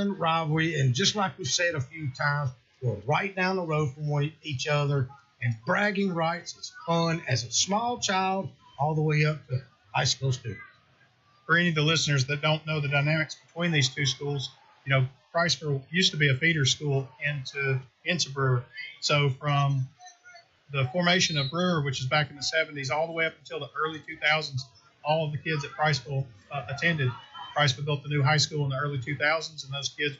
fun rivalry. And just like we've said a few times, we're right down the road from each other. And bragging rights is fun as a small child all the way up to high school students. For any of the listeners that don't know the dynamics between these two schools, Priceville used to be a feeder school into Brewer. So from the formation of Brewer, which is back in the 70s, all the way up until the early 2000s, all of the kids at Priceville attended. Priceville built the new high school in the early 2000s, and those kids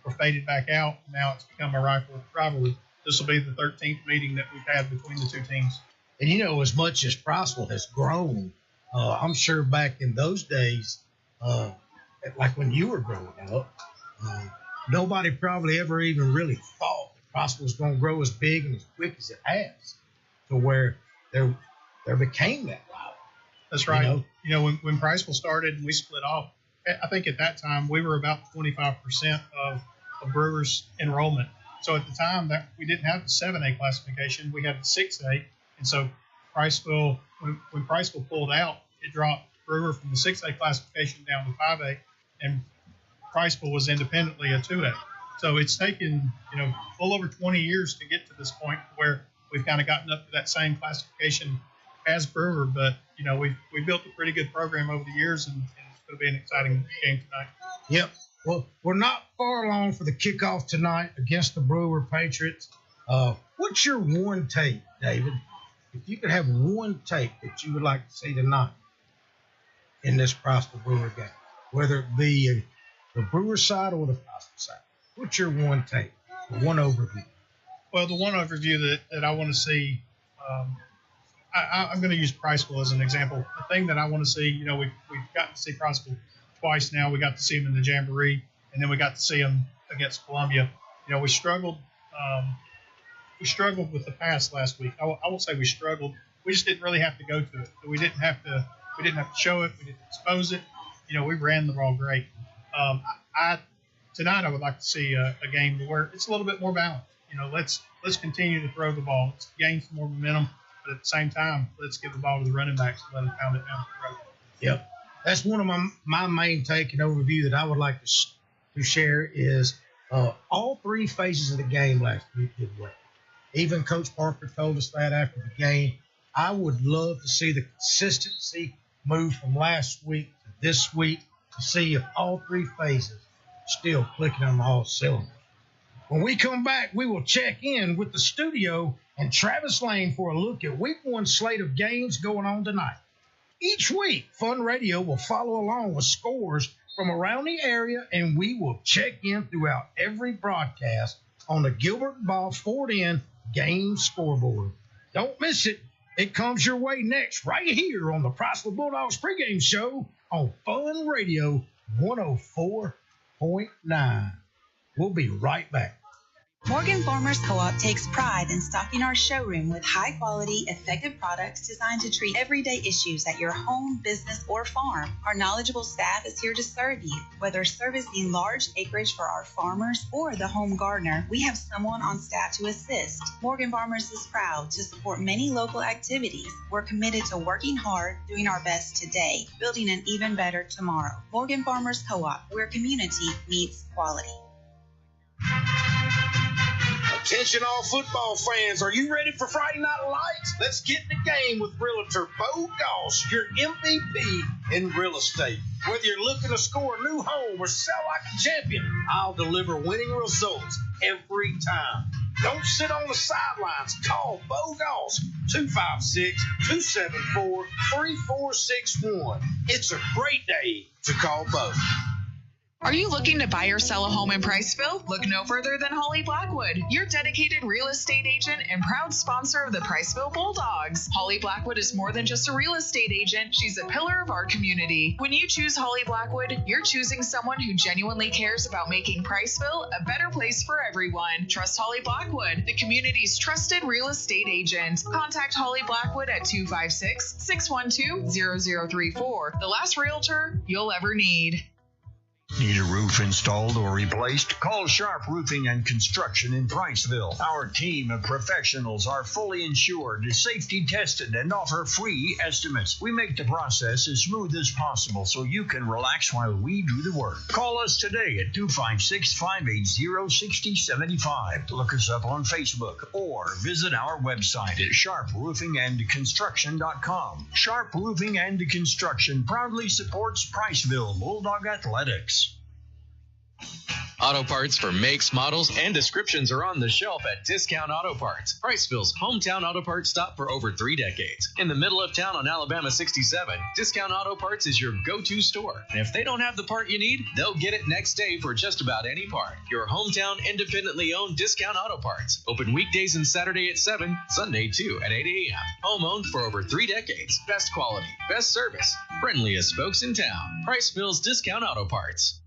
were faded back out. Now it's become a rivalry. This will be the 13th meeting that we've had between the two teams. And, as much as Priceville has grown, I'm sure back in those days, like when you were growing up, nobody probably ever even really thought that Priceville was going to grow as big and as quick as it has, to where there became that rivalry. That's right. When Priceville started and we split off, I think at that time we were about 25% of Brewer's enrollment. So at the time that we didn't have the 7A classification, we had the 6A, and so Priceville, when Priceville pulled out, it dropped Brewer from the 6A classification down to 5A, and Priceville was independently a 2A. So it's taken, well over 20 years to get to this point where we've kind of gotten up to that same classification as Brewer. But, we built a pretty good program over the years, and it's going to be an exciting game tonight. Yep. Well, we're not far along for the kickoff tonight against the Brewer Patriots. What's your one take, David? If you could have one take that you would like to see tonight in this Priceville Brewer game, whether it be the Brewer side or the Priceville side, what's your one take, one overview? Well, the one overview that I want to see, I'm going to use Priceville as an example. The thing that I want to see, we've gotten to see Priceville twice now. We got to see them in the Jamboree, and then we got to see them against Columbia. We struggled. We struggled with the pass last week. I won't say we struggled. We just didn't really have to go to it. We didn't have to show it. We didn't expose it. We ran the ball great. Tonight I would like to see a game where it's a little bit more balanced. Let's continue to throw the ball. Let's gain some more momentum, but at the same time, let's give the ball to the running backs and let them pound it down the road. Yep. That's one of my main take and overview that I would like to share is all three phases of the game last week did well. Even Coach Parker told us that after the game. I would love to see the consistency move from last week to this week to see if all three phases are still clicking on all cylinders. When we come back, we will check in with the studio and Travis Lane for a look at Week 1 slate of games going on tonight. Each week, Fun Radio will follow along with scores from around the area, and we will check in throughout every broadcast on the Gilbert Ball Ford Inn game scoreboard. Don't miss it. It comes your way next right here on the Priceville Bulldogs pregame show on Fun Radio 104.9. We'll be right back. Morgan Farmers Co-op takes pride in stocking our showroom with high-quality, effective products designed to treat everyday issues at your home, business, or farm. Our knowledgeable staff is here to serve you. Whether servicing large acreage for our farmers or the home gardener, we have someone on staff to assist. Morgan Farmers is proud to support many local activities. We're committed to working hard, doing our best today, building an even better tomorrow. Morgan Farmers Co-op, where community meets quality. Attention all football fans, are you ready for Friday Night Lights? Let's get in the game with Realtor Bo Goss, your MVP in real estate. Whether you're looking to score a new home or sell like a champion, I'll deliver winning results every time. Don't sit on the sidelines. Call Bo Goss, 256-274-3461. It's a great day to call Bo. Are you looking to buy or sell a home in Priceville? Look no further than Holly Blackwood, your dedicated real estate agent and proud sponsor of the Priceville Bulldogs. Holly Blackwood is more than just a real estate agent. She's a pillar of our community. When you choose Holly Blackwood, you're choosing someone who genuinely cares about making Priceville a better place for everyone. Trust Holly Blackwood, the community's trusted real estate agent. Contact Holly Blackwood at 256-612-0034, the last realtor you'll ever need. Need a roof installed or replaced? Call Sharp Roofing and Construction in Priceville. Our team of professionals are fully insured, safety tested, and offer free estimates. We make the process as smooth as possible so you can relax while we do the work. Call us today at 256-580-6075. Look us up on Facebook or visit our website at sharproofingandconstruction.com. Sharp Roofing and Construction proudly supports Priceville Bulldog Athletics. Auto parts for makes, models, and descriptions are on the shelf at Discount Auto Parts, Priceville's hometown auto parts stop for over 3 decades. In the middle of town on Alabama 67, Discount Auto Parts is your go-to store. And if they don't have the part you need, they'll get it next day for just about any part. Your hometown independently owned Discount Auto Parts. Open weekdays and Saturday at 7, Sunday too at 8 a.m. Home owned for over 3 decades. Best quality, best service, friendliest folks in town. Priceville's Discount Auto Parts.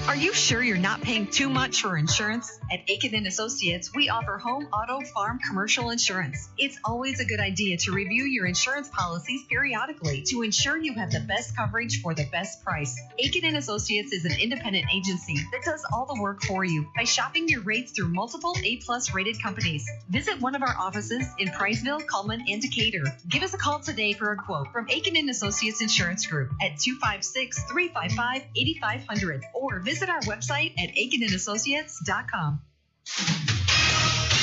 Are you sure you're not paying too much for insurance? At Aiken & Associates, we offer home, auto, farm, commercial insurance. It's always a good idea to review your insurance policies periodically to ensure you have the best coverage for the best price. Aiken & Associates is an independent agency that does all the work for you by shopping your rates through multiple A-plus rated companies. Visit one of our offices in Priceville, Cullman, and Decatur. Give us a call today for a quote from Aiken & Associates Insurance Group at 256-355-8500 or visit our website at aikenandassociates.com.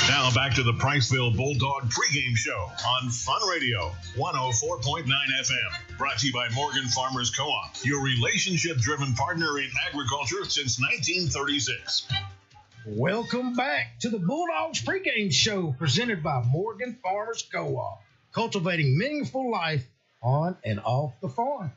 Now back to the Priceville Bulldog pregame show on Fun Radio 104.9 FM. Brought to you by Morgan Farmers Co-op, your relationship-driven partner in agriculture since 1936. Welcome back to the Bulldogs pregame show presented by Morgan Farmers Co-op, cultivating meaningful life on and off the farm.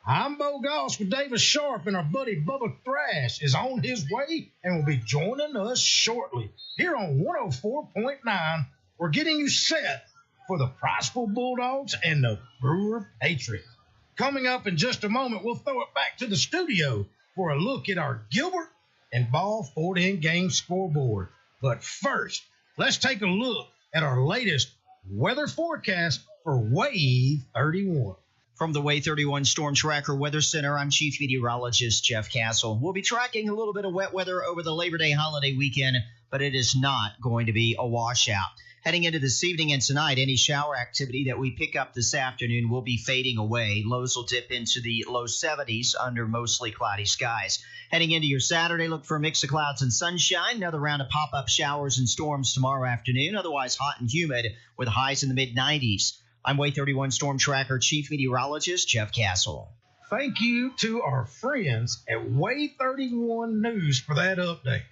I'm Bo Goss with Davis Sharp, and our buddy Bubba Thrash is on his way and will be joining us shortly. Here on 104.9, we're getting you set for the Priceville Bulldogs and the Brewer Patriots. Coming up in just a moment, we'll throw it back to the studio for a look at our Gilbert and Ball Ford-In game scoreboard. But first, let's take a look at our latest weather forecast for Wave 31. From the Way 31 Storm Tracker Weather Center, I'm Chief Meteorologist Jeff Castle. We'll be tracking a little bit of wet weather over the Labor Day holiday weekend, but it is not going to be a washout. Heading into this evening and tonight, any shower activity that we pick up this afternoon will be fading away. Lows will dip into the low 70s under mostly cloudy skies. Heading into your Saturday, look for a mix of clouds and sunshine. Another round of pop-up showers and storms tomorrow afternoon. Otherwise hot and humid with highs in the mid-90s. I'm Way 31 Storm Tracker Chief Meteorologist Jeff Castle. Thank you to our friends at Way 31 News for that update.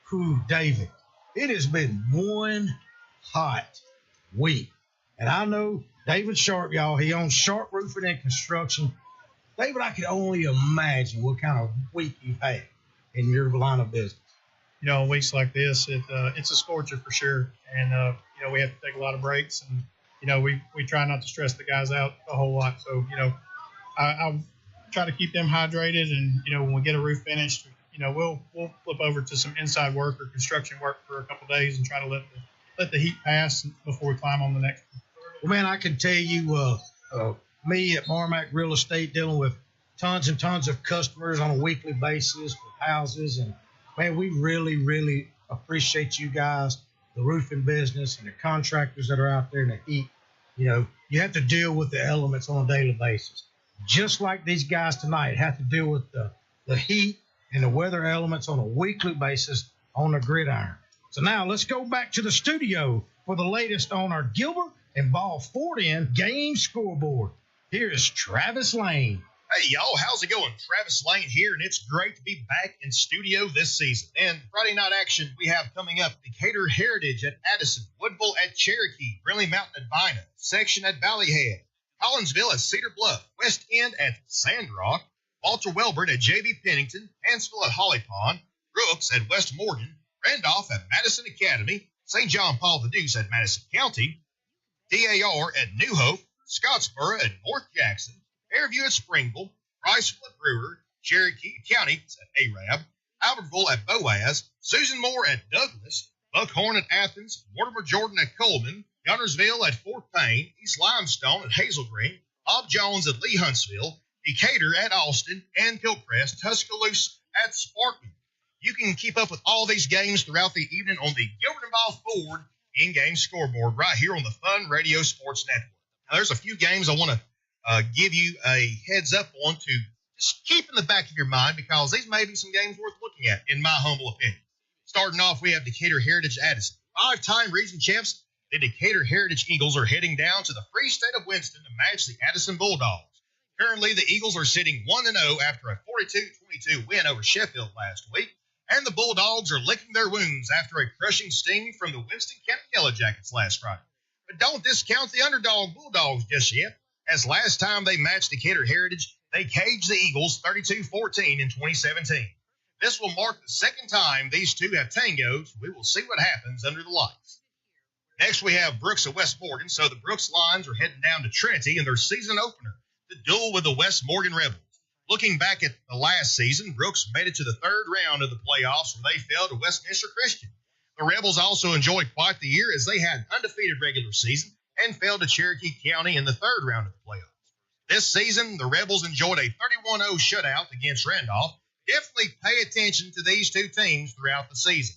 Whew, David, it has been one hot week. And I know David Sharp, y'all, he owns Sharp Roofing and Construction. David, I can only imagine what kind of week you've had in your line of business. You know, on weeks like this, it's a scorcher for sure. And, you know, we have to take a lot of breaks, and you know, we try not to stress the guys out a whole lot. So, you know, I'll try to keep them hydrated. And, you know, when we get a roof finished, you know, we'll flip over to some inside work or construction work for a couple of days and try to let the heat pass before we climb on the next one. Well, man, I can tell you, me at Marmac Real Estate dealing with tons and tons of customers on a weekly basis with houses. And, man, we really, really appreciate you guys, the roofing business and the contractors that are out there in the heat. You know, you have to deal with the elements on a daily basis. Just like these guys tonight have to deal with the heat and the weather elements on a weekly basis on the gridiron. So now let's go back to the studio for the latest on our Gilbert and Ball Ford-In game scoreboard. Here is Travis Lane. Hey, y'all, how's it going? Travis Lane here, and it's great to be back in studio this season. And Friday night action we have coming up: Decatur Heritage at Addison, Woodville at Cherokee, Brindley Mountain at Vina, Section at Valleyhead, Collinsville at Cedar Bluff, West End at Sandrock, Walter Welborn at J.B. Pennington, Hansville at Holly Pond, Brooks at West Morgan, Randolph at Madison Academy, St. John Paul the Deuce at Madison County, DAR at New Hope, Scottsboro at North Jackson, Fairview at Springville, Priceville at Brewer, Cherokee County at Arab, Albertville at Boaz, Susan Moore at Douglas, Buckhorn at Athens, Mortimer Jordan at Coleman, Gunnersville at Fort Payne, East Limestone at Hazel Green, Bob Jones at Lee Huntsville, Decatur at Austin, and Hillcrest, Tuscaloosa at Sparkman. You can keep up with all these games throughout the evening on the Gilbert and Ball Ford in-game scoreboard right here on the Fun Radio Sports Network. Now, there's a few games I want to give you a heads up on to just keep in the back of your mind because these may be some games worth looking at, in my humble opinion. Starting off, we have Decatur Heritage Addison. 5-time region champs, the Decatur Heritage Eagles are heading down to the Free State of Winston to match the Addison Bulldogs. Currently, the Eagles are sitting 1-0 after a 42-22 win over Sheffield last week, and the Bulldogs are licking their wounds after a crushing sting from the Winston County Yellow Jackets last Friday. But don't discount the underdog Bulldogs just yet, as last time they matched Decatur Heritage, they caged the Eagles 32-14 in 2017. This will mark the second time these two have tangoed, so we will see what happens under the lights. Next, we have Brooks of West Morgan, so the Brooks Lions are heading down to Trinity in their season opener to duel with the West Morgan Rebels. Looking back at the last season, Brooks made it to the third round of the playoffs where they fell to Westminster Christian. The Rebels also enjoyed quite the year as they had an undefeated regular season and fell to Cherokee County in the third round of the playoffs. This season, the Rebels enjoyed a 31-0 shutout against Randolph. Definitely pay attention to these two teams throughout the season.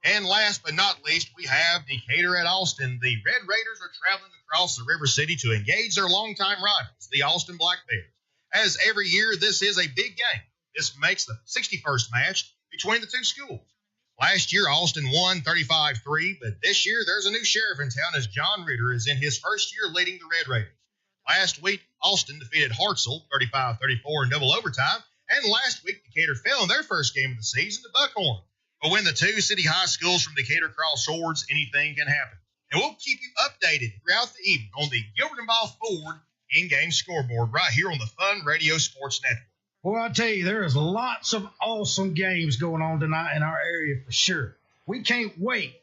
And last but not least, we have Decatur at Austin. The Red Raiders are traveling across the River City to engage their longtime rivals, the Austin Black Bears. As every year, this is a big game. This makes the 61st match between the two schools. Last year, Austin won 35-3, but this year there's a new sheriff in town as John Ritter is in his first year leading the Red Raiders. Last week, Austin defeated Hartselle 35-34 in double overtime, and last week, Decatur fell in their first game of the season to Buckhorn. But when the two city high schools from Decatur cross swords, anything can happen. And we'll keep you updated throughout the evening on the Gilbert and Ball Ford in-game scoreboard right here on the Fun Radio Sports Network. Well, I tell you, there is lots of awesome games going on tonight in our area for sure. We can't wait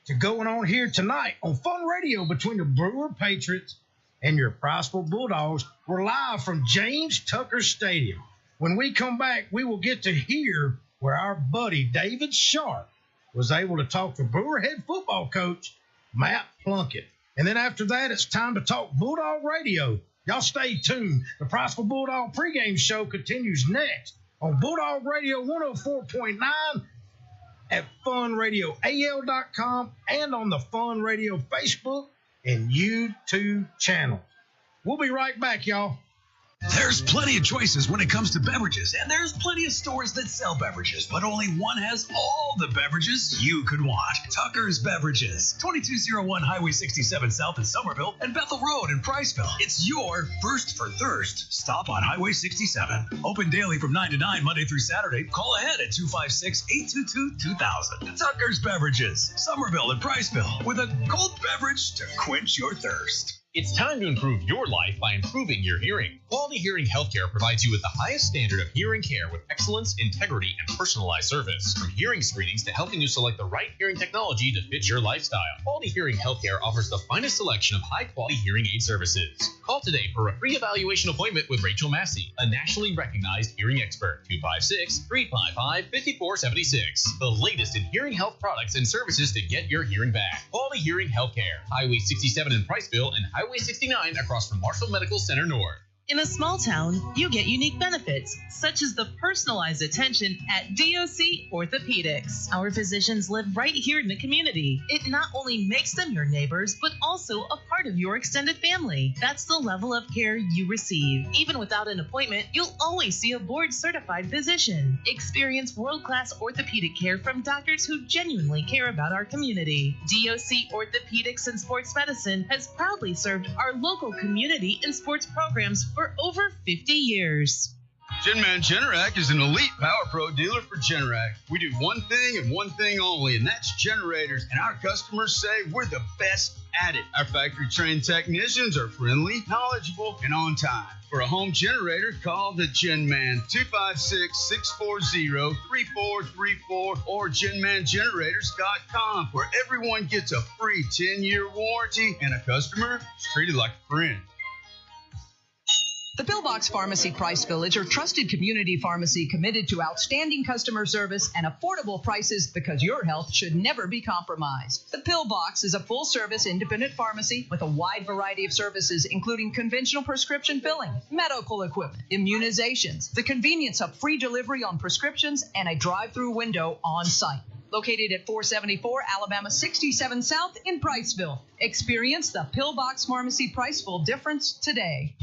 to going on here tonight on Fun Radio between the Brewer Patriots and your Priceville Bulldogs. We're live from James Tucker Stadium. When we come back, we will get to hear where our buddy David Sharp was able to talk to Brewer head football coach Matt Plunkett. And then after that, it's time to talk Bulldog Radio. Y'all stay tuned. The Priceville Bulldog pregame show continues next on Bulldog Radio 104.9 at funradioal.com and on the Fun Radio Facebook and YouTube channel. We'll be right back, y'all. There's plenty of choices when it comes to beverages, and there's plenty of stores that sell beverages, but only one has all the beverages you could want. Tucker's Beverages, 2201 Highway 67 South in Somerville and Bethel Road in Priceville. It's your first for thirst stop on Highway 67. Open daily from 9 to 9, Monday through Saturday. Call ahead at 256-822-2000. Tucker's Beverages, Somerville and Priceville, with a cold beverage to quench your thirst. It's time to improve your life by improving your hearing. Quality Hearing Healthcare provides you with the highest standard of hearing care with excellence, integrity, and personalized service. From hearing screenings to helping you select the right hearing technology to fit your lifestyle, Quality Hearing Healthcare offers the finest selection of high-quality hearing aid services. Call today for a free evaluation appointment with Rachel Massey, a nationally recognized hearing expert. 256-355-5476. The latest in hearing health products and services to get your hearing back. Quality Hearing Healthcare. Highway 67 in Priceville and Highway 69 across from Marshall Medical Center North. In a small town, you get unique benefits, such as the personalized attention at DOC Orthopedics. Our physicians live right here in the community. It not only makes them your neighbors, but also a part of your extended family. That's the level of care you receive. Even without an appointment, you'll always see a board-certified physician. Experience world-class orthopedic care from doctors who genuinely care about our community. DOC Orthopedics and Sports Medicine has proudly served our local community and sports programs for over 50 years. Genman Generac is an elite Power Pro dealer for Generac. We do one thing and one thing only, and that's generators. And our customers say we're the best at it. Our factory-trained technicians are friendly, knowledgeable, and on time. For a home generator, call the Genman 256-640-3434 or GenmanGenerators.com, where everyone gets a free 10-year warranty and a customer is treated like a friend. The Pillbox Pharmacy Price Village, your trusted community pharmacy committed to outstanding customer service and affordable prices because your health should never be compromised. The Pillbox is a full-service independent pharmacy with a wide variety of services, including conventional prescription filling, medical equipment, immunizations, the convenience of free delivery on prescriptions, and a drive-through window on site. Located at 474 Alabama 67 South in Priceville. Experience the Pillbox Pharmacy Priceville difference today.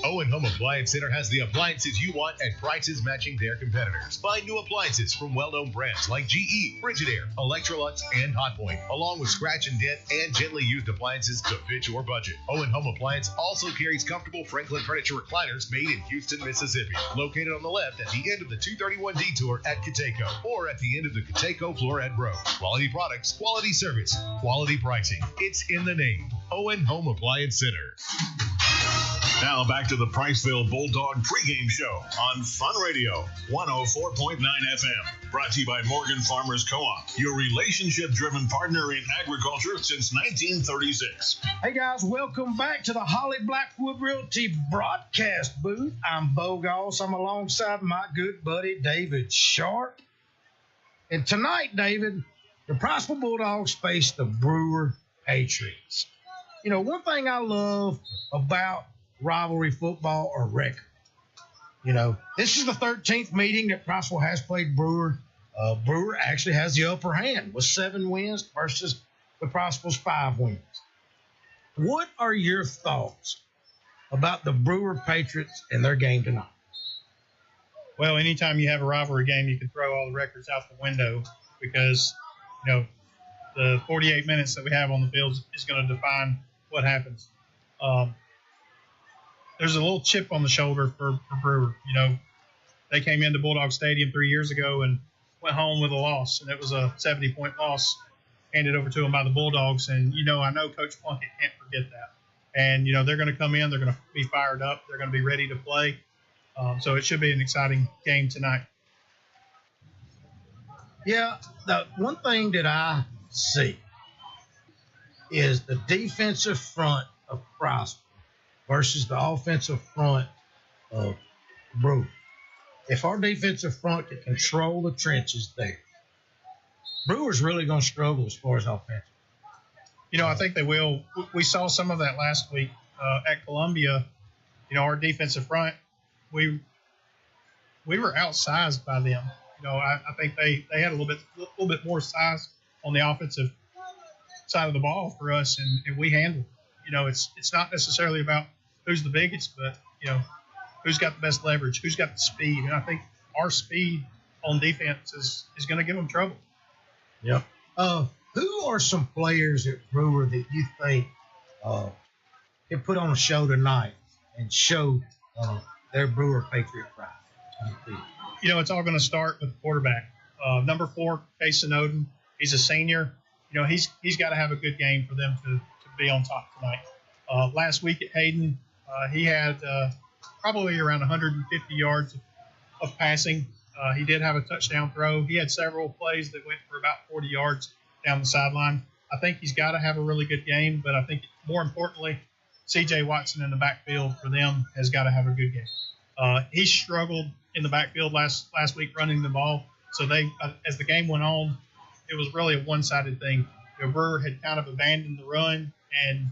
Owen Home Appliance Center has the appliances you want at prices matching their competitors. Find new appliances from well-known brands like GE, Frigidaire, Electrolux, and Hotpoint, along with scratch and dent and gently used appliances to fit your budget. Owen Home Appliance also carries comfortable Franklin furniture recliners made in Houston, Mississippi, located on the left at the end of the 231 detour at Cateco, or at the end of the Cateco Floret Road. Quality products, quality service, quality pricing. It's in the name. Owen Home Appliance Center. Now back to the Priceville Bulldog pregame show on Fun Radio 104.9 FM. Brought to you by Morgan Farmers Co-op, your relationship-driven partner in agriculture since 1936. Hey guys, welcome back to the Holly Blackwood Realty broadcast booth. I'm Bo Goss. I'm alongside my good buddy David Sharp. And tonight, David, the Priceville Bulldogs face the Brewer Patriots. You know, one thing I love about rivalry football or record. You know, this is the 13th meeting that Priceville has played Brewer. Brewer actually has the upper hand with 7 wins versus the Priceville's 5 wins. What are your thoughts about the Brewer Patriots and their game tonight? Well, anytime you have a rivalry game, you can throw all the records out the window because, you know, the 48 minutes that we have on the field is going to define what happens. There's a little chip on the shoulder for Brewer. You know, they came into Bulldog Stadium 3 years ago and went home with a loss, and it was a 70-point loss handed over to them by the Bulldogs. And, you know, I know Coach Plunkett can't forget that. And, you know, they're going to come in. They're going to be fired up. They're going to be ready to play. So it should be an exciting game tonight. Yeah, the one thing that I see is the defensive front of Priceville versus the offensive front of Brewer. If our defensive front can control the trenches there, Brewer's really going to struggle as far as offense. You know, I think they will. We saw some of that last week at Columbia. You know, our defensive front, we were outsized by them. You know, I think they had a little bit more size on the offensive side of the ball for us, and we handled it. You know, it's not necessarily about who's the biggest, but, you know, who's got the best leverage, who's got the speed. And I think our speed on defense is going to give them trouble. Yep. Who are some players at Brewer that you think can put on a show tonight and show their Brewer Patriot pride? You know, it's all going to start with the quarterback. Number 4, Kason Oden. He's a senior. You know, he's got to have a good game for them to be on top tonight. Last week at Hayden, he had probably around 150 yards of passing. He did have a touchdown throw. He had several plays that went for about 40 yards down the sideline. I think he's got to have a really good game, but I think more importantly, C.J. Watson in the backfield for them has got to have a good game. He struggled in the backfield last week running the ball. So they, as the game went on, it was really a one-sided thing. You know, Brewer had kind of abandoned the run, and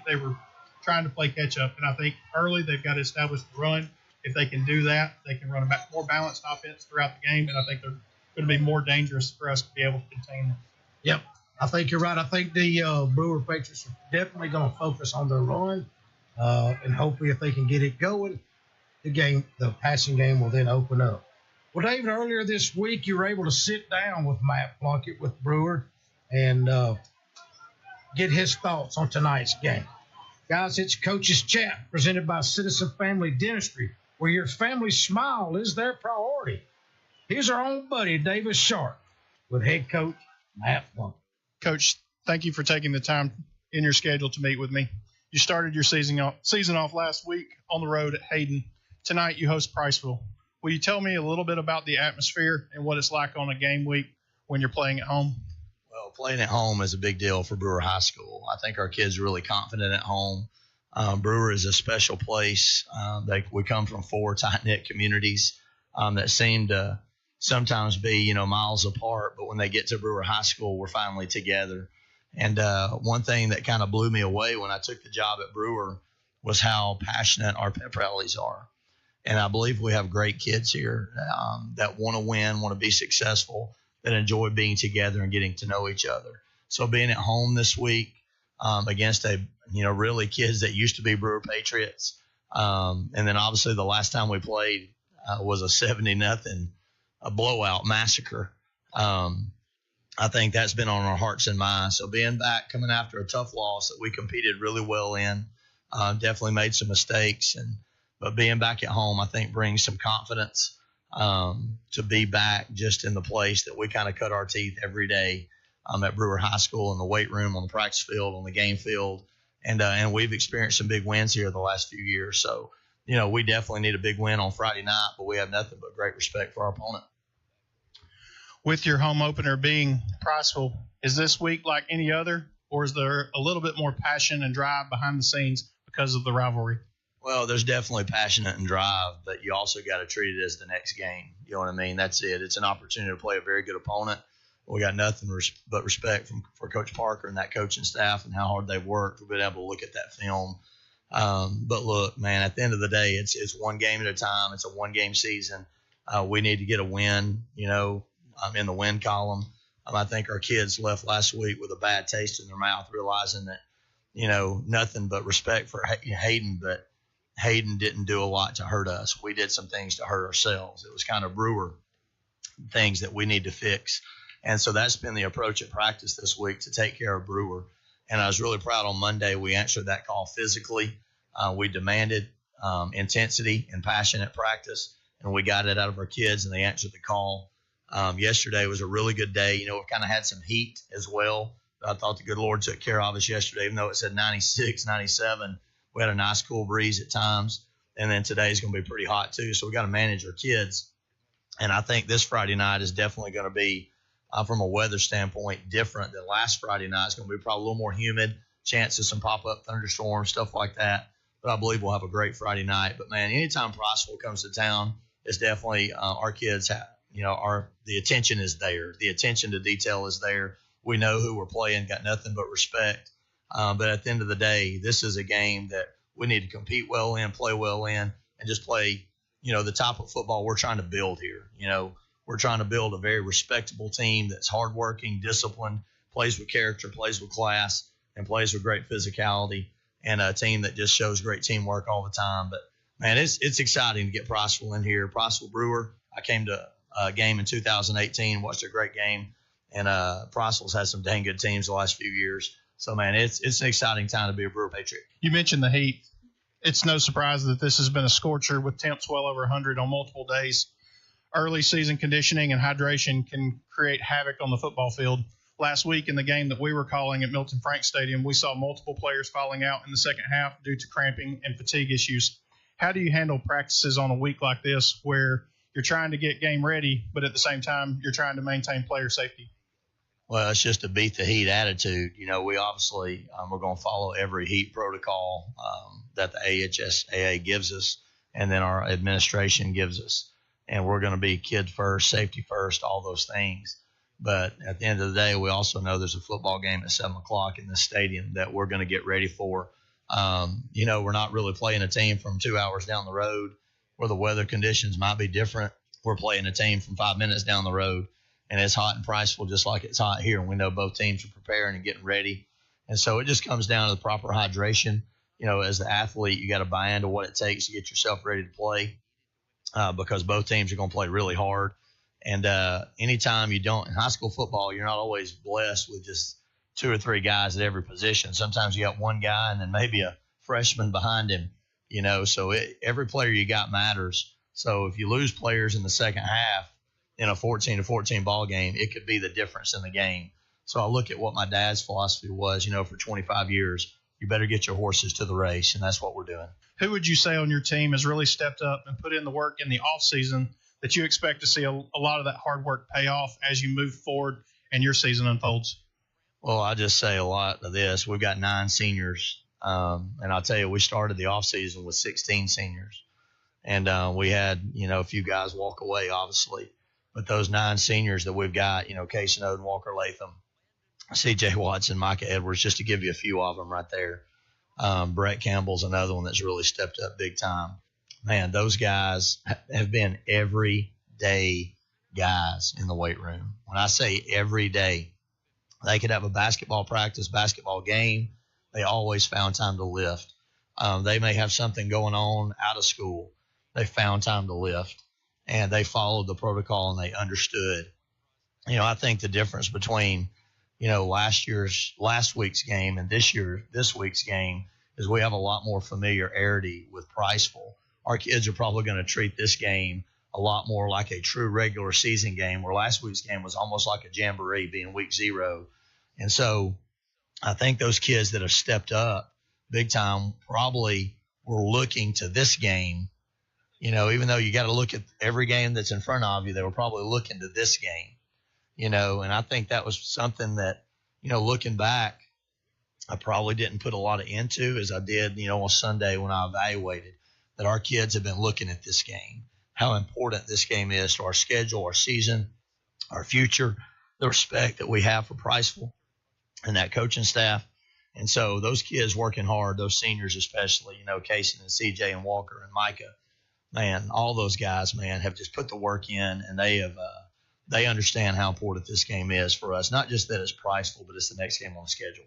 they were trying to play catch-up. And I think early they've got to establish the run. If they can do that, they can run a more balanced offense throughout the game, and I think they're going to be more dangerous for us to be able to contain them. Yep, I think you're right. I think the Brewer Patriots are definitely going to focus on their run, and hopefully if they can get it going, the passing game will then open up. Well, David, earlier this week you were able to sit down with Matt Plunkett with Brewer and get his thoughts on tonight's game. Guys, it's Coach's Chat presented by Citizen Family Dentistry, where your family smile is their priority. Here's our own buddy, David Sharp, with head coach Matt Plunkett. Coach, thank you for taking the time in your schedule to meet with me. You started your season off last week on the road at Hayden. Tonight you host Priceville. Will you tell me a little bit about the atmosphere and what it's like on a game week when you're playing at home? Well, playing at home is a big deal for Brewer High School. I think our kids are really confident at home. Brewer is a special place. We come from 4 tight-knit communities that seem to sometimes be, miles apart. But when they get to Brewer High School, we're finally together. And one thing that kind of blew me away when I took the job at Brewer was how passionate our pep rallies are. And I believe we have great kids here that want to win, want to be successful, that enjoy being together and getting to know each other. So being at home this week against really kids that used to be Brewer Patriots. And then obviously the last time we played was a 70-0 blowout massacre. I think that's been on our hearts and minds. So being back, coming after a tough loss that we competed really well in, definitely made some mistakes. But being back at home, I think brings some confidence to be back just in the place that we kind of cut our teeth every day at Brewer High School, in the weight room, on the practice field, on the game field. And we've experienced some big wins here the last few years. So, we definitely need a big win on Friday night, but we have nothing but great respect for our opponent. With your home opener being Priceville, is this week like any other, or is there a little bit more passion and drive behind the scenes because of the rivalry? Well, there's definitely passion and drive, but you also got to treat it as the next game. You know what I mean? That's it. It's an opportunity to play a very good opponent. We got nothing but respect for Coach Parker and that coaching staff and how hard they've worked. We've been able to look at that film. But look, man, at the end of the day, it's one game at a time. It's a one-game season. We need to get a win, in the win column. I think our kids left last week with a bad taste in their mouth, realizing that, nothing but respect for Hayden, but Hayden didn't do a lot to hurt us. We did some things to hurt ourselves. It was kind of Brewer things that we need to fix. And so that's been the approach at practice this week, to take care of Brewer. And I was really proud on Monday we answered that call physically. We demanded intensity and passion at practice, and we got it out of our kids, and they answered the call. Yesterday was a really good day. We kind of had some heat as well. I thought the good Lord took care of us yesterday, even though it said 96, 97. We had a nice cool breeze at times. And then today's going to be pretty hot too. So we got to manage our kids. And I think this Friday night is definitely going to be, from a weather standpoint, different than last Friday night. It's going to be probably a little more humid, chance of some pop-up thunderstorms, stuff like that. But I believe we'll have a great Friday night. But, man, anytime Priceville comes to town, it's definitely our kids have, the attention is there. The attention to detail is there. We know who we're playing, got nothing but respect. But at the end of the day, this is a game that we need to compete well in, play well in, and just play, the type of football we're trying to build here. We're trying to build a very respectable team that's hardworking, disciplined, plays with character, plays with class, and plays with great physicality, and a team that just shows great teamwork all the time. But, man, it's exciting to get Priceville in here. Priceville Brewer, I came to a game in 2018, watched a great game, and Priceville's had some dang good teams the last few years. So, man, it's an exciting time to be a Brewer Patriot. You mentioned the heat. It's no surprise that this has been a scorcher with temps well over 100 on multiple days. Early season conditioning and hydration can create havoc on the football field. Last week in the game that we were calling at Milton Frank Stadium, we saw multiple players falling out in the second half due to cramping and fatigue issues. How do you handle practices on a week like this where you're trying to get game ready, but at the same time you're trying to maintain player safety? Well, it's just a beat the heat attitude. We obviously we're going to follow every heat protocol that the AHSAA gives us, and then our administration gives us. And we're going to be kids first, safety first, all those things. But at the end of the day, we also know there's a football game at 7 o'clock in this stadium that we're going to get ready for. We're not really playing a team from 2 hours down the road where the weather conditions might be different. We're playing a team from 5 minutes down the road, and it's hot in Priceville just like it's hot here. And we know both teams are preparing and getting ready. And so it just comes down to the proper hydration. As the athlete, you got to buy into what it takes to get yourself ready to play. Because both teams are going to play really hard. And anytime you don't – in high school football, you're not always blessed with just 2 or 3 guys at every position. Sometimes you got one guy and then maybe a freshman behind him, So every player you got matters. So if you lose players in the second half in a 14-14 ball game, it could be the difference in the game. So I look at what my dad's philosophy was, for 25 years. You better get your horses to the race, and that's what we're doing. Who would you say on your team has really stepped up and put in the work in the offseason that you expect to see a lot of that hard work pay off as you move forward and your season unfolds? Well, I'll just say a lot of this. We've got 9 seniors And I'll tell you, we started the off season with 16 seniors, and we had, a few guys walk away, obviously, but those 9 seniors that we've got, Casey Oden, Walker Latham, C.J. Watson, Micah Edwards, just to give you a few of them right there. Brett Campbell's another one that's really stepped up big time. Man, those guys have been everyday guys in the weight room. When I say every day, they could have a basketball practice, basketball game. They always found time to lift. They may have something going on out of school. They found time to lift, and they followed the protocol, and they understood. I think the difference between, last week's game and this week's game is we have a lot more familiarity with Priceville. Our kids are probably going to treat this game a lot more like a true regular season game, where last week's game was almost like a jamboree, being week 0. And so I think those kids that have stepped up big time probably were looking to this game. Even though you got to look at every game that's in front of you, they were probably looking to this game, and I think that was something that, looking back, I probably didn't put a lot of into as I did, on Sunday when I evaluated that our kids have been looking at this game, how important this game is to our schedule, our season, our future, the respect that we have for Priceville and that coaching staff. And so those kids working hard, those seniors especially, Casey and CJ and Walker and Micah, man, all those guys, man, have just put the work in, and they understand how important this game is for us. Not just that it's Priceville, but it's the next game on the schedule.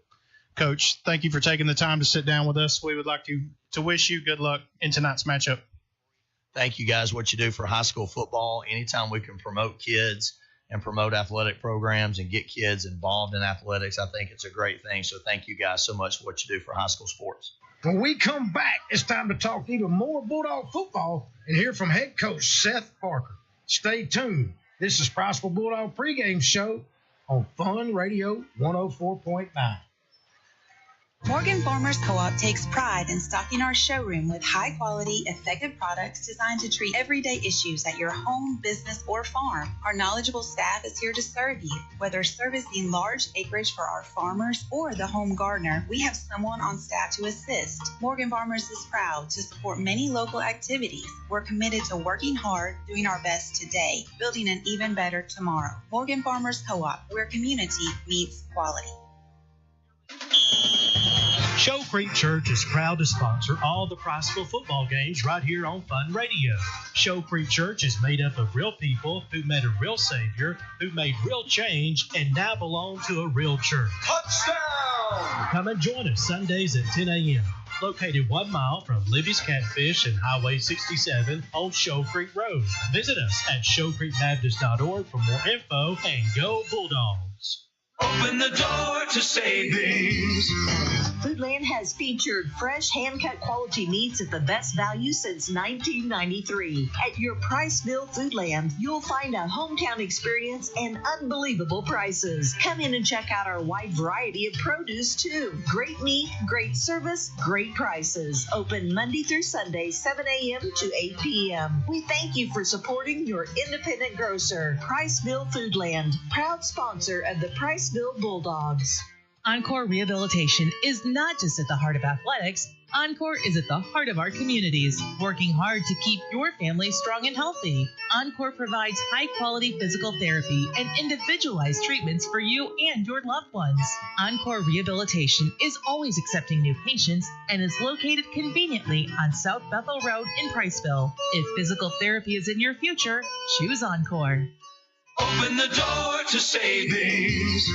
Coach, thank you for taking the time to sit down with us. We would like to wish you good luck in tonight's matchup. Thank you guys, what you do for high school football. Anytime we can promote kids and promote athletic programs and get kids involved in athletics, I think it's a great thing. So thank you guys so much for what you do for high school sports. When we come back, it's time to talk even more Bulldog football and hear from head coach Seth Parker. Stay tuned. This is Priceville Bulldog pregame show on Fun Radio 104.9. Morgan Farmers Co-op takes pride in stocking our showroom with high-quality, effective products designed to treat everyday issues at your home, business, or farm. Our knowledgeable staff is here to serve you. Whether servicing large acreage for our farmers or the home gardener, we have someone on staff to assist. Morgan Farmers is proud to support many local activities. We're committed to working hard, doing our best today, building an even better tomorrow. Morgan Farmers Co-op, where community meets quality. Show Creek Church is proud to sponsor all the Priceville football games right here on Fun Radio. Show Creek Church is made up of real people who met a real Savior, who made real change, and now belong to a real church. Touchdown! Come and join us Sundays at 10 a.m. Located 1 mile from Libby's Catfish and Highway 67 on Show Creek Road. Visit us at showcreekbaptist.org for more info, and go Bulldogs! Open the door to savings. Foodland has featured fresh, hand-cut quality meats at the best value since 1993. At your Priceville Foodland, you'll find a hometown experience and unbelievable prices. Come in and check out our wide variety of produce, too. Great meat, great service, great prices. Open Monday through Sunday, 7 a.m. to 8 p.m. We thank you for supporting your independent grocer, Priceville Foodland, proud sponsor of the Priceville Bulldogs. Encore Rehabilitation is not just at the heart of athletics. Encore is at the heart of our communities, working hard to keep your family strong and healthy. Encore provides high-quality physical therapy and individualized treatments for you and your loved ones. Encore Rehabilitation is always accepting new patients and is located conveniently on South Bethel Road in Priceville. If physical therapy is in your future, choose Encore. Open the door to savings.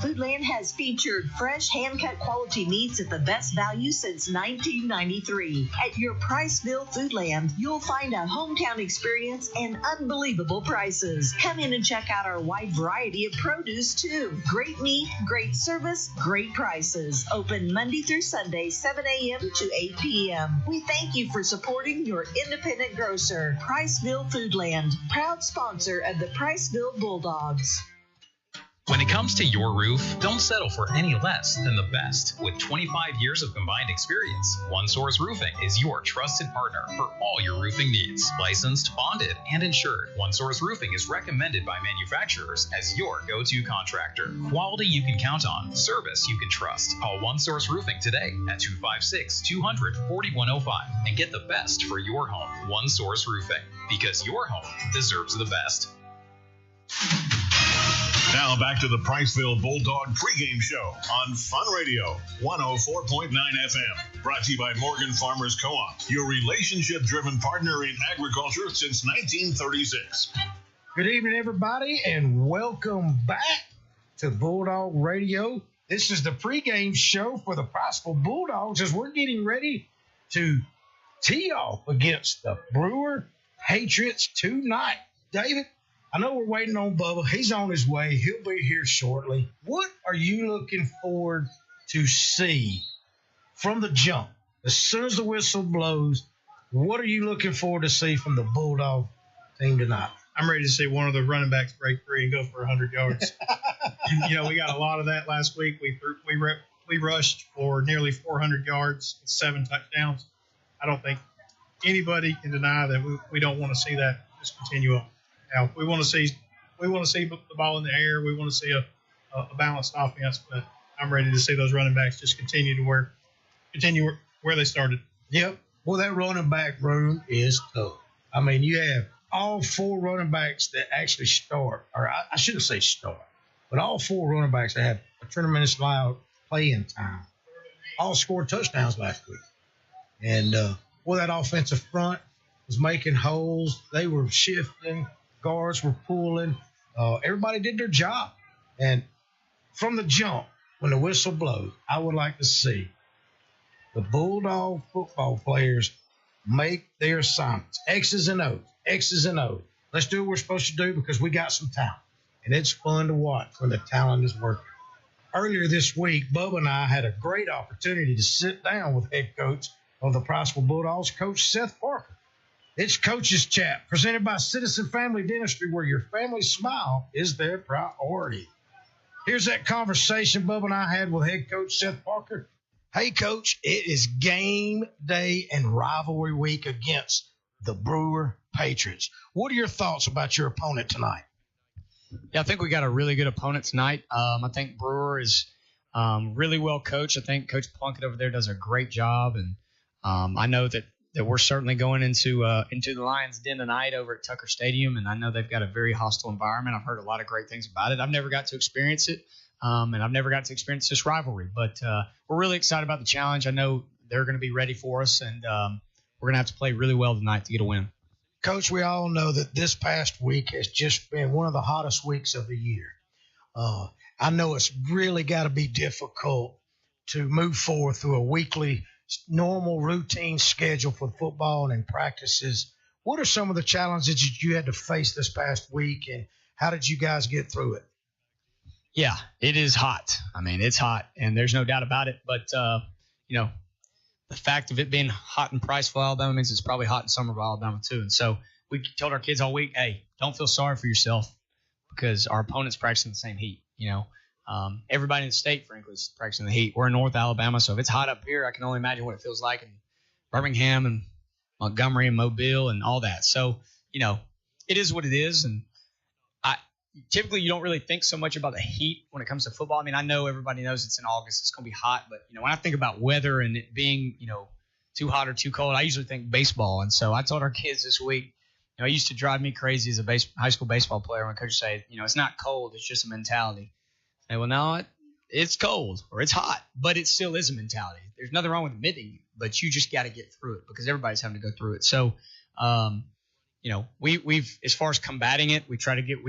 Foodland has featured fresh, hand-cut quality meats at the best value since 1993. At your Priceville Foodland, you'll find a hometown experience and unbelievable prices. Come in and check out our wide variety of produce, too. Great meat, great service, great prices. Open Monday through Sunday, 7 a.m. to 8 p.m. We thank you for supporting your independent grocer, Priceville Foodland, proud sponsor of the Priceville Bulldogs. When it comes to your roof, don't settle for any less than the best. With 25 years of combined experience, One Source Roofing is your trusted partner for all your roofing needs. Licensed, bonded, and insured, One Source Roofing is recommended by manufacturers as your go-to contractor. Quality you can count on, service you can trust. Call One Source Roofing today at 256-200-4105 and get the best for your home. One Source Roofing, because your home deserves the best. Now back to the Priceville Bulldog pregame show on Fun Radio 104.9 FM. Brought to you by Morgan Farmers Co-op, your relationship-driven partner in agriculture since 1936. Good evening, everybody, and welcome back to Bulldog Radio. This is the pregame show for the Priceville Bulldogs as we're getting ready to tee off against the Brewer Patriots tonight. David, I know we're waiting on Bubba. He's on his way. He'll be here shortly. What are you looking forward to see from the jump? As soon as the whistle blows, what are you looking forward to see from the Bulldog team tonight? I'm ready to see one of the running backs break free and go for 100 yards. We got a lot of that last week. We rushed for nearly 400 yards and 7 touchdowns. I don't think anybody can deny that we don't want to see that just continue up. Now, we want to see the ball in the air. We want to see a balanced offense, but I'm ready to see those running backs just continue where they started. Yep. Well, that running back room is tough. I mean, you have all 4 running backs that actually start, or I shouldn't say start, but all 4 running backs that have a tremendous amount of playing time all scored touchdowns last week. And that offensive front was making holes. They were shifting. Guards were pulling. Everybody did their job. And from the jump, when the whistle blows, I would like to see the Bulldog football players make their assignments. X's and O's. X's and O's. Let's do what we're supposed to do because we got some talent. And it's fun to watch when the talent is working. Earlier this week, Bubba and I had a great opportunity to sit down with head coach of the Priceville Bulldogs, Coach Seth Parker. It's Coach's Chat, presented by Citizen Family Dentistry, where your family smile is their priority. Here's that conversation Bubba and I had with head coach Seth Parker. Hey, Coach, it is game day and rivalry week against the Brewer Patriots. What are your thoughts about your opponent tonight? Yeah, I think we got a really good opponent tonight. I think Brewer is really well coached. I think Coach Plunkett over there does a great job, and I know that we're certainly going into the Lions' Den tonight over at Tucker Stadium, and I know they've got a very hostile environment. I've heard a lot of great things about it. I've never got to experience it, and I've never got to experience this rivalry. But we're really excited about the challenge. I know they're going to be ready for us, and we're going to have to play really well tonight to get a win. Coach, we all know that this past week has just been one of the hottest weeks of the year. I know it's really got to be difficult to move forward through a weekly normal routine schedule for football and in practices. What are some of the challenges that you had to face this past week, and how did you guys get through it? Yeah, it is hot. I mean, it's hot, and there's no doubt about it. But, the fact of it being hot in Priceville, Alabama means it's probably hot in Summerville, Alabama, too. And so we told our kids all week, hey, don't feel sorry for yourself because our opponent's practicing the same heat, Everybody in the state, frankly, is practicing the heat. We're in North Alabama, so if it's hot up here, I can only imagine what it feels like in Birmingham and Montgomery and Mobile and all that. So, it is what it is. And typically you don't really think so much about the heat when it comes to football. I mean, I know everybody knows it's in August. It's going to be hot. But, when I think about weather and it being, too hot or too cold, I usually think baseball. And so I told our kids this week, it used to drive me crazy as a high school baseball player when coach would say, it's not cold. It's just a mentality. And well, no, it's cold or it's hot, but it still is a mentality. There's nothing wrong with admitting, but you just got to get through it because everybody's having to go through it. So, we've as far as combating it, we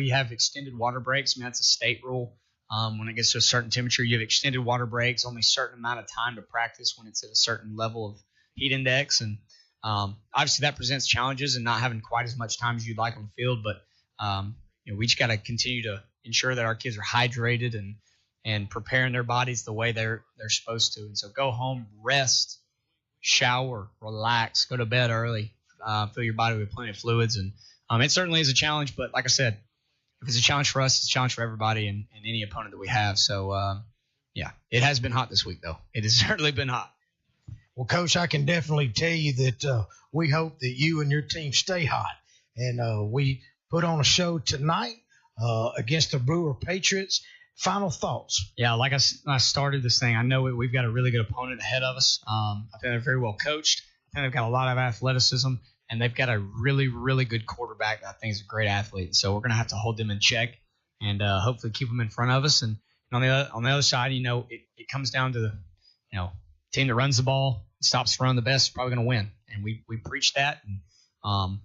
have extended water breaks. I mean, that's a state rule. When it gets to a certain temperature, you have extended water breaks, only a certain amount of time to practice when it's at a certain level of heat index. And obviously that presents challenges and not having quite as much time as you'd like on the field. But, we just got to continue to ensure that our kids are hydrated and preparing their bodies the way they're supposed to. And so go home, rest, shower, relax, go to bed early, fill your body with plenty of fluids. And it certainly is a challenge. But like I said, if it's a challenge for us, it's a challenge for everybody and any opponent that we have. So, yeah, it has been hot this week, though. It has certainly been hot. Well, Coach, I can definitely tell you that we hope that you and your team stay hot. And we put on a show tonight against the Brewer Patriots. Final thoughts? Yeah, like I started this thing, I know we've got a really good opponent ahead of us. I think they're very well coached. I think they've got a lot of athleticism, and they've got a really, really good quarterback that I think is a great athlete. So we're going to have to hold them in check and hopefully keep them in front of us. And on the other side, it comes down to the, team that runs the ball, stops to run the best, is probably going to win. And we preach that. And,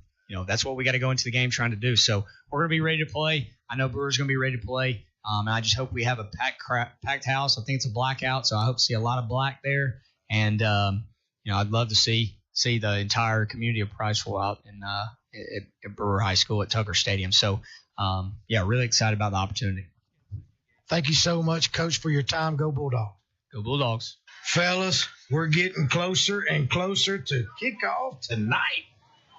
that's what we got to go into the game trying to do. So we're going to be ready to play. I know Brewer's going to be ready to play. And I just hope we have a packed house. I think it's a blackout, so I hope to see a lot of black there. And, I'd love to see the entire community of Priceville out at Brewer High School at Tucker Stadium. So, really excited about the opportunity. Thank you so much, Coach, for your time. Go Bulldogs. Go Bulldogs. Fellas, we're getting closer and closer to kickoff tonight.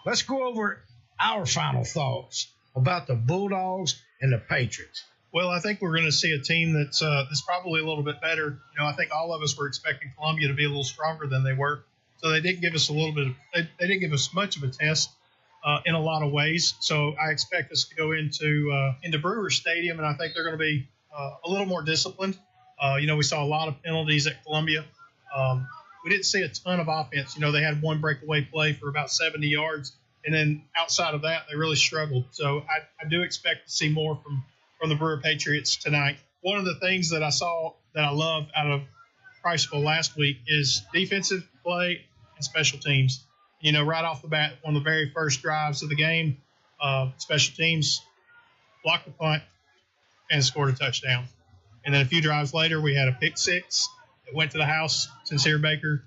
Let's go over our final thoughts about the Bulldogs and the Patriots. Well, I think we're going to see a team that's probably a little bit better. I think all of us were expecting Columbia to be a little stronger than they were. So they didn't give us they didn't give us much of a test in a lot of ways. So I expect us to go into Brewer Stadium, and I think they're going to be a little more disciplined. We saw a lot of penalties at Columbia. We didn't see a ton of offense. They had one breakaway play for about 70 yards, and then outside of that, they really struggled. So I do expect to see more from the Brewer Patriots tonight. One of the things that I saw that I loved out of Priceville last week is defensive play and special teams. Right off the bat, one of the very first drives of the game, special teams blocked the punt and scored a touchdown. And then a few drives later, we had a pick six that went to the house. Sincere Baker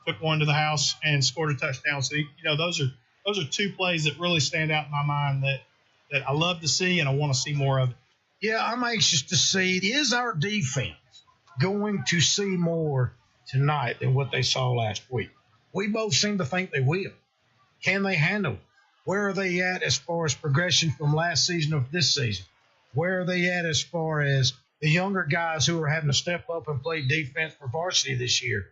took one to the house and scored a touchdown. So, those are two plays that really stand out in my mind that I love to see, and I want to see more of it. Yeah, I'm anxious to see, is our defense going to see more tonight than what they saw last week? We both seem to think they will. Can they handle it? Where are they at as far as progression from last season of this season? Where are they at as far as the younger guys who are having to step up and play defense for varsity this year?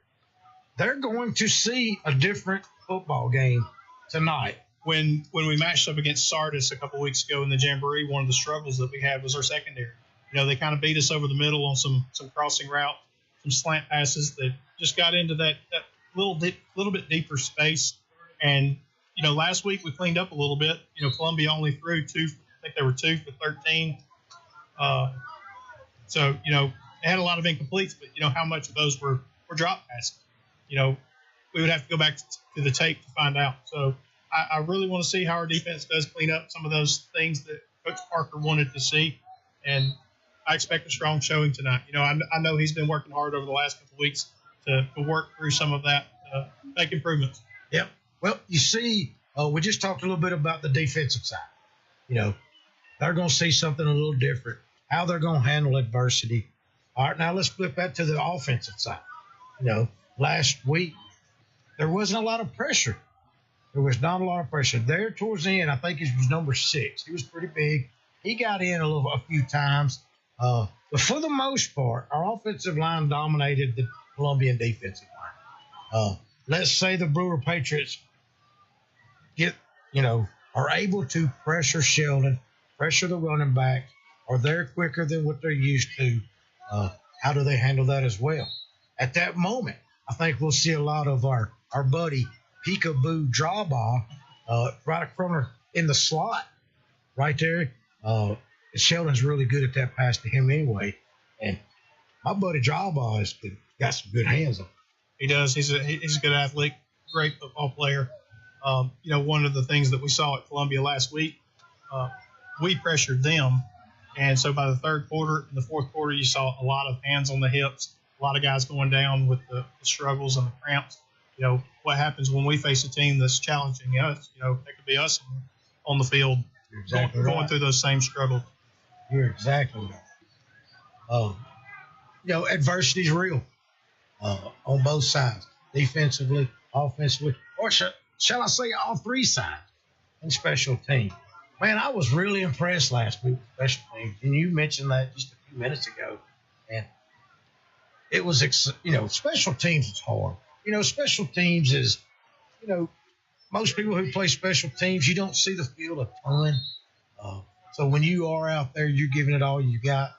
They're going to see a different football game tonight. When we matched up against Sardis a couple weeks ago in the Jamboree, one of the struggles that we had was our secondary. They kind of beat us over the middle on some crossing route, some slant passes that just got into that little bit deeper space. And, last week we cleaned up a little bit. Columbia only threw two. I think they were 2 for 13. So, they had a lot of incompletes, but, how much of those were drop passes? We would have to go back to the tape to find out. So, I really want to see how our defense does clean up some of those things that Coach Parker wanted to see, and I expect a strong showing tonight. I know he's been working hard over the last couple of weeks to work through some of that, make improvements. Yep. Well, you see, we just talked a little bit about the defensive side. They're going to see something a little different, how they're going to handle adversity. All right, now let's flip that to the offensive side. Last week, there wasn't a lot of pressure. There was not a lot of pressure. There towards the end, I think he was number 6. He was pretty big. He got in a few times. But for the most part, our offensive line dominated the Columbian defensive line. Let's say the Brewer Patriots are able to pressure Sheldon, pressure the running back, or they're quicker than what they're used to. How do they handle that as well? At that moment, I think we'll see a lot of our buddy peekaboo draw ball right across in the slot right there. Sheldon's really good at that pass to him anyway. And my buddy draw ball has got some good hands on him. He does. He's a good athlete, great football player. One of the things that we saw at Columbia last week, we pressured them. And so by the third quarter and the fourth quarter, you saw a lot of hands on the hips, a lot of guys going down with the struggles and the cramps. What happens when we face a team that's challenging us? It could be us on the field going through those same struggles. You're exactly right. Adversity's real on both sides, defensively, offensively, or shall I say all three sides in special team. Man, I was really impressed last week with special teams, and you mentioned that just a few minutes ago. And it was, special teams is hard. Special teams is, most people who play special teams, you don't see the field a ton. So when you are out there, you're giving it all you got.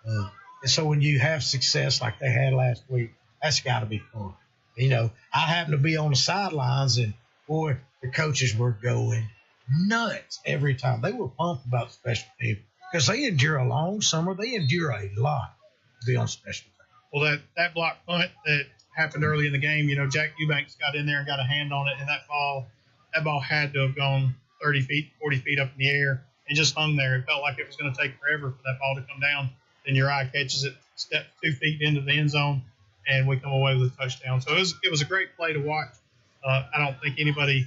And so when you have success like they had last week, that's got to be fun. I happened to be on the sidelines, and, boy, the coaches were going nuts every time. They were pumped about special teams because they endure a long summer. They endure a lot to be on special teams. Well, that block punt that happened early in the game, Jack Eubanks got in there and got a hand on it, and that ball had to have gone 30 feet, 40 feet up in the air and just hung there. It felt like it was going to take forever for that ball to come down. Then your eye catches it, step 2 feet into the end zone, and we come away with a touchdown. So it was a great play to watch. I don't think anybody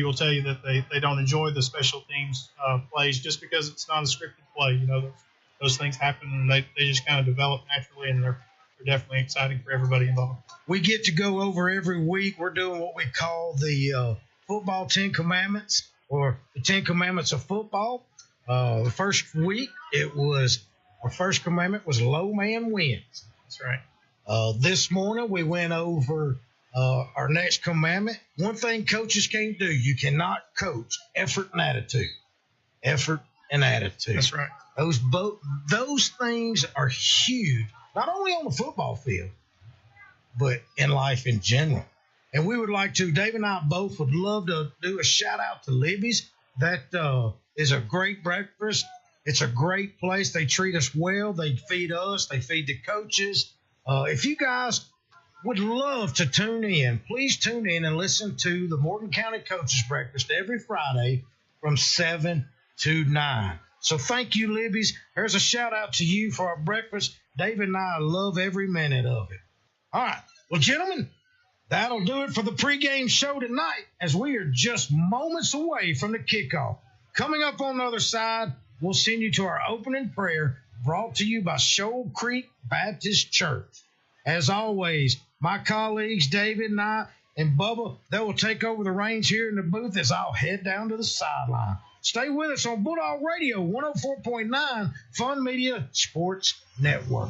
will tell you that they don't enjoy the special teams plays just because it's not a scripted play. Those things happen, and they just kind of develop naturally, and they're definitely exciting for everybody involved. We get to go over every week. We're doing what we call the football 10 commandments, or the 10 commandments of football. The first week, our first commandment was low man wins. That's right. This morning, we went over our next commandment. One thing coaches can't do, you cannot coach effort and attitude. Effort and attitude. That's right. Those things are huge, not only on the football field, but in life in general. And we would like to, Dave and I both would love to do a shout out to Libby's. That is a great breakfast. It's a great place. They treat us well. They feed us. They feed the coaches. If you guys would love to tune in, please tune in and listen to the Morgan County Coaches Breakfast every Friday from 7 to 9. So thank you, Libby's. Here's a shout out to you for our breakfast. David and I love every minute of it. All right. Well, gentlemen, that'll do it for the pregame show tonight, as we are just moments away from the kickoff. Coming up on the other side, we'll send you to our opening prayer brought to you by Shoal Creek Baptist Church. As always, my colleagues, David and I, and Bubba, they will take over the reins here in the booth as I'll head down to the sideline. Stay with us on Bulldog Radio 104.9 Fun Media Sports Network.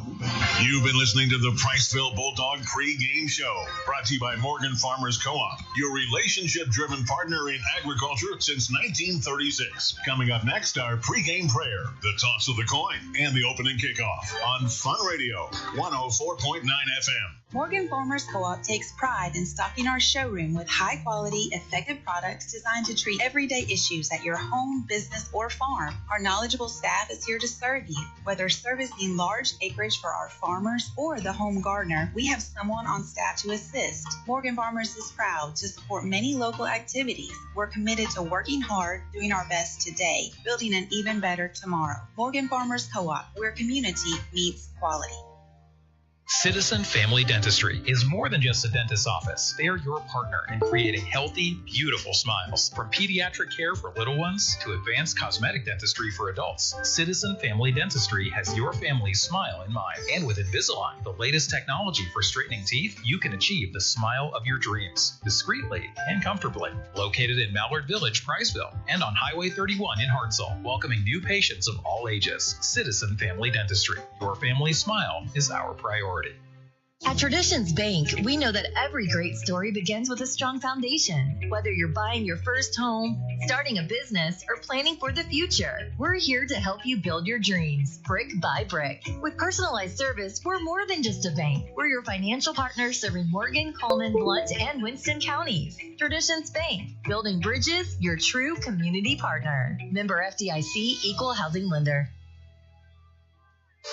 You've been listening to the Priceville Bulldog pregame show, brought to you by Morgan Farmers Co-op, your relationship-driven partner in agriculture since 1936. Coming up next, our pregame prayer, the toss of the coin, and the opening kickoff on Fun Radio 104.9 FM. Morgan Farmers Co-op takes pride in stocking our showroom with high-quality, effective products designed to treat everyday issues at your home, business, or farm. Our knowledgeable staff is here to serve you. Whether servicing large acreage for our farmers or the home gardener, we have someone on staff to assist. Morgan Farmers is proud to support many local activities. We're committed to working hard, doing our best today, building an even better tomorrow. Morgan Farmers Co-op, where community meets quality. Citizen Family Dentistry is more than just a dentist's office. They are your partner in creating healthy, beautiful smiles. From pediatric care for little ones to advanced cosmetic dentistry for adults, Citizen Family Dentistry has your family's smile in mind. And with Invisalign, the latest technology for straightening teeth, you can achieve the smile of your dreams, discreetly and comfortably. Located in Mallard Village, Priceville, and on Highway 31 in Hartselle, welcoming new patients of all ages. Citizen Family Dentistry. Your family's smile is our priority. At Traditions Bank, we know that every great story begins with a strong foundation. Whether you're buying your first home, starting a business, or planning for the future, we're here to help you build your dreams, brick by brick. With personalized service, we're more than just a bank. We're your financial partner serving Morgan, Coleman, Blount, and Winston counties. Traditions Bank, building bridges, your true community partner. Member FDIC, Equal Housing Lender.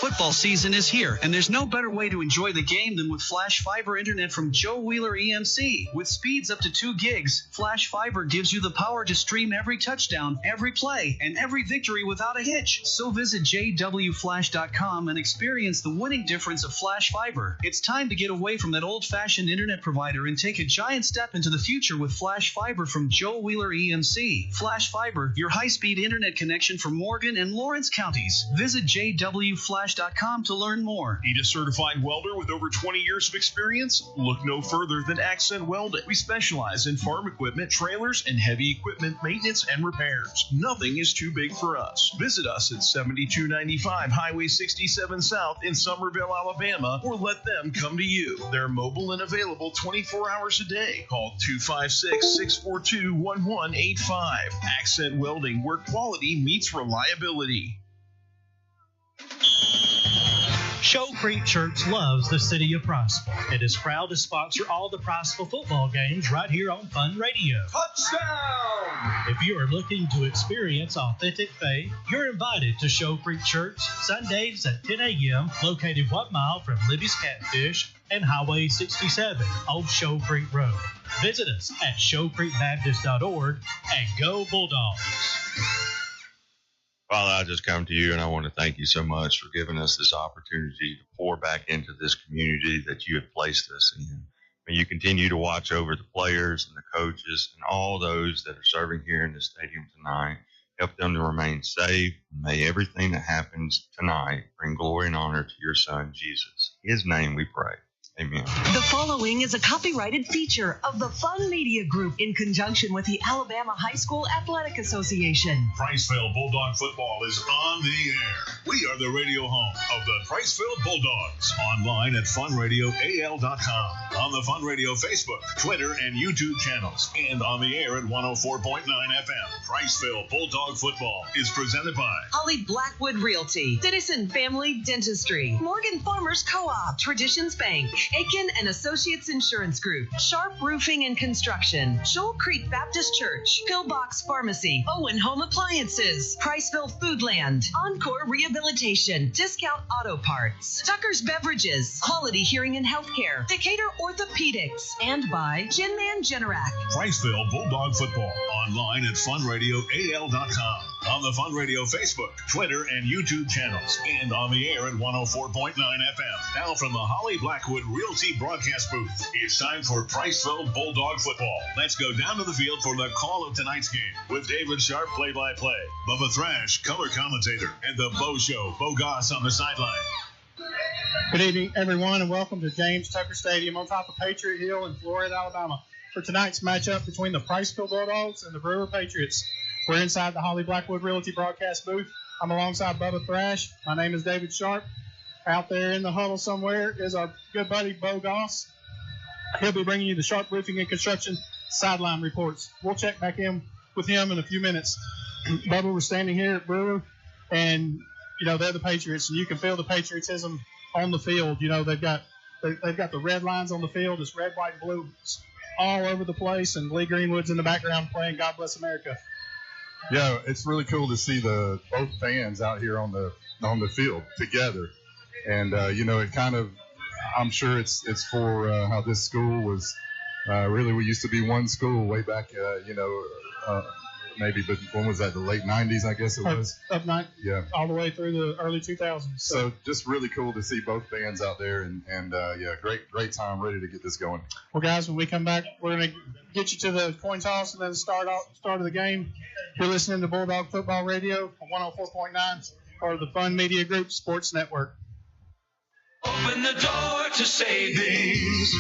Football season is here, and there's no better way to enjoy the game than with Flash Fiber Internet from Joe Wheeler EMC. With speeds up to 2 gigs, Flash Fiber gives you the power to stream every touchdown, every play, and every victory without a hitch. So visit jwflash.com and experience the winning difference of Flash Fiber. It's time to get away from that old-fashioned internet provider and take a giant step into the future with Flash Fiber from Joe Wheeler EMC. Flash Fiber, your high-speed internet connection for Morgan and Lawrence counties. Visit jwflash.com accentflash.com to learn more. Need a certified welder with over 20 years of experience? Look no further than Accent Welding. We specialize in farm equipment, trailers, and heavy equipment maintenance and repairs. Nothing is too big for us. Visit us at 7295 Highway 67 South in Summerville, Alabama, or let them come to you. They're mobile and available 24 hours a day. Call 256-642-1185. Accent Welding, where quality meets reliability. Shoal Creek Church loves the city of Priceville and is proud to sponsor all the Priceville football games right here on Fun Radio. Touchdown! If you are looking to experience authentic faith, you're invited to Shoal Creek Church Sundays at 10 a.m., located 1 mile from Libby's Catfish and Highway 67, Old Shoal Creek Road. Visit us at shoalcreekbaptist.org and go Bulldogs. Father, I just come to you and I want to thank you so much for giving us this opportunity to pour back into this community that you have placed us in. May you continue to watch over the players and the coaches and all those that are serving here in the stadium tonight. Help them to remain safe. May everything that happens tonight bring glory and honor to your Son, Jesus. In His name we pray. Amen. The following is a copyrighted feature of the Fun Media Group in conjunction with the Alabama High School Athletic Association. Priceville Bulldog football is on the air. We are the radio home of the Priceville Bulldogs. Online at funradioal.com, on the Fun Radio Facebook, Twitter, and YouTube channels, and on the air at 104.9 FM. Priceville Bulldog football is presented by Holly Blackwood Realty, Citizen Family Dentistry, Morgan Farmers Co-op, Traditions Bank, Aiken and Associates Insurance Group, Sharp Roofing and Construction, Shoal Creek Baptist Church, Pillbox Pharmacy, Owen Home Appliances, Priceville Foodland, Encore Rehabilitation, Discount Auto Parts, Tucker's Beverages, Quality Hearing and Healthcare, Decatur Orthopedics, and by Gin Man Generac. Priceville Bulldog football. Online at funradioal.com, on the Fun Radio Facebook, Twitter, and YouTube channels, and on the air at 104.9 FM. Now from the Holly Blackwood Realty broadcast booth, it's time for Priceville Bulldog football. Let's go down to the field for the call of tonight's game with David Sharp, play-by-play, Bubba Thrash, color commentator, and the Bo Show, Bo Goss on the sideline. Good evening, everyone, and welcome to James Tucker Stadium on top of Patriot Hill in Florida, Alabama, for tonight's matchup between the Priceville Bulldogs and the Brewer Patriots. We're inside the Holly Blackwood Realty broadcast booth. I'm alongside Bubba Thrash. My name is David Sharp. Out there in the huddle somewhere is our good buddy Bo Goss. He'll be bringing you the Sharp Roofing and Construction sideline reports. We'll check back in with him in a few minutes. Bubba, we're standing here at Brewer, and they're the Patriots, and you can feel the patriotism on the field. They've got the red lines on the field. It's red, white, and blue. It's all over the place, and Lee Greenwood's in the background playing "God Bless America." Yeah, it's really cool to see both fans out here on the field together. And, it kind of, I'm sure it's for how this school was really, we used to be one school way back, maybe, but when was that, the late 90s, I guess it was? Yeah. All the way through the early 2000s. So just really cool to see both fans out there, and great time, ready to get this going. Well, guys, when we come back, we're going to get you to the coin toss and then start of the game. You're listening to Bulldog Football Radio on 104.9 or the Fun Media Group Sports Network. Open the door to savings.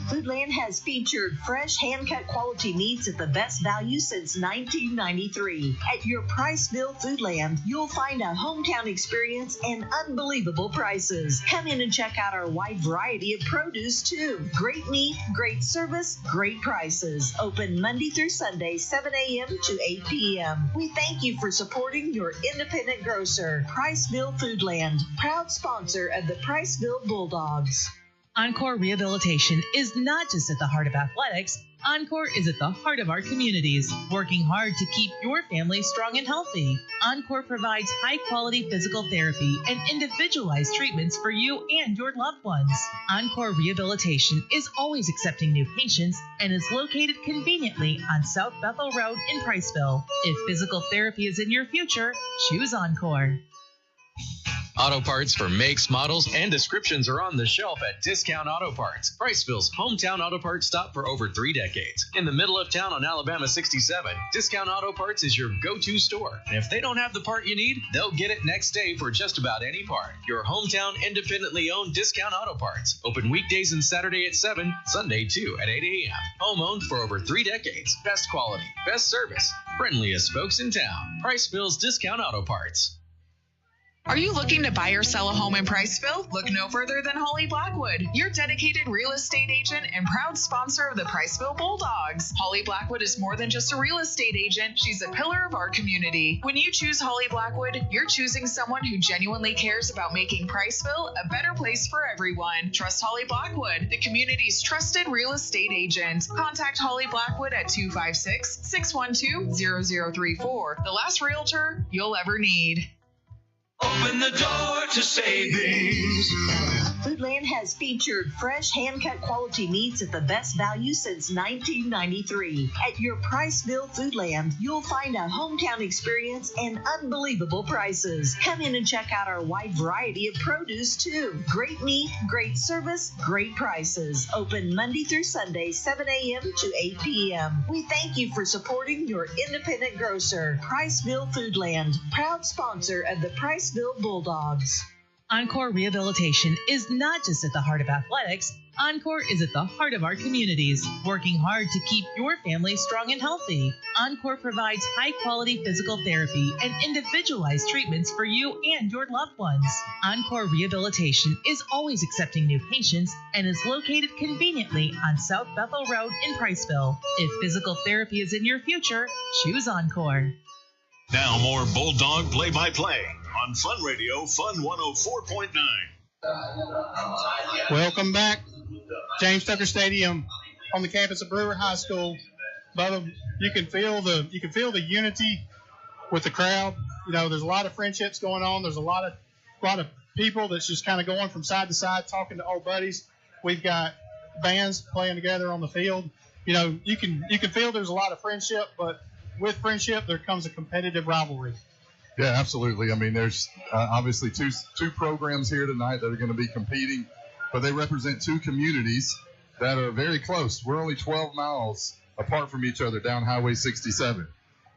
Foodland has featured fresh, hand-cut quality meats at the best value since 1993. At your Priceville Foodland, you'll find a hometown experience and unbelievable prices. Come in and check out our wide variety of produce, too. Great meat, great service, great prices. Open Monday through Sunday, 7 a.m. to 8 p.m. We thank you for supporting your independent grocer. Priceville Foodland, proud sponsor of the Priceville Bulldogs. Encore Rehabilitation is not just at the heart of athletics. Encore is at the heart of our communities, working hard to keep your family strong and healthy. Encore provides high-quality physical therapy and individualized treatments for you and your loved ones. Encore Rehabilitation is always accepting new patients and is located conveniently on South Bethel Road in Priceville. If physical therapy is in your future, choose Encore. Auto parts for makes, models, and descriptions are on the shelf at Discount Auto Parts, Priceville's hometown auto parts stop for over 3 decades. In the middle of town on Alabama 67, Discount Auto Parts is your go-to store. And if they don't have the part you need, they'll get it next day for just about any part. Your hometown independently owned Discount Auto Parts. Open weekdays and Saturday at 7, Sunday too at 8 a.m. Home owned for over 3 decades. Best quality, best service, friendliest folks in town. Priceville's Discount Auto Parts. Are you looking to buy or sell a home in Priceville? Look no further than Holly Blackwood, your dedicated real estate agent and proud sponsor of the Priceville Bulldogs. Holly Blackwood is more than just a real estate agent. She's a pillar of our community. When you choose Holly Blackwood, you're choosing someone who genuinely cares about making Priceville a better place for everyone. Trust Holly Blackwood, the community's trusted real estate agent. Contact Holly Blackwood at 256-612-0034. The last realtor you'll ever need. Open the door to savings. Foodland has featured fresh, hand-cut quality meats at the best value since 1993. At your Priceville Foodland, you'll find a hometown experience and unbelievable prices. Come in and check out our wide variety of produce, too. Great meat, great service, great prices. Open Monday through Sunday, 7 a.m. to 8 p.m. We thank you for supporting your independent grocer. Priceville Foodland, proud sponsor of the Priceville Bulldogs. Encore Rehabilitation is not just at the heart of athletics. Encore is at the heart of our communities, working hard to keep your family strong and healthy. Encore provides high-quality physical therapy and individualized treatments for you and your loved ones. Encore Rehabilitation is always accepting new patients and is located conveniently on South Bethel Road in Priceville. If physical therapy is in your future, choose Encore. Now more Bulldog play-by-play on Fun Radio, Fun 104.9. Welcome back. James Tucker Stadium on the campus of Brewer High School. Bubba, you can feel the unity with the crowd. You know, there's a lot of friendships going on. There's a lot of people that's just kind of going from side to side, talking to old buddies. We've got bands playing together on the field. You know, you can feel there's a lot of friendship, but with friendship there comes a competitive rivalry. Yeah, absolutely. I mean, there's obviously two programs here tonight that are going to be competing, but they represent two communities that are very close. We're only 12 miles apart from each other down Highway 67.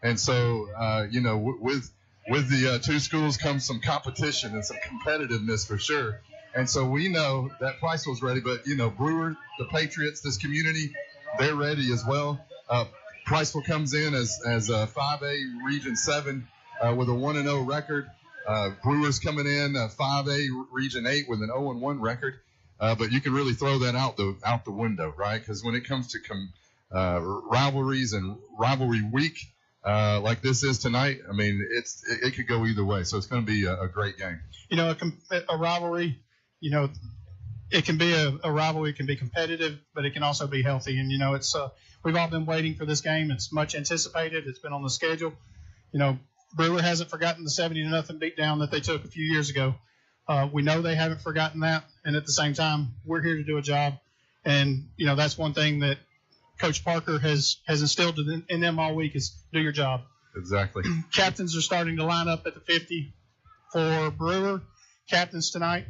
And so, you know, with the two schools comes some competition and some competitiveness for sure. And so we know that Priceville's ready, but, you know, Brewer, the Patriots, this community, they're ready as well. Priceville comes in as 5A Region 7 with a 1-0 record. Brewers coming in 5A Region 8 with an 0-1 record. But you can really throw that out the window, right? Because when it comes to rivalries and rivalry week like this is tonight, I mean, it could go either way. So it's going to be a great game. You know, a rivalry, you know, it can be a rivalry. It can be competitive, but it can also be healthy. And, you know, it's we've all been waiting for this game. It's much anticipated. It's been on the schedule. You know, Brewer hasn't forgotten the 70-0 beatdown that they took a few years ago. We know they haven't forgotten that, and at the same time, we're here to do a job. And, you know, that's one thing that Coach Parker has instilled in them all week is do your job. Exactly. Captains are starting to line up at the 50 for Brewer. Captains tonight,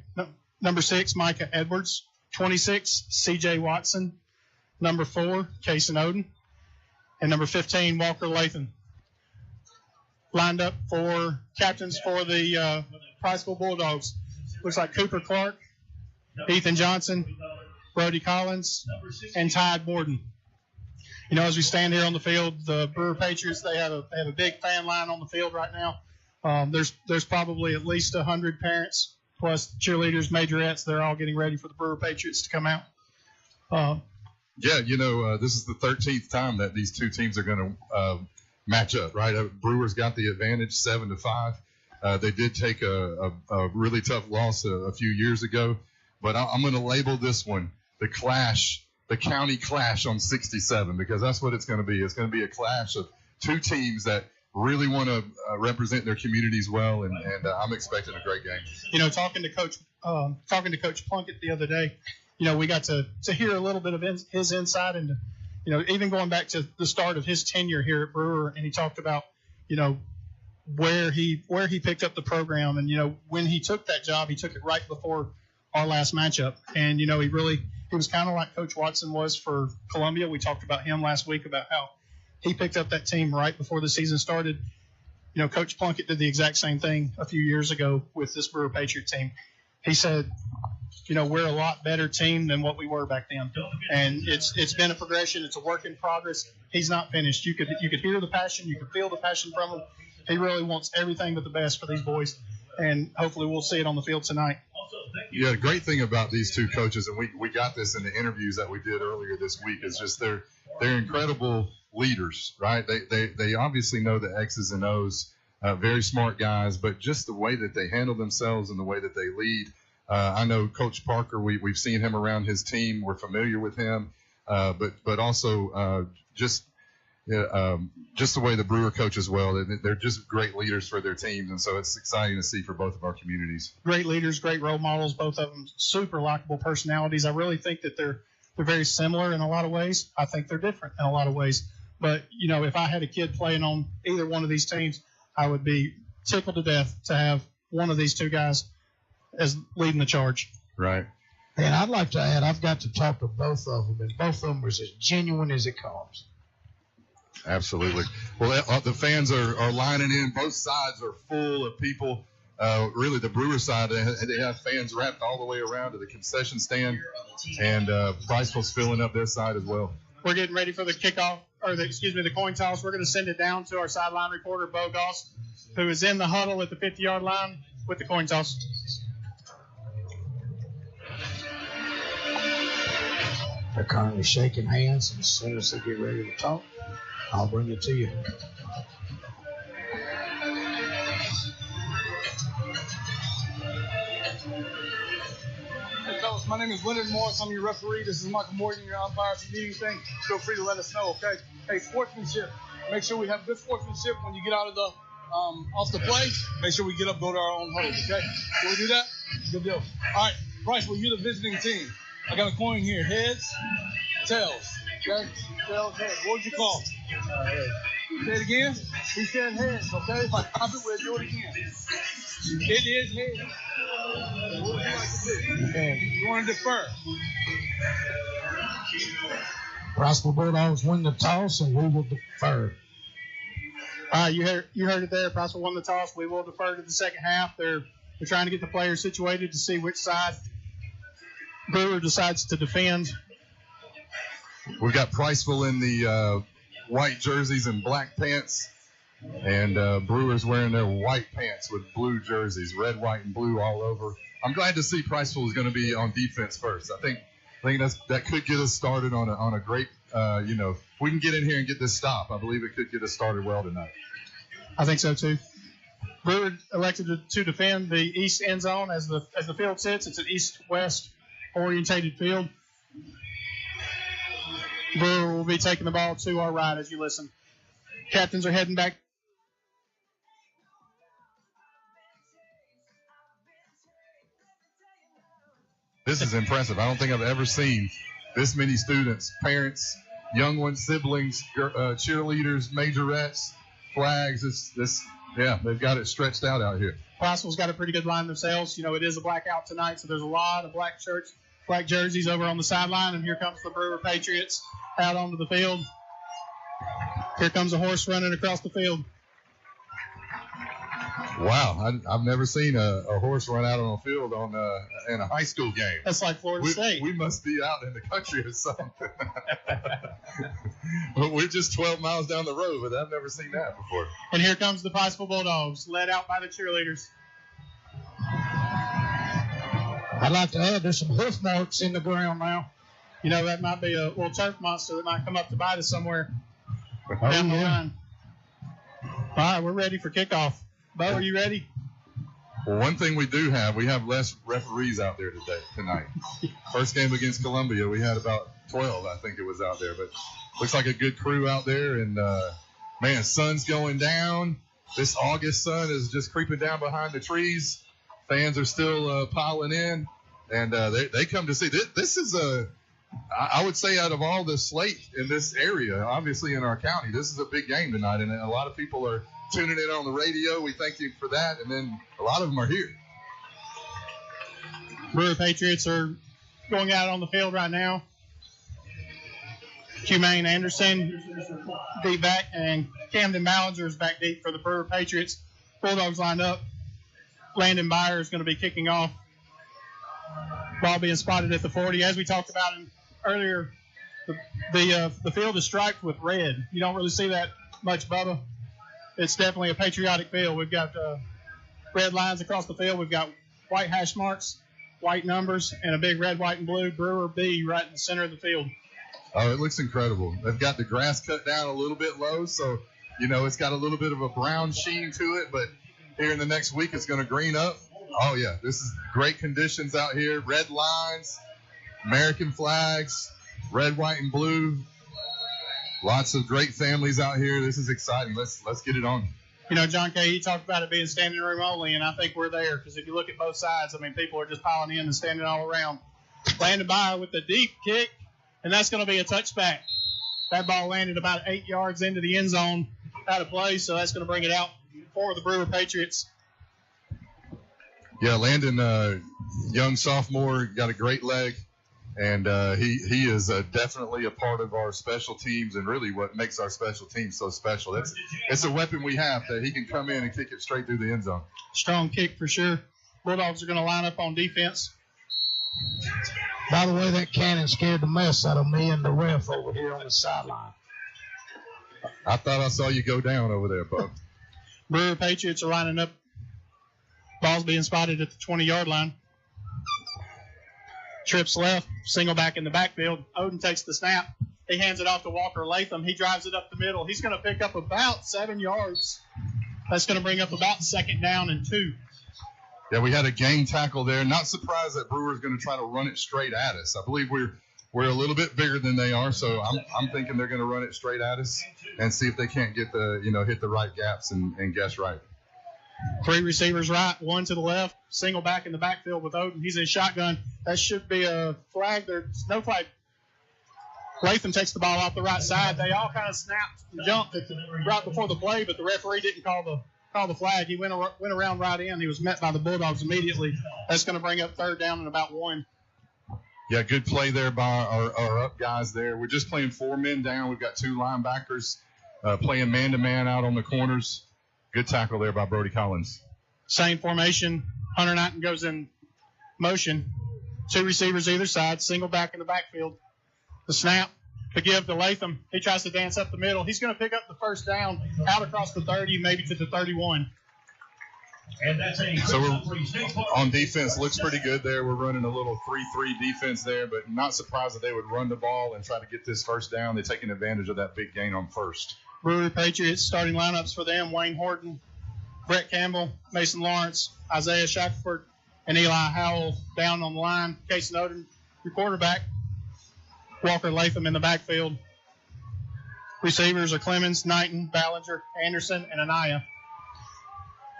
number 6, Micah Edwards. 26, C.J. Watson. Number 4, Kason Oden. And number 15, Walker Lathan. Lined up for captains for the Priceville Bulldogs. Looks like Cooper Clark, Ethan Johnson, Brody Collins, and Tide Borden. You know, as we stand here on the field, the Brewer Patriots, they have a big fan line on the field right now. There's probably at least 100 parents plus cheerleaders, majorettes. They're all getting ready for the Brewer Patriots to come out. Yeah, you know, this is the 13th time that these two teams are going to match up, right? Brewers got the advantage 7-5. They did take a really tough loss a few years ago, but I'm going to label this one the clash, the county clash on 67, because that's what it's going to be. It's going to be a clash of two teams that really want to represent their communities well, and I'm expecting a great game. You know, talking to Coach Plunkett the other day, you know, we got to hear a little bit of his insight into, you know, even going back to the start of his tenure here at Brewer, and he talked about, you know, where he picked up the program. And, when he took that job, he took it right before our last matchup. And, he was kind of like Coach Watson was for Columbia. We talked about him last week about how he picked up that team right before the season started. Coach Plunkett did the exact same thing a few years ago with this Brewer Patriot team. He said, we're a lot better team than what we were back then. And it's been a progression. It's a work in progress. He's not finished. You could hear the passion. You could feel the passion from him. He really wants everything but the best for these boys. And hopefully we'll see it on the field tonight. Yeah, the great thing about these two coaches, and we got this in the interviews that we did earlier this week, is just they're incredible leaders, right? They obviously know the X's and O's, very smart guys, but just the way that they handle themselves and the way that they lead. I know Coach Parker, we've seen him around his team. We're familiar with him, but also just the way the Brewer coach as well. They're just great leaders for their teams, and so it's exciting to see for both of our communities. Great leaders, great role models, both of them super likable personalities. I really think that they're very similar in a lot of ways. I think they're different in a lot of ways. But, if I had a kid playing on either one of these teams, I would be tickled to death to have one of these two guys as leading the charge. Right. And I'd like to add, I've got to talk to both of them, and both of them are as genuine as it comes. Absolutely. Well, the fans are lining in. Both sides are full of people. Really, the Brewer side, they have fans wrapped all the way around to the concession stand, and Priceville's filling up their side as well. We're getting ready for the kickoff, or the coin toss. We're going to send it down to our sideline reporter, Bo Goss, who is in the huddle at the 50-yard line with the coin toss. They're currently shaking hands, and as soon as they get ready to talk, I'll bring it to you. Hey, fellas, my name is Leonard Morris. I'm your referee. This is Michael Morgan, your umpire. If you need anything, feel free to let us know, okay? Hey, sportsmanship. Make sure we have good sportsmanship when you get out of the off the play. Make sure we get up, go to our own huddle, okay? Can we do that? Good deal. All right, Bryce, well, you're the visiting team. I got a coin here. Heads, tails. Okay? Tails, heads. What would you call? Heads. Say it again. He said heads, okay? If I pop it, we'll do it again. It is heads. What would you like to do? Okay. You want to defer? Priceville Bulldogs win the toss, and we will defer. All right, you heard it there. Priceville won the toss. We will defer to the second half. They're trying to get the players situated to see which side Brewer decides to defend. We've got Priceville in the white jerseys and black pants, and Brewers wearing their white pants with blue jerseys, red, white, and blue all over. I'm glad to see Priceville is going to be on defense first. I think that could get us started on a great, if we can get in here and get this stop, I believe it could get us started well tonight. I think so too. Brewer elected to defend the east end zone as the field sits. It's an east-west orientated field. Brewer will be taking the ball to our right as you listen. Captains are heading back. This is impressive. I don't think I've ever seen this many students, parents, young ones, siblings, cheerleaders, majorettes, flags. They've got it stretched out here. Priceville's got a pretty good line themselves. It is a blackout tonight, so there's a lot of black shirts, black jerseys over on the sideline, and here comes the Brewer Patriots out onto the field. Here comes a horse running across the field. Wow, I've never seen a horse run out on a field in a high school game. That's like Florida State. We must be out in the country or something. We're just 12 miles down the road, but I've never seen that before. And here comes the Priceville Bulldogs, led out by the cheerleaders. I'd like to add there's some hoof marks in the ground now. That might be a little turf monster that might come up to bite us somewhere down the line. All right, we're ready for kickoff. Bo, are you ready? Well, one thing we have less referees out there tonight. First game against Columbia, we had about 12, I think it was out there. But looks like a good crew out there. And, sun's going down. This August sun is just creeping down behind the trees. Fans are still piling in. And they come to see. This is I would say out of all the slate in this area, obviously in our county, this is a big game tonight. And a lot of people are tuning in on the radio. We thank you for that. And then a lot of them are here. Brewer Patriots are going out on the field right now. Humane Anderson deep back, and Camden Ballinger is back deep for the Brewer Patriots. Bulldogs lined up. Landon Byer is going to be kicking off. Ball being spotted at the 40. As we talked about earlier, the field is striped with red. You don't really see that much, Bubba. It's definitely a patriotic field. We've got red lines across the field. We've got white hash marks, white numbers, and a big red, white, and blue Brewer B right in the center of the field. Oh, it looks incredible. They've got the grass cut down a little bit low, so, it's got a little bit of a brown sheen to it, but here in the next week it's going to green up. Oh, yeah, this is great conditions out here. Red lines, American flags, red, white, and blue. Lots of great families out here. This is exciting. Let's get it on. John Kay, he talked about it being standing room only, and I think we're there because if you look at both sides, people are just piling in and standing all around. Landon Byer with the deep kick, and that's going to be a touchback. That ball landed about 8 yards into the end zone out of play, so that's going to bring it out for the Brewer Patriots. Yeah, Landon, young sophomore, got a great leg, and he is definitely a part of our special teams and really what makes our special teams so special. It's a weapon we have that he can come in and kick it straight through the end zone. Strong kick for sure. Bulldogs are going to line up on defense. By the way, that cannon scared the mess out of me and the ref over here on the sideline. I thought I saw you go down over there, Bub. Brewer Patriots are lining up. Ball's being spotted at the 20-yard line. Trips left, single back in the backfield. Odin takes the snap. He hands it off to Walker Latham. He drives it up the middle. He's going to pick up about 7 yards. That's going to bring up about 2nd down and 2. Yeah, we had a gang tackle there. Not surprised that Brewer's going to try to run it straight at us. I believe we're a little bit bigger than they are, so I'm thinking they're going to run it straight at us and see if they can't get hit the right gaps and guess right. 3 receivers right, 1 to the left, single back in the backfield with Odin. He's in shotgun. That should be a flag. There's no flag. Latham takes the ball off the right side. They all kind of snapped and jumped right before the play, but the referee didn't call the flag. He went around right in. He was met by the Bulldogs immediately. That's going to bring up 3rd down and about 1. Yeah, good play there by our up guys there. We're just playing 4 men down. We've got 2 linebackers playing man-to-man out on the corners. Good tackle there by Brody Collins. Same formation. Hunter Knighton goes in motion. 2 receivers either side. Single back in the backfield. The snap to give to Latham. He tries to dance up the middle. He's going to pick up the 1st down out across the 30, maybe to the 31. So we're on defense. Looks pretty good there. We're running a little 3-3 defense there, but not surprised that they would run the ball and try to get this 1st down. They're taking advantage of that big gain on 1st. Brewer Patriots starting lineups for them: Wayne Horton, Brett Campbell, Mason Lawrence, Isaiah Shackelford, and Eli Howell down on the line. Casey Odin, your quarterback. Walker Latham in the backfield. Receivers are Clemens, Knighton, Ballinger, Anderson, and Anaya.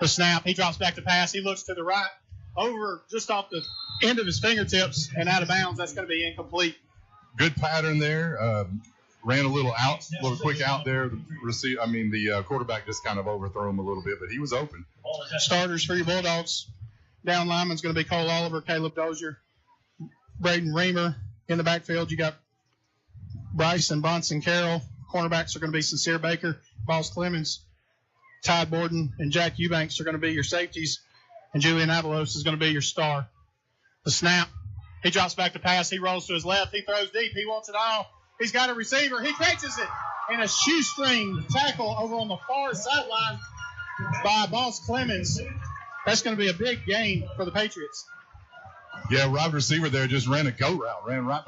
The snap, he drops back to pass. He looks to the right, over just off the end of his fingertips and out of bounds. That's going to be incomplete. Good pattern there. Ran a little quick out there. The quarterback just kind of overthrew him a little bit, but he was open. Starters for your Bulldogs. Down lineman's going to be Cole Oliver, Caleb Dozier, Braden Reamer. In the backfield, you got Bryce and Bronson Carroll. Cornerbacks are going to be Sincere Baker, Boss Clemens, Ty Borden, and Jack Eubanks are going to be your safeties, and Julian Avalos is going to be your star. The snap, he drops back to pass. He rolls to his left. He throws deep. He wants it all. He's got a receiver. He catches it. And a shoestring tackle over on the far sideline by Boss Clemens. That's going to be a big gain for the Patriots. Yeah, wide receiver there just ran a go route. Ran right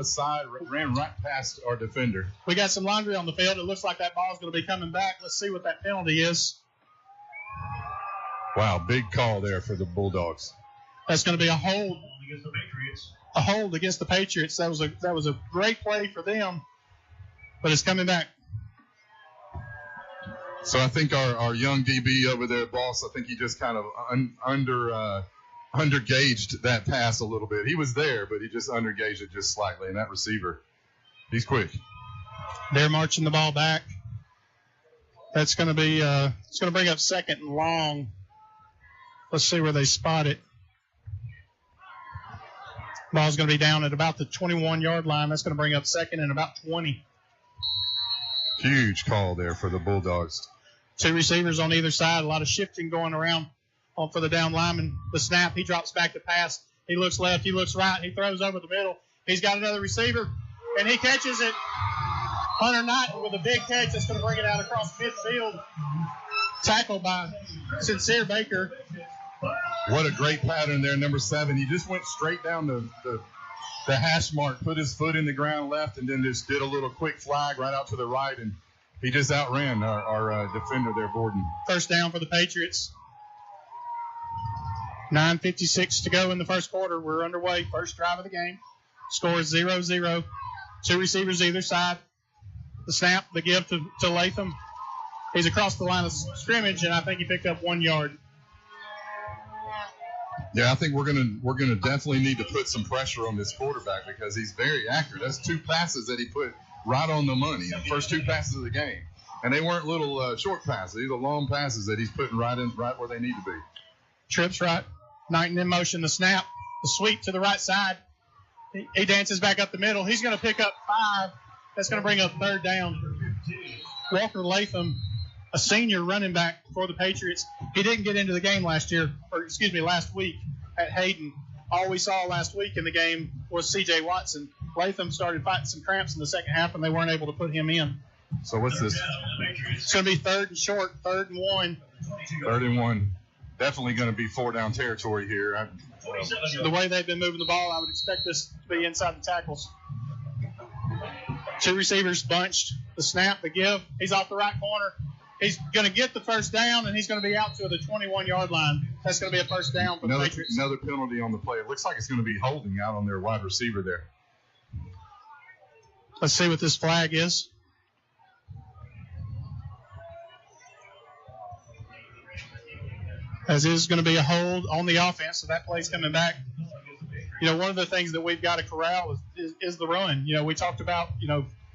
past our defender. We got some laundry on the field. It looks like that ball's going to be coming back. Let's see what that penalty is. Wow, big call there for the Bulldogs. That's going to be a hold against the Patriots. A hold against the Patriots. That was a great play for them. But it's coming back. So I think our young DB over there, Boss, I think he just kind of undergauged that pass a little bit. He was there, but he just undergauged it just slightly. And that receiver, he's quick. They're marching the ball back. That's going to be it's going to bring up second and long. Let's see where they spot it. Ball's going to be down at about the 21-yard line. That's going to bring up second and about 20. Huge call there for the Bulldogs. 2 receivers on either side. A lot of shifting going around for the down lineman. The snap, he drops back to pass. He looks left, he looks right, he throws over the middle. He's got another receiver, and he catches it. Hunter Knight with a big catch that's going to bring it out across midfield. Tackled by Sincere Baker. What a great pattern there, number 7. He just went straight down the hash mark, put his foot in the ground left, and then just did a little quick flag right out to the right, and he just outran our defender there, Borden. First down for the Patriots. 9:56 to go in the first quarter. We're underway. First drive of the game. Score is 0-0. 2 receivers either side. The snap, the give to Latham. He's across the line of scrimmage, and I think he picked up 1 yard. Yeah, I think we're gonna definitely need to put some pressure on this quarterback because he's very accurate. That's 2 passes that he put right on the money, the first 2 passes of the game, and they weren't little short passes. These are long passes that he's putting right where they need to be. Trips right, Knighton in motion. The snap, the sweep to the right side. He dances back up the middle. He's going to pick up 5. That's going to bring up third down. Walker Latham, a senior running back for the Patriots. He didn't get into the game last week at Hayden. All we saw last week in the game was C.J. Watson. Latham started fighting some cramps in the second half, and they weren't able to put him in. So what's this? It's going to be third and short, 3rd and 1. 3rd and 1. Definitely going to be 4-down territory here. The way they've been moving the ball, I would expect this to be inside the tackles. 2 receivers bunched. The snap, the give. He's off the right corner. He's going to get the first down, and he's going to be out to the 21-yard line. That's going to be a first down for the Patriots. Another penalty on the play. It looks like it's going to be holding out on their wide receiver there. Let's see what this flag is. As is going to be a hold on the offense, so that play's coming back. You know, one of the things that we've got to corral is the run. You know, we talked about,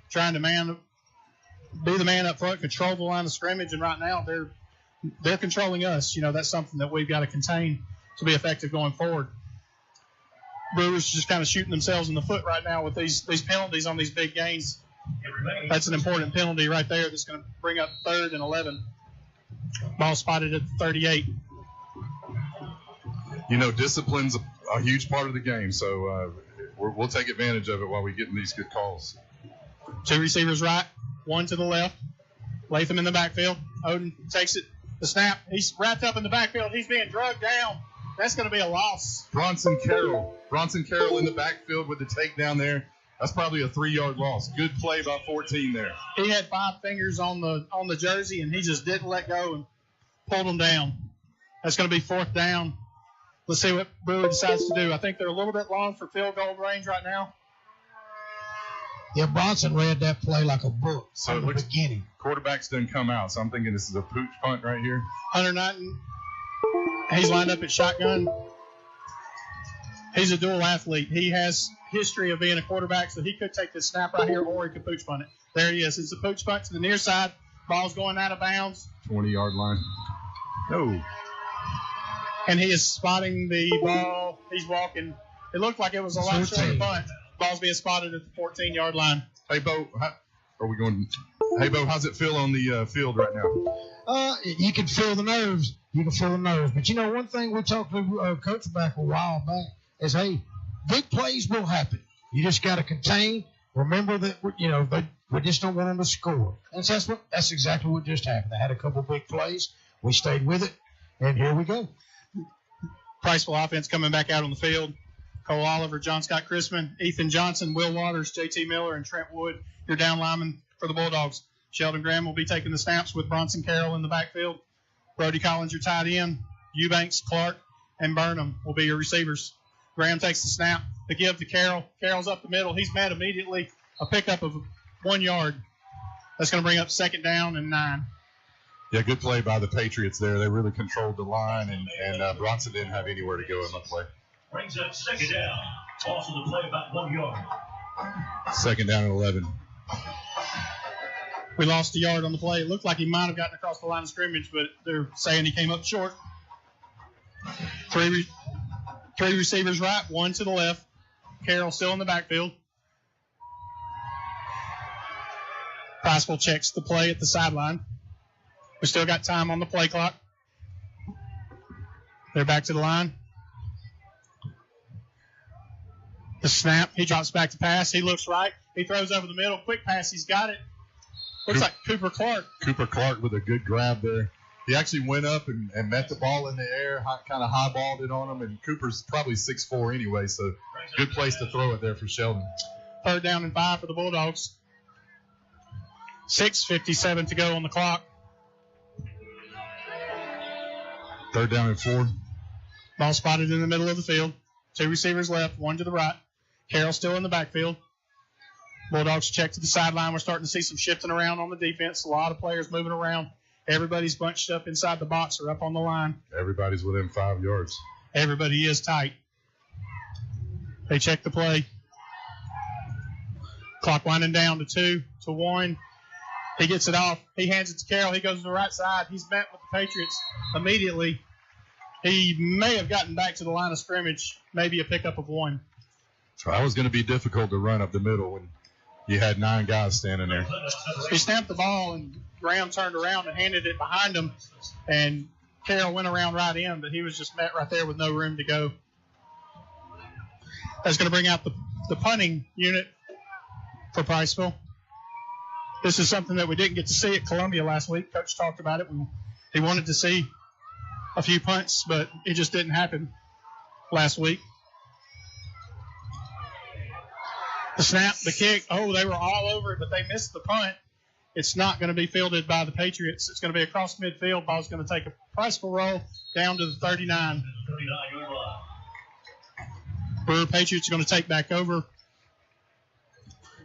trying to be the man up front, control the line of scrimmage, and right now they're controlling us. You know, that's something that we've got to contain to be effective going forward. Brewers just kind of shooting themselves in the foot right now with these penalties on these big gains. That's an important penalty right there that's going to bring up 3rd and 11. Ball spotted at the 38. Discipline's a huge part of the game, so we'll take advantage of it while we get in these good calls. 2 receivers right, 1 to the left. Latham in the backfield. Odin takes it. The snap. He's wrapped up in the backfield. He's being drugged down. That's going to be a loss. Bronson Carroll in the backfield with the takedown there. That's probably a 3-yard loss. Good play by 14 there. He had 5 fingers on the jersey, and he just didn't let go and pulled him down. That's going to be 4th down. Let's see what Brewer decides to do. I think they're a little bit long for field goal range right now. Yeah, Bronson read that play like a book from the beginning. Quarterback's done come out, so I'm thinking this is a pooch punt right here. Hunter Knighton, he's lined up at shotgun. He's a dual athlete. He has history of being a quarterback, so he could take this snap right here, or he could pooch punt it. There he is. It's a pooch punt to the near side. Ball's going out of bounds. 20-yard line. No. And he is spotting the ball. He's walking. It looked like it was a lot shorter punt. Ball's being spotted at the 14-yard line. Hey, Bo, how's it feel on the field right now? You can feel the nerves. But, one thing we talked to Coach back a while back is, hey, big plays will happen. You just got to contain. Remember that, we just don't want them to score. And that's exactly what just happened. They had a couple big plays. We stayed with it, and here we go. Priceville offense coming back out on the field. Cole Oliver, John Scott Chrisman, Ethan Johnson, Will Waters, J.T. Miller, and Trent Wood, your down linemen for the Bulldogs. Sheldon Graham will be taking the snaps with Bronson Carroll in the backfield. Brody Collins, your tight end. Eubanks, Clark, and Burnham will be your receivers. Graham takes the snap. The give to Carroll. Carroll's up the middle. He's met immediately. A pickup of 1 yard. That's going to bring up 2nd down and 9. Yeah, good play by the Patriots there. They really controlled the line, and Bronson didn't have anywhere to go in that play. Brings up 2nd down. Also the play about 1 yard. 2nd down and 11. We lost a yard on the play. It looked like he might have gotten across the line of scrimmage, but they're saying he came up short. Three receivers right, one to the left. Carroll still in the backfield. Priceville checks the play at the sideline. We still got time on the play clock. They're back to the line. The snap. He drops back to pass. He looks right. He throws over the middle. Quick pass. He's got it. Looks like Cooper Clark. Cooper Clark with a good grab there. He actually went up and met the ball in the air, kind of highballed it on him, and Cooper's probably 6'4" anyway, so good place to throw it there for Sheldon. 3rd down and 5 for the Bulldogs. 6:57 to go on the clock. 3rd down and 4. Ball spotted in the middle of the field. 2 receivers left, 1 to the right. Carroll still in the backfield. Bulldogs check to the sideline. We're starting to see some shifting around on the defense. A lot of players moving around. Everybody's bunched up inside the box or up on the line. Everybody's within 5 yards. Everybody is tight. They check the play. Clock winding down to 2 to 1. He gets it off. He hands it to Carroll. He goes to the right side. He's met with the Patriots immediately. He may have gotten back to the line of scrimmage, maybe a pickup of 1. So that was going to be difficult to run up the middle when you had 9 guys standing there. He snapped the ball, and Graham turned around and handed it behind him, and Carroll went around right in, but he was just met right there with no room to go. That's going to bring out the punting unit for Priceville. This is something that we didn't get to see at Columbia last week. Coach talked about it. He wanted to see a few punts, but it just didn't happen last week. The snap, the kick, they were all over it, but they missed the punt. It's not going to be fielded by the Patriots. It's going to be across midfield. Ball's going to take a Priceville roll down to the 39. Brewer Patriots are going to take back over.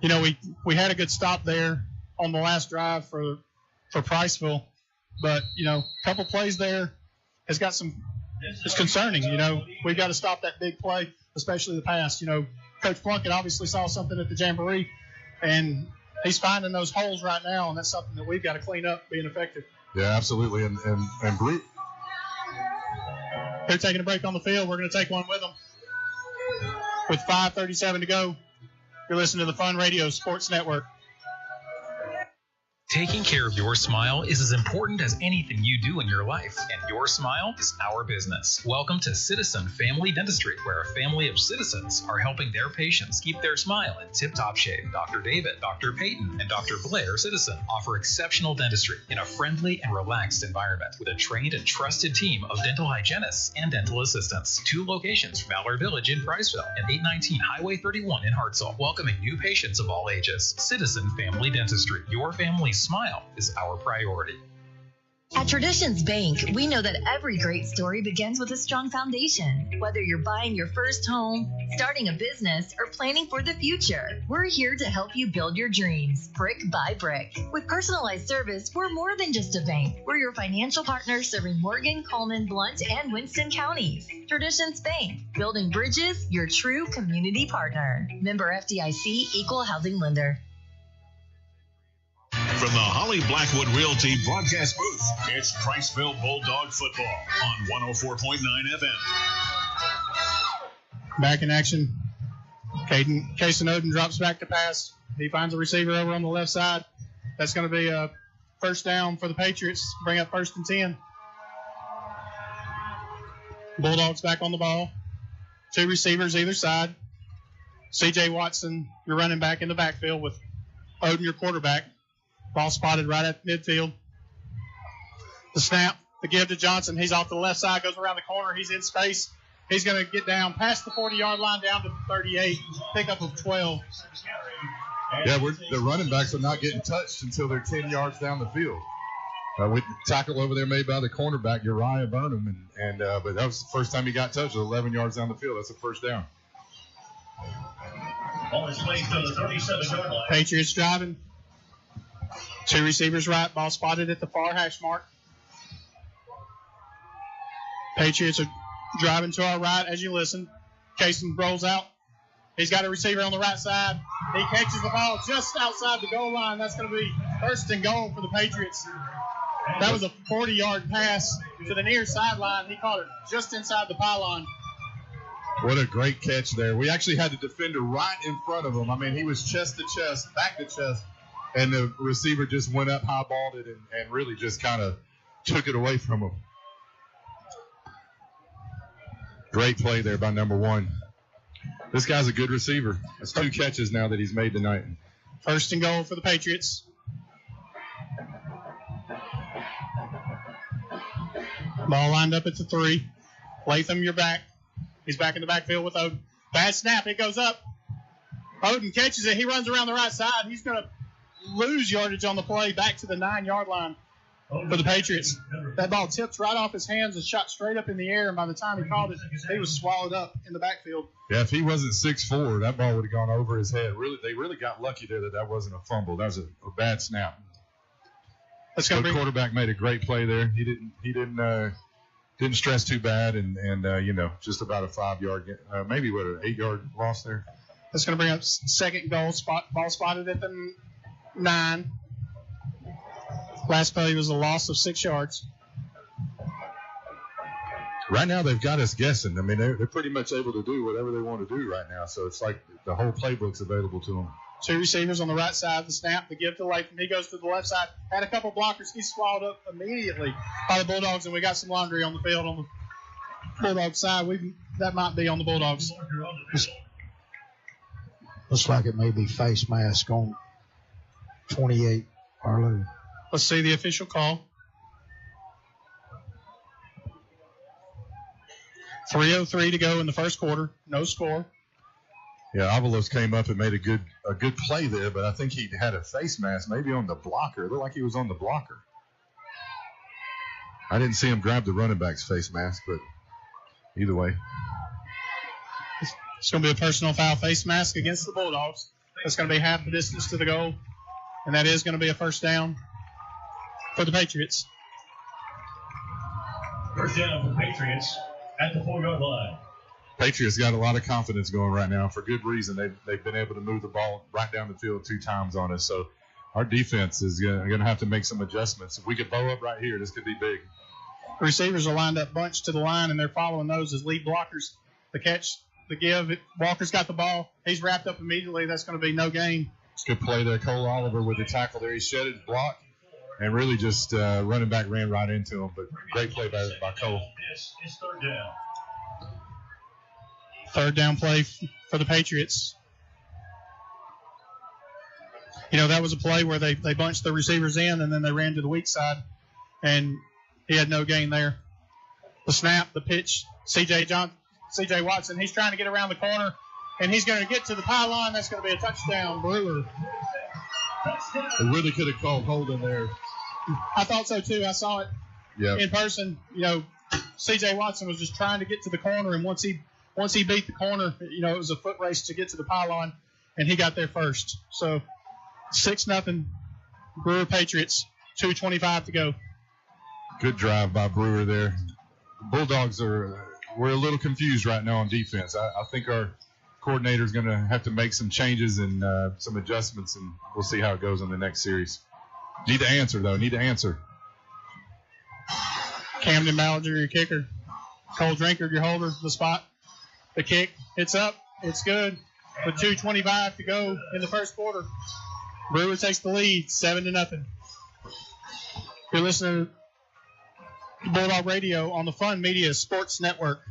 You know, we had a good stop there on the last drive for Priceville, but, you know, a couple plays there has got it's concerning. You know, we've got to stop that big play, especially the pass. You know, Coach Plunkett obviously saw something at the Jamboree, and he's finding those holes right now, and that's something that we've got to clean up being effective. Yeah, absolutely. And Brute. They're taking a break on the field. We're going to take one with them. With 5:37 to go, you're listening to the Fun Radio Sports Network. Taking care of your smile is as important as anything you do in your life, and your smile is our business. Welcome to Citizen Family Dentistry, where a family of citizens are helping their patients keep their smile in tip-top shape. Dr. David, Dr. Peyton, and Dr. Blair Citizen offer exceptional dentistry in a friendly and relaxed environment with a trained and trusted team of dental hygienists and dental assistants. 2 locations: Valor Village in Priceville and 819 Highway 31 in Hartselle, welcoming new patients of all ages. Citizen Family Dentistry, your family's smile is our priority. At Traditions Bank, we know that every great story begins with a strong foundation. Whether you're buying your first home, starting a business, or planning for the future, we're here to help you build your dreams, brick by brick. With personalized service, we're more than just a bank. We're your financial partner serving Morgan, Coleman, Blount, and Winston counties. Traditions Bank, building bridges, your true community partner. Member FDIC, Equal Housing Lender. From the Holly Blackwood Realty broadcast booth, it's Priceville Bulldog football on 104.9 FM. Back in action. Kason Oden drops back to pass. He finds a receiver over on the left side. That's going to be a first down for the Patriots. Bring up 1st and 10. Bulldogs back on the ball. 2 receivers either side. C.J. Watson, your running back in the backfield with Oden, your quarterback. Ball spotted right at midfield. The snap, the give to Johnson. He's off to the left side, goes around the corner. He's in space. He's going to get down past the 40-yard line down to the 38. Pickup of 12. Yeah, the running backs are not getting touched until they're 10 yards down the field. With the tackle over there made by the cornerback, Uriah Burnham, but that was the first time he got touched. 11 yards down the field. That's a first down. On his way to the 37-yard line. Patriots driving. 2 receivers right, ball spotted at the far hash mark. Patriots are driving to our right as you listen. Kason rolls out. He's got a receiver on the right side. He catches the ball just outside the goal line. That's going to be First and goal for the Patriots. That was a 40-yard pass to the near sideline. He caught it just inside the pylon. What a great catch there. We actually had the defender right in front of him. I mean, he was chest to chest, back to chest, and the receiver just went up, high-balled it, and really just kind of took it away from him. Great play there by number 1. This guy's a good receiver. That's 2 catches now that he's made tonight. First and goal for the Patriots. Ball lined up at the 3. Latham, you're back. He's back in the backfield with Oden. Bad snap. It goes up. Oden catches it. He runs around the right side. He's going to lose yardage on the play back to the 9-yard line for the Patriots. That ball tipped right off his hands and shot straight up in the air, and by the time he caught it, he was swallowed up in the backfield. Yeah, if he wasn't 6'4", that ball would have gone over his head. Really, they really got lucky there that wasn't a fumble. That was a bad snap. The quarterback made a great play there. He didn't stress too bad, and just about a 5-yard, maybe an 8-yard loss there. That's going to bring up second goal. Ball spotted at the 9. Last play was a loss of 6 yards. Right now they've got us guessing. I mean, they're pretty much able to do whatever they want to do right now. So it's like the whole playbook's available to them. 2 receivers on the right side. The snap, the give to Latham. He goes to the left side. Had a couple blockers. He's swallowed up immediately by the Bulldogs, and we got some laundry on the field on the Bulldogs side. That might be on the Bulldogs. Looks like it may be face mask on 28, Arlo. Let's see the official call. 3:03 to go in the first quarter. No score. Yeah, Avalos came up and made a good play there, but I think he had a face mask maybe on the blocker. It looked like he was on the blocker. I didn't see him grab the running back's face mask, but either way. It's going to be a personal foul face mask against the Bulldogs. That's going to be half the distance to the goal, and that is going to be a first down for the Patriots. First down for the Patriots at the 4-yard line. Patriots got a lot of confidence going right now for good reason. They've been able to move the ball right down the field 2 times on us. So our defense is going to have to make some adjustments. If we could bow up right here, this could be big. The receivers are lined up bunched to the line, and they're following those as lead blockers. The catch, the give. Walker's got the ball. He's wrapped up immediately. That's going to be no gain. It's a good play there. Cole Oliver with the tackle there. He shedded block and really just running back ran right into him. But great play by Cole. This is third down. Third down play for the Patriots. That was a play where they bunched the receivers in, and then they ran to the weak side, and he had no gain there. The snap, the pitch, C.J. Watson, he's trying to get around the corner, and he's going to get to the pylon. That's going to be a touchdown, Brewer. They really could have called holding there. I thought so, too. I saw it in person. C.J. Watson was just trying to get to the corner, and once he beat the corner, it was a foot race to get to the pylon, and he got there first. So 6-0 Brewer Patriots, 2:25 to go. Good drive by Brewer there. The Bulldogs we're a little confused right now on defense. I think our coordinator's going to have to make some changes and some adjustments, and we'll see how it goes in the next series. Need to answer, though. Camden Ballinger, your kicker. Cole Drinkard, your holder, the spot. The kick, it's up, it's good. With 2:25 to go in the first quarter. Brewer takes the lead, 7-0. You're listening to Bulldog Radio on the Fun Media Sports Network.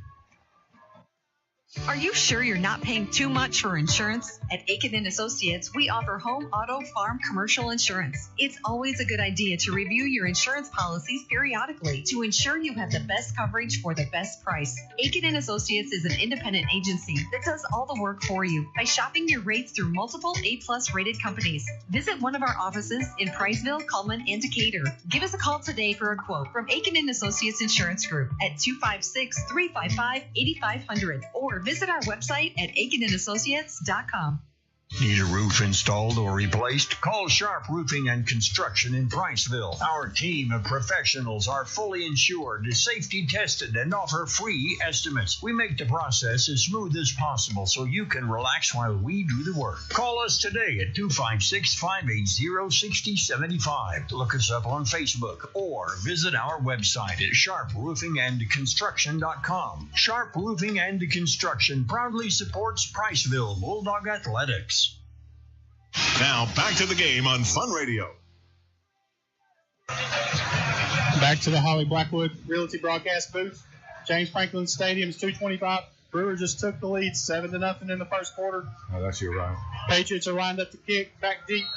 Are you sure you're not paying too much for insurance? At Aiken & Associates, we offer home, auto, farm, commercial insurance. It's always a good idea to review your insurance policies periodically to ensure you have the best coverage for the best price. Aiken & Associates is an independent agency that does all the work for you by shopping your rates through multiple A+ rated companies. Visit one of our offices in Priceville, Cullman, and Decatur. Give us a call today for a quote from Aiken & Associates Insurance Group at 256-355-8500 or visit our website at aikenandassociates.com. Need a roof installed or replaced? Call Sharp Roofing and Construction in Priceville. Our team of professionals are fully insured, safety tested, and offer free estimates. We make the process as smooth as possible so you can relax while we do the work. Call us today at 256-580-6075. Look us up on Facebook or visit our website at sharproofingandconstruction.com. Sharp Roofing and Construction proudly supports Priceville Bulldog Athletics. Now back to the game on Fun Radio. Back to the Holly Blackwood Realty broadcast booth. James Franklin Stadium is 225. Brewers just took the lead 7-0 in the first quarter. Oh, that's your right. Patriots are lined up to kick back deep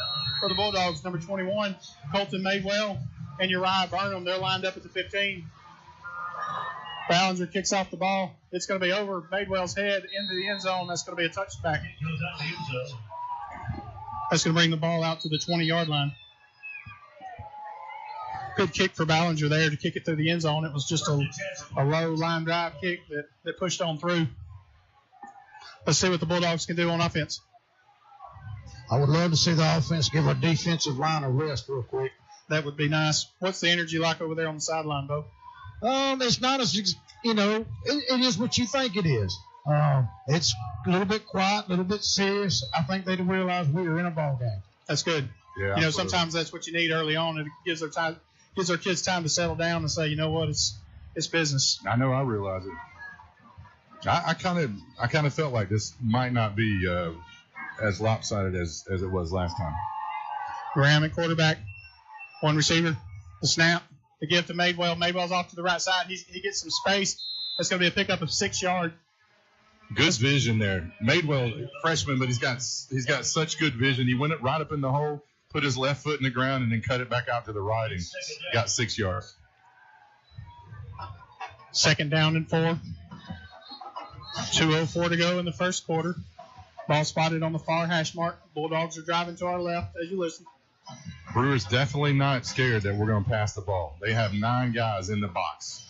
for the Bulldogs. Number 21, Colton Madewell and Uriah Burnham. They're lined up at the 15. Ballinger kicks off the ball. It's going to be over Madewell's head into the end zone. That's going to be a touchback. That's going to bring the ball out to the 20-yard line. Good kick for Ballinger there to kick it through the end zone. It was just a low line drive kick that pushed on through. Let's see what the Bulldogs can do on offense. I would love to see the offense give our defensive line a rest real quick. That would be nice. What's the energy like over there on the sideline, Bo? It's not as, it is what you think it is. It's a little bit quiet, a little bit serious. I think they realize we are in a ball game. That's good. Yeah, Sometimes that's what you need early on. It gives our kids time to settle down and say, you know what, it's business. I know. I realize it. I kind of felt like this might not be as lopsided as it was last time. Graham at quarterback, one receiver, the snap, the give to Madewell. Madewell's off to the right side. He gets some space. That's going to be a pickup of 6 yards. Good vision there. Madewell, freshman, but he's got such good vision. He went right up in the hole, put his left foot in the ground, and then cut it back out to the right and got 6 yards. 2nd down and 4. 2:04 to go in the first quarter. Ball spotted on the far hash mark. Bulldogs are driving to our left as you listen. Brewers definitely not scared that we're going to pass the ball. They have 9 guys in the box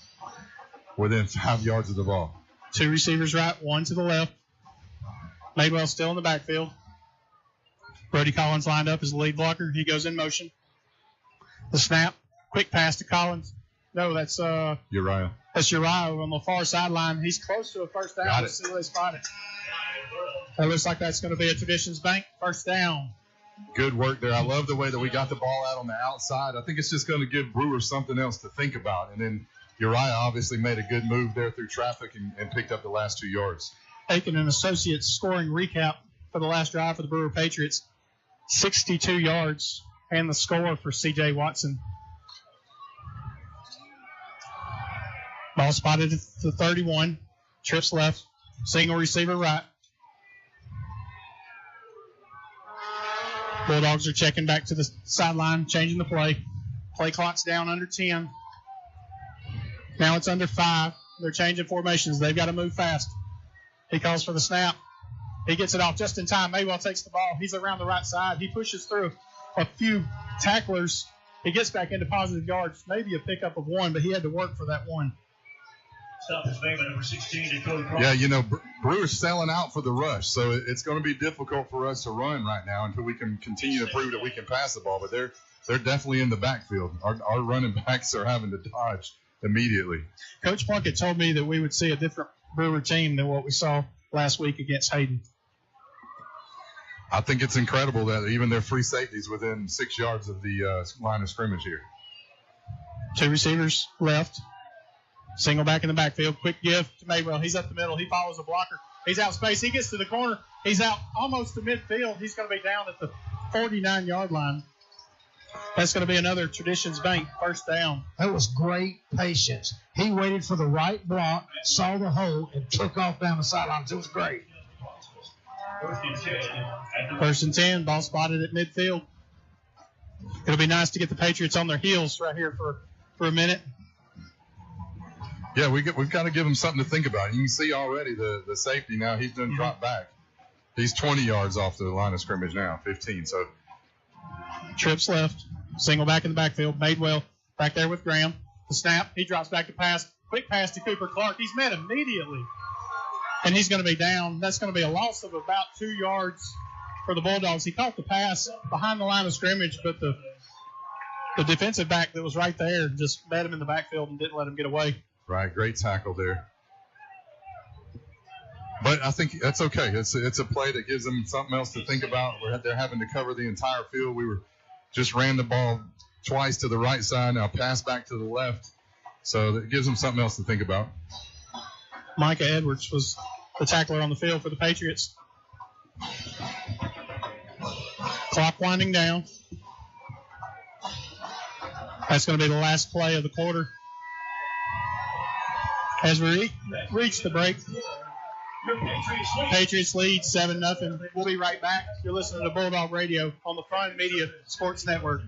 within 5 yards of the ball. 2 receivers right, 1 to the left. Madewell still in the backfield. Brody Collins lined up as the lead blocker. He goes in motion. The snap, quick pass to Collins. No, that's Uriah. That's Uriah on the far sideline. He's close to a first down. Let's see where they spot it. That looks like that's going to be a Traditions Bank first down. Good work there. I love the way that we got the ball out on the outside. I think it's just going to give Brewers something else to think about. And then Uriah obviously made a good move there through traffic and picked up the last 2 yards. Taking an Associates scoring recap for the last drive for the Brewer Patriots. 62 yards and the score for C.J. Watson. Ball spotted at the 31. Trips left. Single receiver right. Bulldogs are checking back to the sideline, changing the play. Play clock's down under 10. Now it's under 5. They're changing formations. They've got to move fast. He calls for the snap. He gets it off just in time. Madewell takes the ball. He's around the right side. He pushes through a few tacklers. He gets back into positive yards. Maybe a pickup of 1, but he had to work for that 1. Stop his name at number 16, Dakota Crawford. Yeah, Brewers selling out for the rush, so it's going to be difficult for us to run right now until we can continue to prove that we can pass the ball. But they're definitely in the backfield. Our running backs are having to dodge immediately. Coach Plunkett told me that we would see a different Brewer team than what we saw last week against Hayden. I think it's incredible that even their free safeties within 6 yards of the line of scrimmage here. 2 receivers left. Single back in the backfield. Quick give to Madewell. He's up the middle. He follows the blocker. He's out space. He gets to the corner. He's out almost to midfield. He's going to be down at the 49-yard line. That's going to be another Traditions Bank first down. That was great patience. He waited for the right block, saw the hole, and took off down the sidelines. It was great. 1st and 10. Ball spotted at midfield. It'll be nice to get the Patriots on their heels right here for a minute. Yeah, we've got to give them something to think about. You can see already the safety now. He's done dropped back. He's 20 yards off the line of scrimmage now, 15. So trips left. Single back in the backfield. Madewell back there with Graham. The snap. He drops back to pass. Quick pass to Cooper Clark. He's met immediately. And he's going to be down. That's going to be a loss of about 2 yards for the Bulldogs. He caught the pass behind the line of scrimmage, but the defensive back that was right there just met him in the backfield and didn't let him get away. Right, great tackle there. But I think that's okay. It's a play that gives them something else to think about. They're having to cover the entire field. We just ran the ball twice to the right side, now pass back to the left. So that gives them something else to think about. Micah Edwards was the tackler on the field for the Patriots. Clock winding down. That's going to be the last play of the quarter. As we reach the break, Patriots lead 7-0. We'll be right back. You're listening to Bulldog Radio on the Fun Media Sports Network.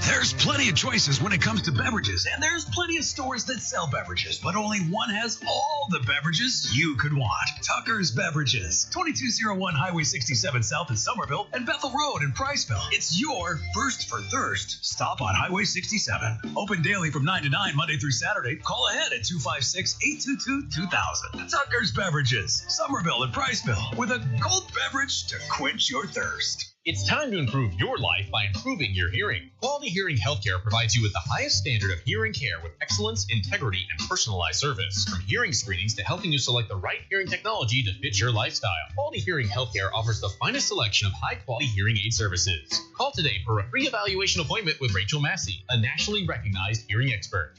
There's plenty of choices when it comes to beverages, and there's plenty of stores that sell beverages, but only one has all the beverages you could want. Tucker's Beverages, 2201 Highway 67 South in Somerville and Bethel Road in Priceville. It's your first for thirst stop on Highway 67. Open daily from 9 to 9, Monday through Saturday. Call ahead at 256-822-2000. Tucker's Beverages, Somerville and Priceville, with a cold beverage to quench your thirst. It's time to improve your life by improving your hearing. Quality Hearing Healthcare provides you with the highest standard of hearing care with excellence, integrity, and personalized service. From hearing screenings to helping you select the right hearing technology to fit your lifestyle, Quality Hearing Healthcare offers the finest selection of high-quality hearing aid services. Call today for a free evaluation appointment with Rachel Massey, a nationally recognized hearing expert.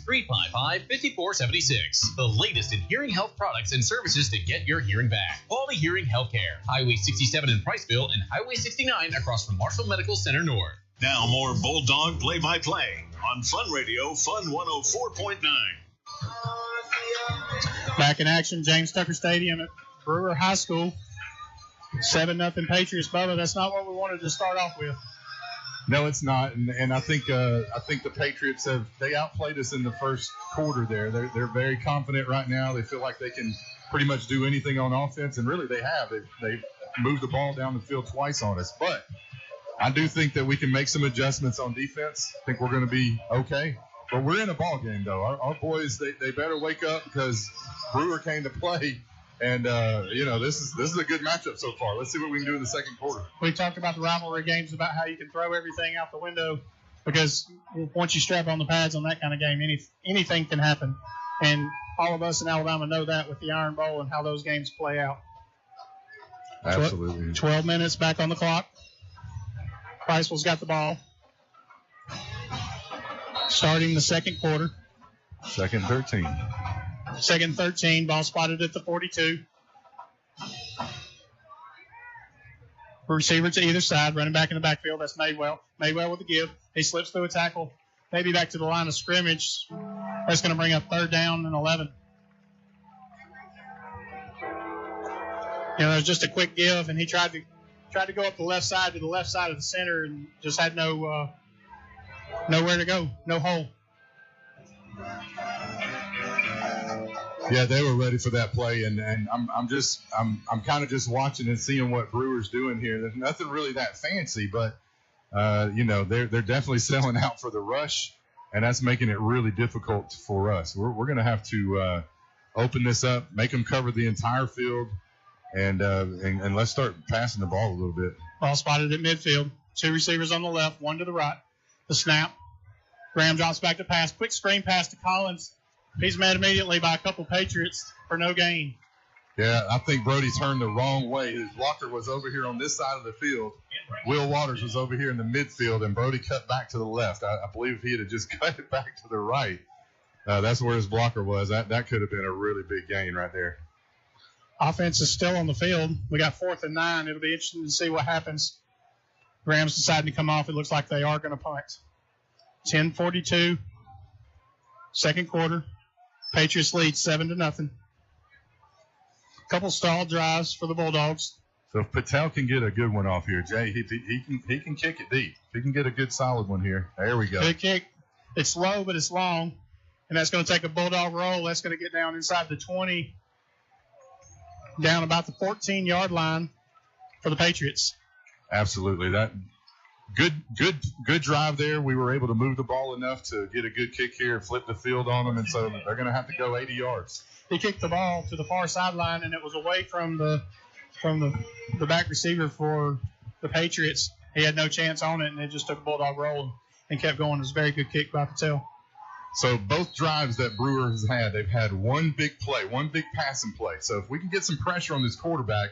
256-355-5476. The latest in hearing health products and services to get your hearing back. Quality Hearing Healthcare. Highway 67 in Priceville and Highway 69 across from Marshall Medical Center North. Now more Bulldog play-by-play on Fun Radio, Fun 104.9. Back in action, James Tucker Stadium at Brewer High School. 7-0 Patriots. Bubba, that's not what we wanted to start off with. No, it's not, and I think the Patriots they outplayed us in the first quarter. They're very confident right now. They feel like they can pretty much do anything on offense, and really they have. They've moved the ball down the field twice on us, but I do think that we can make some adjustments on defense. I think we're going to be okay. But we're in a ball game, though. Our boys, they better wake up because Brewer came to play. And, this is a good matchup so far. Let's see what we can do in the second quarter. We talked about the rivalry games, about how you can throw everything out the window because once you strap on the pads on that kind of game, anything can happen. And all of us in Alabama know that with the Iron Bowl and how those games play out. Absolutely. 12 minutes back on the clock. Priceville's got the ball. Starting the second quarter. Second 13. Second 13. Ball spotted at the 42. Receiver to either side. Running back in the backfield. That's Madewell. Madewell with the give. He slips through a tackle. Maybe back to the line of scrimmage. That's going to bring up 3rd down and 11. There's just a quick give, and he tried to go up the left side to the left side of the center and just had nowhere to go, no hole. Yeah, they were ready for that play, and I'm kind of just watching and seeing what Brewer's doing here. There's nothing really that fancy, but they're definitely selling out for the rush, and that's making it really difficult for us. We're going to have to open this up, make them cover the entire field. And let's start passing the ball a little bit. Ball spotted at midfield. 2 receivers on the left, 1 to the right. The snap. Graham drops back to pass. Quick screen pass to Collins. He's met immediately by a couple Patriots for no gain. Yeah, I think Brody turned the wrong way. His blocker was over here on this side of the field. Will Waters was over here in the midfield, and Brody cut back to the left. I believe if he had just cut it back to the right, that's where his blocker was. That could have been a really big gain right there. Offense is still on the field. We got 4th and 9. It'll be interesting to see what happens. Rams deciding to come off. It looks like they are going to punt. 10:42. Second quarter. Patriots lead 7-0. Couple stall drives for the Bulldogs. So if Patel can get a good one off here, Jay, he can kick it deep. If he can get a good solid one here. There we go. Good kick. It's low, but it's long. And that's going to take a Bulldog roll. That's going to get down inside the 20. Down about the 14-yard line for the Patriots. Absolutely. That good drive there. We were able to move the ball enough to get a good kick here, flip the field on them, and so they're going to have to go 80 yards. He kicked the ball to the far sideline, and it was away from the from the back receiver for the Patriots. He had no chance on it, and it just took a bulldog roll and kept going. It was a very good kick by Patel. So both drives that Brewer has had, they've had one big play, one big passing play. So if we can get some pressure on this quarterback,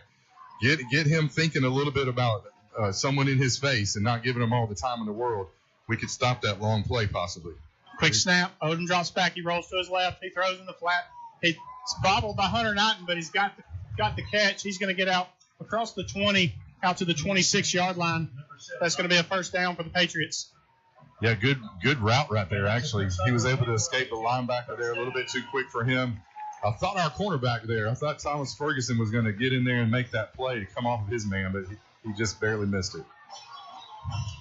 get him thinking a little bit about someone in his face and not giving him all the time in the world, we could stop that long play possibly. Quick snap. Odom drops back. He rolls to his left. He throws in the flat. He's bobbled by Hunter Knighton, but he's got the catch. He's going to get out across the 20, out to the 26-yard line. That's going to be a first down for the Patriots. Yeah, good route right there, actually. He was able to escape the linebacker there a little bit too quick for him. I thought our cornerback there, I thought Thomas Ferguson was going to get in there and make that play to come off of his man, but he just barely missed it.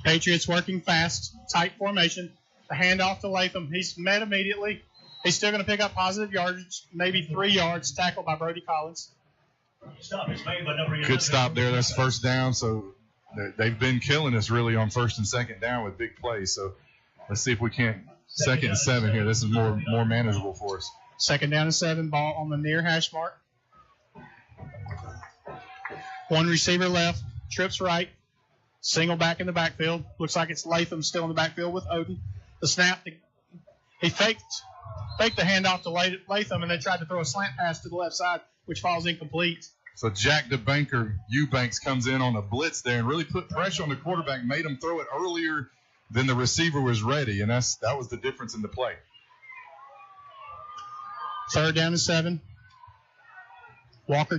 Patriots working fast, tight formation. The handoff to Latham. He's met immediately. He's still going to pick up positive yardage, maybe 3 yards, tackled by Brody Collins. Good stop there. That's first down. So they've been killing us really on first and second down with big plays. So let's see if we can't second and 7 here. This is more manageable for us. Second down and 7, ball on the near hash mark. One receiver left, trips right, single back in the backfield. Looks like it's Latham still in the backfield with Odom. The snap, he faked the handoff to Latham and then tried to throw a slant pass to the left side, which falls incomplete. So Jack DeBanker, Eubanks comes in on a blitz there and really put pressure on the quarterback, made him throw it earlier than the receiver was ready, and that was the difference in the play. Third down and 7. Walker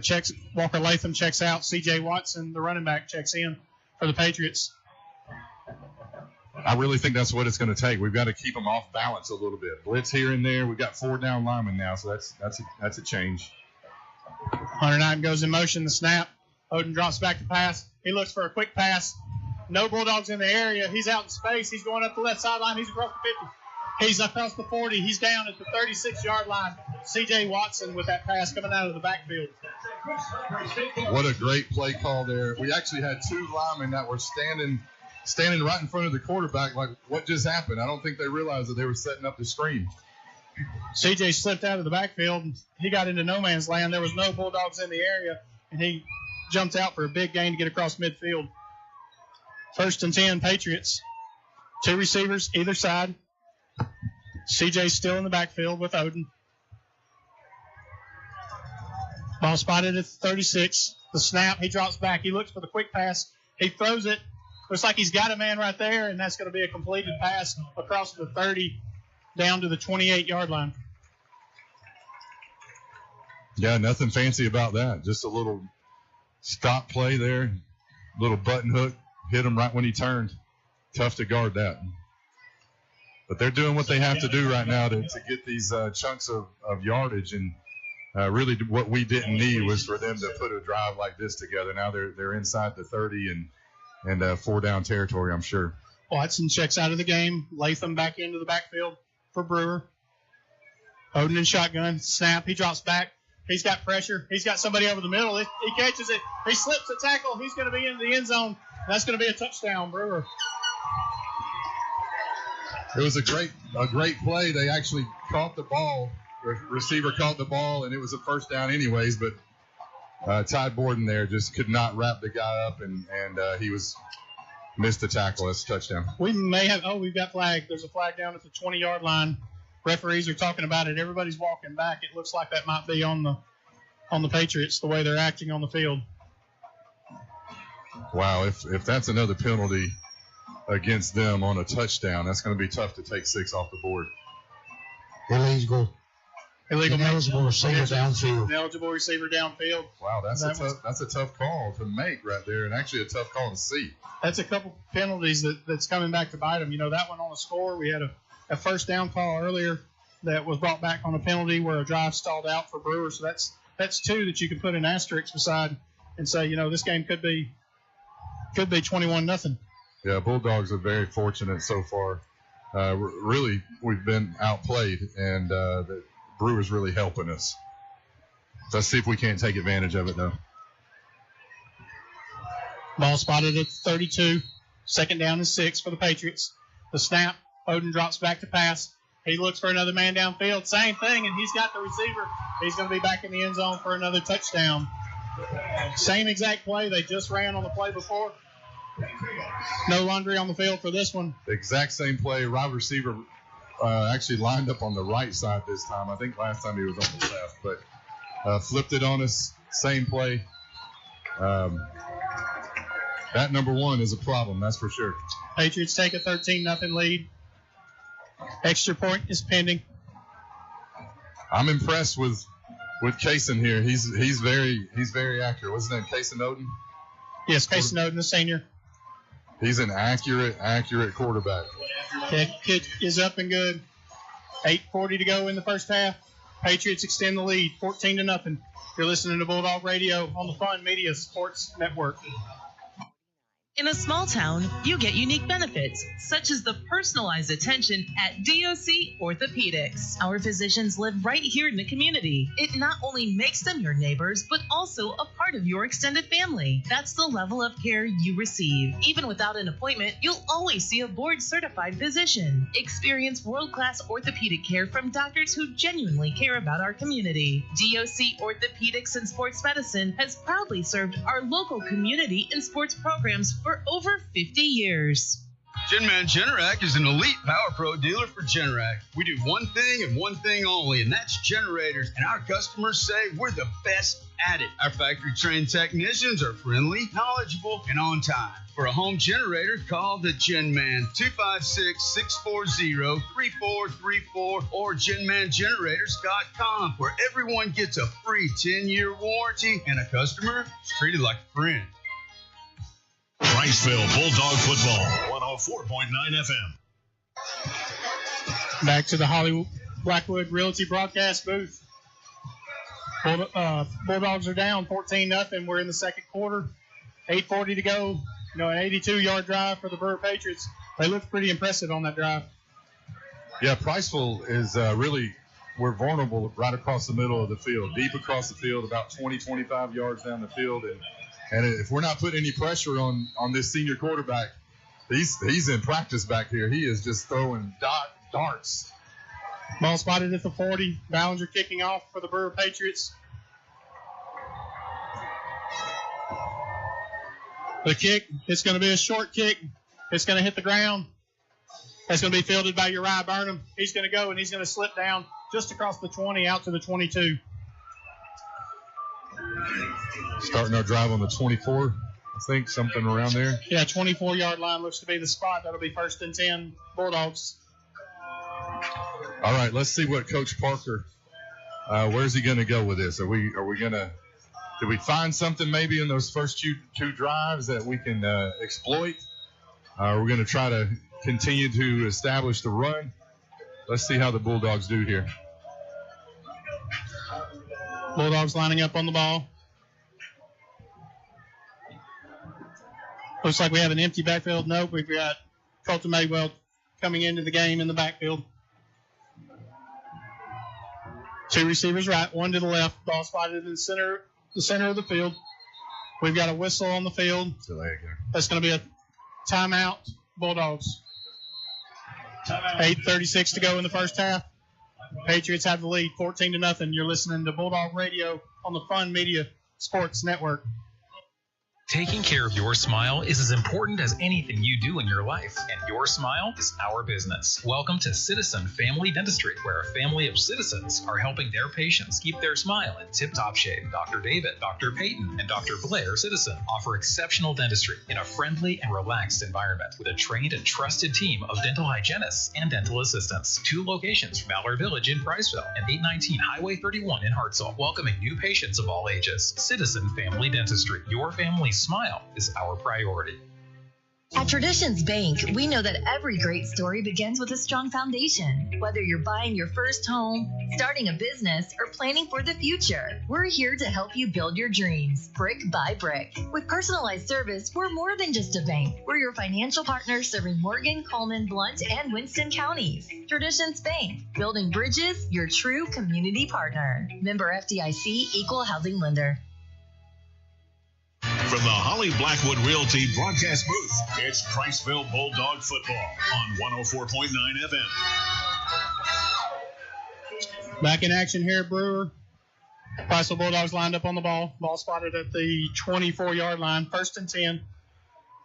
Latham checks out. C.J. Watson, the running back, checks in for the Patriots. I really think that's what it's going to take. We've got to keep them off balance a little bit. Blitz here and there. We've got 4 down linemen now, so that's a change. Hunter Knighton goes in motion. The snap. Odom drops back to pass. He looks for a quick pass. No Bulldogs in the area. He's out in space. He's going up the left sideline. He's across the 50. He's across the 40. He's down at the 36-yard line. C.J. Watson with that pass coming out of the backfield. What a great play call there. We actually had 2 linemen that were standing right in front of the quarterback like, what just happened? I don't think they realized that they were setting up the screen. C.J. slipped out of the backfield. He got into no man's land. There was no Bulldogs in the area, and he jumped out for a big gain to get across midfield. First and 10, Patriots. 2 receivers either side. C.J.'s still in the backfield with Odom. Ball spotted at 36. The snap, he drops back. He looks for the quick pass. He throws it. Looks like he's got a man right there, and that's going to be a completed pass across the 30 down to the 28-yard line. Yeah, nothing fancy about that. Just a little stop play there, little button hook, hit him right when he turned. Tough to guard that. But they're doing what they have to do right now to get these chunks of yardage, and really what we didn't need was for them to put a drive like this together. Now they're inside the 30 and 4 down territory, I'm sure. Watson checks out of the game. Latham back into the backfield for Brewer. Odom in shotgun. Snap. He drops back. He's got pressure. He's got somebody over the middle. He catches it. He slips a tackle. He's going to be in the end zone. That's going to be a touchdown, Brewer. It was a great play. They actually caught the ball. The receiver caught the ball, and it was a first down anyways, but Ty Borden there just could not wrap the guy up, and he missed the tackle. That's a touchdown. We may have – we've got flag. There's a flag down at the 20-yard line. Referees are talking about it. Everybody's walking back. It looks like that might be on the Patriots, the way they're acting on the field. Wow, if that's another penalty against them on a touchdown, that's going to be tough to take 6 off the board. Illegal Ineligible receiver downfield. Ineligible receiver downfield. Wow, that's a tough call to make right there, and actually a tough call to see. That's a couple penalties that's coming back to bite them. You know, that one on the score, we had a first down call earlier that was brought back on a penalty where a drive stalled out for Brewer. So that's 2 that you can put an asterisk beside and say, you know, this game could be 21-0. Yeah, Bulldogs are very fortunate so far. Really, we've been outplayed, and the Brewers really helping us. Let's see if we can't take advantage of it, though. Ball spotted at 32. Second down and 6 for the Patriots. The snap. Odom drops back to pass. He looks for another man downfield. Same thing, and he's got the receiver. He's going to be back in the end zone for another touchdown. Same exact play they just ran on the play before. No laundry on the field for this one. The exact same play. Wide receiver actually lined up on the right side this time. I think last time he was on the left, but flipped it on us. Same play. That number one is a problem, that's for sure. Patriots take a 13-0 lead. Extra point is pending. I'm impressed with Kaysen here. He's very accurate. What's his name? Kaysen Oden? Yes, Kaysen Oden, the senior. He's an accurate quarterback. Kick is up and good. 8:40 to go in the first half. Patriots extend the lead, 14-0. You're listening to Bulldog Radio on the Fun Media Sports Network. In a small town, you get unique benefits, such as the personalized attention at DOC Orthopedics. Our physicians live right here in the community. It not only makes them your neighbors, but also a part of your extended family. That's the level of care you receive. Even without an appointment, you'll always see a board-certified physician. Experience world-class orthopedic care from doctors who genuinely care about our community. DOC Orthopedics and Sports Medicine has proudly served our local community and sports programs for over 50 years. Genman Generac is an elite Power Pro dealer for Generac. We do one thing and one thing only, and that's generators, and our customers say we're the best at it. Our factory-trained technicians are friendly, knowledgeable, and on time. For a home generator, call the Genman 256-640-3434 or GenmanGenerators.com, where everyone gets a free 10-year warranty and a customer is treated like a friend. Priceville Bulldog Football, 104.9 FM. Back to the Holly Blackwood Realty broadcast booth. Bulldogs are down 14-0. We're in the second quarter. 8:40 to go. An 82-yard drive for the Brewer Patriots. They looked pretty impressive on that drive. Yeah, Priceville is we're vulnerable right across the middle of the field, deep across the field, about 20, 25 yards down the field. And if we're not putting any pressure on this senior quarterback, he's in practice back here. He is just throwing darts. Ball spotted at the 40. Ballinger kicking off for the Brewer Patriots. The kick, it's going to be a short kick. It's going to hit the ground. That's going to be fielded by Uriah Burnham. He's going to go, and he's going to slip down just across the 20 out to the 22. Starting our drive on the 24, I think, something around there. Yeah, 24-yard line looks to be the spot. That'll be 1st and 10 Bulldogs. All right, let's see what Coach Parker, where's he going to go with this? Are we going to, did we find something maybe in those first two drives that we can exploit? We're going to try to continue to establish the run. Let's see how the Bulldogs do here. Bulldogs lining up on the ball. Looks like we have an empty backfield. Nope, we've got Colton Maywell coming into the game in the backfield. Two receivers right, one to the left. Ball spotted in the center of the field. We've got a whistle on the field. That's going to be a timeout, Bulldogs. 8:36 to go in the first half. Patriots have the lead, 14-0. You're listening to Bulldog Radio on the Fun Media Sports Network. Taking care of your smile is as important as anything you do in your life, and your smile is our business. Welcome to Citizen Family Dentistry, where a family of citizens are helping their patients keep their smile in tip-top shape. Dr. David, Dr. Peyton, and Dr. Blair Citizen offer exceptional dentistry in a friendly and relaxed environment with a trained and trusted team of dental hygienists and dental assistants. 2 locations from Mallard Village in Priceville and 819 Highway 31 in Hartselle, welcoming new patients of all ages. Citizen Family Dentistry, your family's smile is our priority. At Traditions Bank, we know that every great story begins with a strong foundation. Whether you're buying your first home, starting a business, or planning for the future, we're here to help you build your dreams, brick by brick. With personalized service, we're more than just a bank. We're your financial partner serving Morgan, Coleman, Blount, and Winston counties. Traditions Bank, building bridges, your true community partner. Member FDIC, Equal Housing Lender. From the Holly Blackwood Realty broadcast booth, it's Priceville Bulldog Football on 104.9 FM. Back in action here at Brewer. Priceville Bulldogs lined up on the ball. Ball spotted at the 24-yard line. 1st and 10.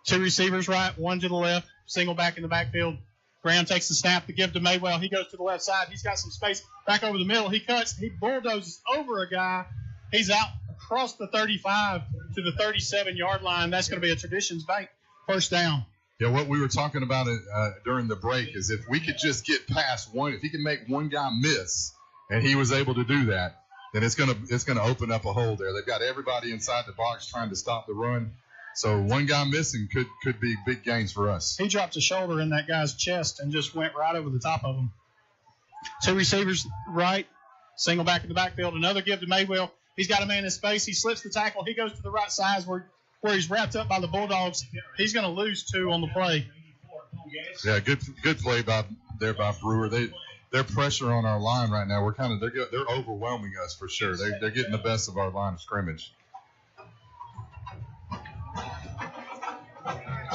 2 receivers right, 1 to the left. Single back in the backfield. Graham takes the snap to give to Maywell. He goes to the left side. He's got some space back over the middle. He cuts. He bulldozes over a guy. He's out across the 35 to the 37-yard line. That's going to be a Traditions Bank 1st down. Yeah, what we were talking about during the break is if we could just get past one, if he can make one guy miss, and he was able to do that, then it's gonna open up a hole there. They've got everybody inside the box trying to stop the run. So one guy missing could be big gains for us. He dropped a shoulder in that guy's chest and just went right over the top of him. 2 receivers right, single back in the backfield. Another give to Maywell. He's got a man in space. He slips the tackle. He goes to the right side where he's wrapped up by the Bulldogs. He's going to lose 2 on the play. Yeah, good play by Brewer. Their pressure on our line right now. They're overwhelming us for sure. They're getting the best of our line of scrimmage.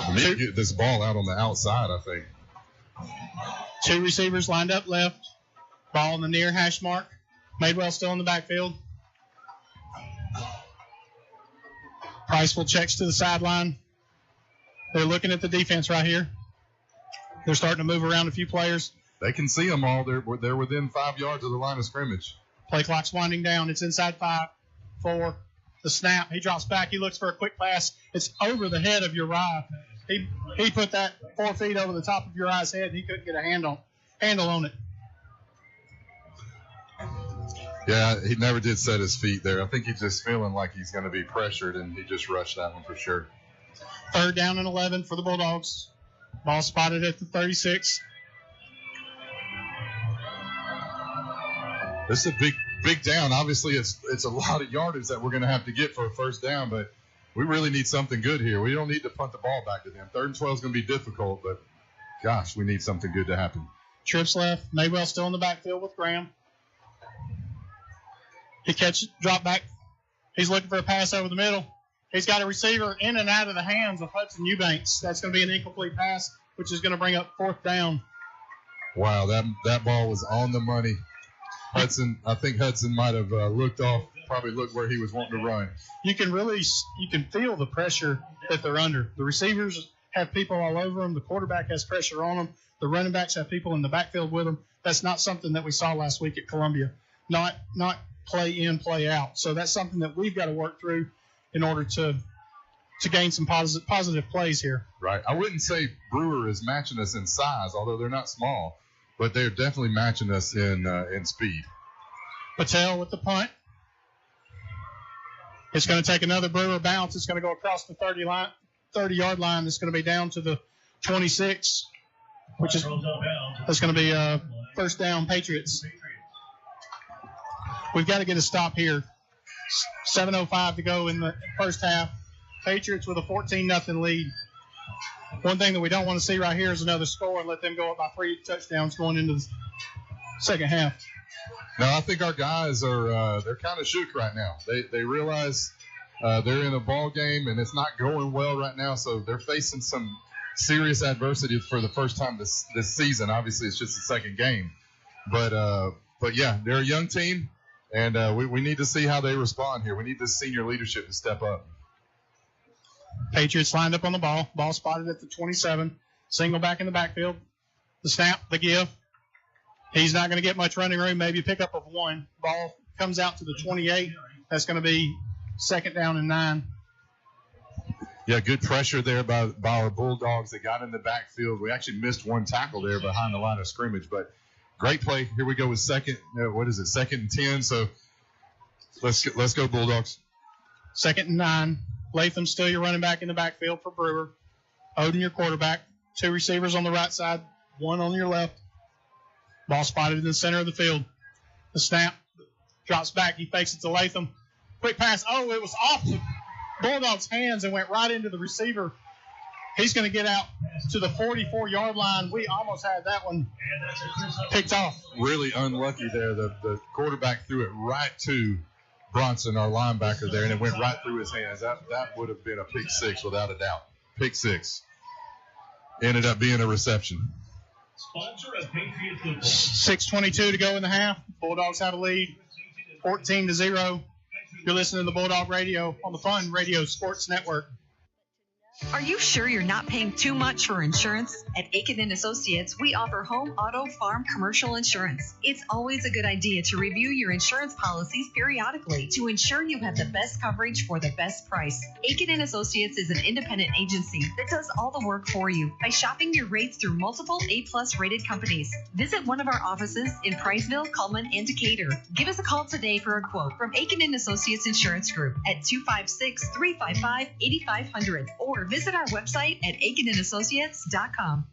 We need to get this ball out on the outside, I think. 2 receivers lined up left. Ball in the near hash mark. Madewell still in the backfield. Priceville checks to the sideline. They're looking at the defense right here. They're starting to move around a few players. They can see them all. They're within 5 yards of the line of scrimmage. Play clock's winding down. It's inside 5, 4. The snap. He drops back. He looks for a quick pass. It's over the head of Uriah. He put that 4 feet over the top of Uriah's head. He couldn't get a handle on it. Yeah, he never did set his feet there. I think he's just feeling like he's going to be pressured, and he just rushed that one for sure. 3rd down and 11 for the Bulldogs. Ball spotted at the 36. This is a big down. Obviously, it's a lot of yardage that we're going to have to get for a 1st down, but we really need something good here. We don't need to punt the ball back to them. 3rd and 12 is going to be difficult, but, gosh, we need something good to happen. Trips left. Maywell still in the backfield with Graham. He drop back. He's looking for a pass over the middle. He's got a receiver in and out of the hands of Hudson Eubanks. That's going to be an incomplete pass, which is going to bring up 4th down. Wow, that ball was on the money. I think Hudson might have looked off, probably looked where he was wanting to run. You can feel the pressure that they're under. The receivers have people all over them. The quarterback has pressure on them. The running backs have people in the backfield with them. That's not something that we saw last week at Columbia. Not play in, play out. So that's something that we've got to work through in order to gain some positive plays here. Right. I wouldn't say Brewer is matching us in size, although they're not small, but they're definitely matching us in speed. Patel with the punt. It's going to take another Brewer bounce. It's going to go across the 30-yard line. It's going to be down to the 26, which is that's going to be 1st down Patriots. We've got to get a stop here. 7:05 to go in the 1st half. Patriots with a 14-0 lead. One thing that we don't want to see right here is another score and let them go up by 3 touchdowns going into the 2nd half. No, I think our guys are they're kind of shook right now. They realize they're in a ball game and it's not going well right now, so they're facing some serious adversity for the first time this season. Obviously, it's just the 2nd game, but yeah, they're a young team, and we need to see how they respond here. We need this senior leadership to step up. Patriots lined up on the ball. Ball spotted at the 27. Single back in the backfield. The snap, the give. He's not going to get much running room, maybe a pickup of 1. Ball comes out to the 28. That's going to be 2nd down and 9. Yeah, good pressure there by our Bulldogs. They got in the backfield. We actually missed 1 tackle there behind the line of scrimmage, but great play. Here we go with 2nd and 10. So let's go Bulldogs. 2nd and 9. Latham still your running back in the backfield for Brewer. Odin your quarterback. 2 receivers on the right side, 1 on your left. Ball spotted in the center of the field. The snap drops back. He fakes it to Latham. Quick pass. Oh, it was off the Bulldogs' hands and went right into the receiver. He's going to get out to the 44-yard line. We almost had that one picked off. Really unlucky there. The quarterback threw it right to Bronson, our linebacker there, and it went right through his hands. That would have been a pick 6 without a doubt. Pick 6. Ended up being a reception. 6:22 to go in the half. Bulldogs have a lead. 14-0. You're listening to the Bulldog Radio on the Fun Radio Sports Network. Are you sure you're not paying too much for insurance? At Aiken & Associates, we offer home, auto, farm, commercial insurance. It's always a good idea to review your insurance policies periodically to ensure you have the best coverage for the best price. Aiken & Associates is an independent agency that does all the work for you by shopping your rates through multiple A-plus rated companies. Visit one of our offices in Priceville, Cullman, and Decatur. Give us a call today for a quote from Aiken & Associates Insurance Group at 256-355-8500 or visit our website at aikenandassociates.com.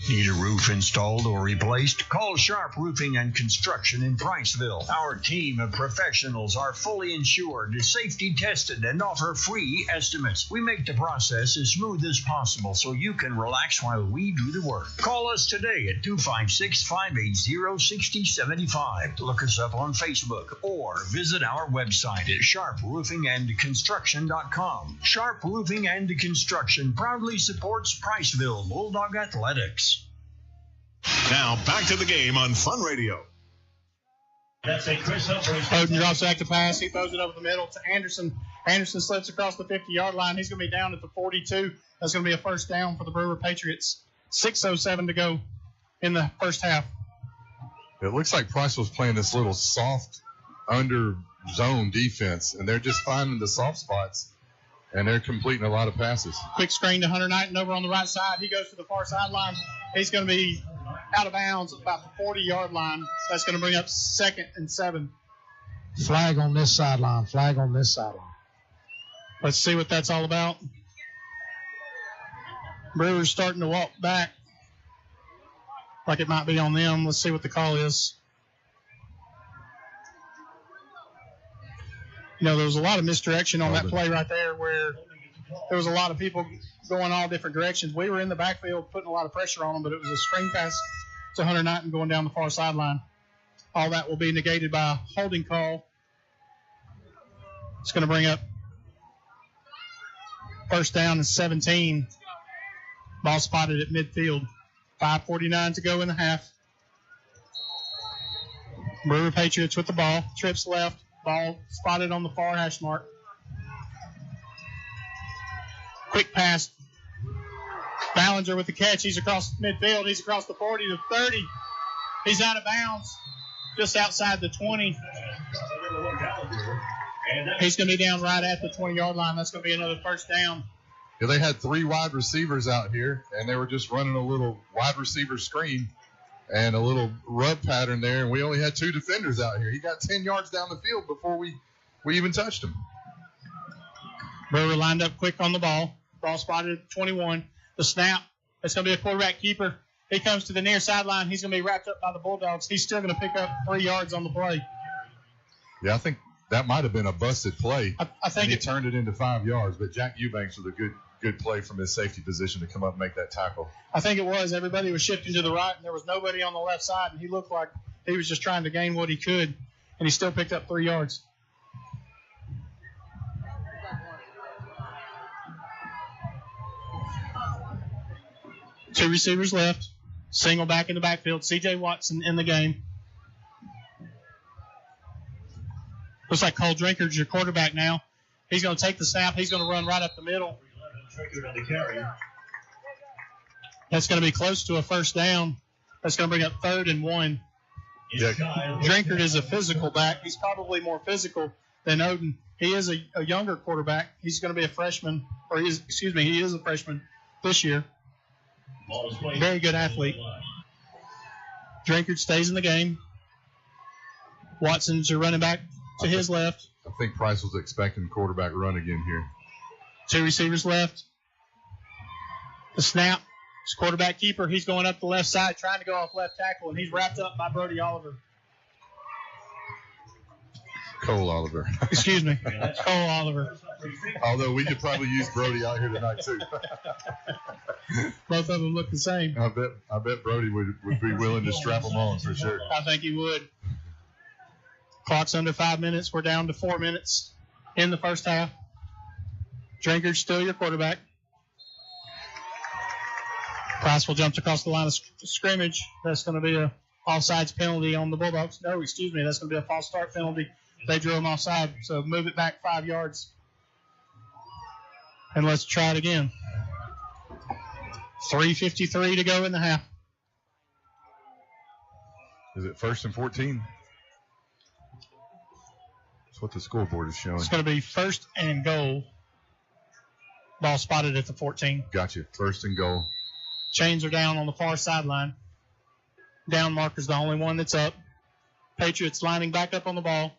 Need a roof installed or replaced? Call Sharp Roofing and Construction in Priceville. Our team of professionals are fully insured, safety tested, and offer free estimates. We make the process as smooth as possible so you can relax while we do the work. Call us today at 256-580-6075. Look us up on Facebook or visit our website at sharproofingandconstruction.com. Sharp Roofing and Construction proudly supports Priceville Bulldog Athletics. Now back to the game on Fun Radio. That's a Chris Humphrey. Odin drops back to pass. He throws it over the middle to Anderson. Anderson slips across the 50-yard line. He's going to be down at the 42. That's going to be a first down for the Brewer Patriots. 6:07 to go in the first half. It looks like Price was playing this little soft under zone defense, and they're just finding the soft spots, and they're completing a lot of passes. Quick screen to Hunter Knighton over on the right side. He goes to the far sideline. He's going to be out of bounds at about the 40-yard line. That's going to bring up 2nd and 7. Flag on this sideline. Flag on this sideline. Let's see what that's all about. Brewers starting to walk back like it might be on them. Let's see what the call is. You know, there was a lot of misdirection on that play right there where there was a lot of people going all different directions. We were in the backfield putting a lot of pressure on them, but it was a screen pass to Hunter Knighton going down the far sideline. All that will be negated by a holding call. It's going to bring up first down and 17. Ball spotted at midfield. 5:49 to go in the half. Brewer Patriots with the ball. Trips left. Ball spotted on the far hash mark. Quick pass. Ballinger with the catch. He's across midfield. He's across the 40 to 30. He's out of bounds just outside the 20. He's going to be down right at the 20-yard line. That's going to be another first down. Yeah, they had 3 wide receivers out here, and they were just running a little wide receiver screen and a little rub pattern there, and we only had 2 defenders out here. He got 10 yards down the field before we even touched him. Brewer lined up quick on the ball. Ball spotted at 21. The snap. It's going to be a quarterback keeper. He comes to the near sideline. He's going to be wrapped up by the Bulldogs. He's still going to pick up 3 yards on the play. Yeah, I think that might have been a busted play. I think he turned it into 5 yards, but Jack Eubanks with a good play from his safety position to come up and make that tackle. I think it was. Everybody was shifting to the right, and there was nobody on the left side, and he looked like he was just trying to gain what he could, and he still picked up 3 yards. Two receivers left. Single back in the backfield. C.J. Watson in the game. Looks like Cole Drinkard's your quarterback now. He's going to take the snap. He's going to run right up the middle. That's going to be close to a first down. That's going to bring up 3rd and 1. Drinkard is a physical back. He's probably more physical than Odin. He is a younger quarterback. He's going to be a freshman, he is a freshman this year. Very good athlete. Drinkard stays in the game. Watson's your running back to his left. I think Price was expecting quarterback run again here. 2 receivers left. The snap. It's quarterback keeper. He's going up the left side trying to go off left tackle, and he's wrapped up by Brody Oliver. Cole Oliver. Excuse me. Cole Oliver. Although we could probably use Brody out here tonight, too. Both of them look the same. I bet Brody would be willing to strap them on for sure. I think he would. Clock's under 5 minutes. We're down to 4 minutes in the first half. Drinkard's still your quarterback. Price will jump across the line of scrimmage. That's going to be a offsides penalty on the Bulldogs. No, excuse me. That's going to be a false start penalty They drew him offside, so move it back 5 yards. And let's try it again. 3:53 to go in the half. Is it 1st and 14? That's what the scoreboard is showing. It's going to be 1st and goal. Ball spotted at the 14. Gotcha. 1st and goal. Chains are down on the far sideline. Down marker's the only one that's up. Patriots lining back up on the ball.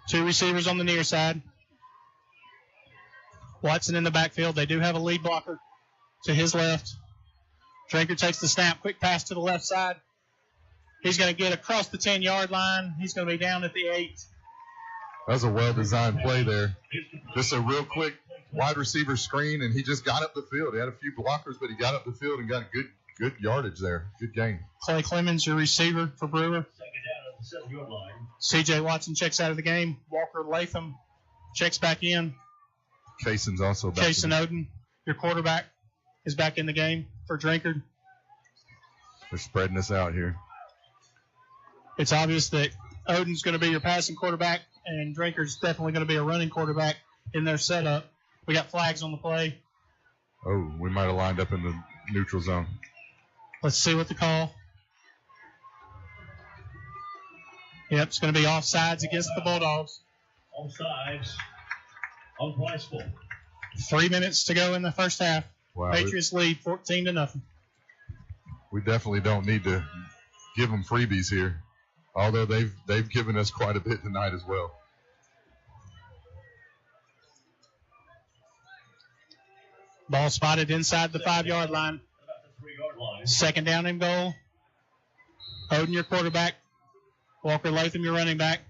2 receivers on the near side. Watson in the backfield. They do have a lead blocker to his left. Drinker takes the snap. Quick pass to the left side. He's going to get across the 10-yard line. He's going to be down at the 8. That was a well-designed play there. Just a real quick wide receiver screen, and he just got up the field. He had a few blockers, but he got up the field and got a good yardage there. Good game. Clay Clemens, your receiver for Brewer. C.J. Watson checks out of the game. Walker Latham checks back in. Kaysen's also back. Kaysen Oden, your quarterback, is back in the game for Drinkard. They're spreading us out here. It's obvious that Oden's going to be your passing quarterback, and Drinkard's definitely going to be a running quarterback in their setup. We got flags on the play. Oh, we might have lined up in the neutral zone. Let's see what the call. Yep, it's going to be offsides against the Bulldogs. Offsides on Priceville. 3 minutes to go in the first half. Wow, Patriots lead 14-0. We definitely don't need to give them freebies here, although they've given us quite a bit tonight as well. Ball spotted inside the 5-yard line. 2nd down and goal. Oden, your quarterback. Walker Latham, your running back.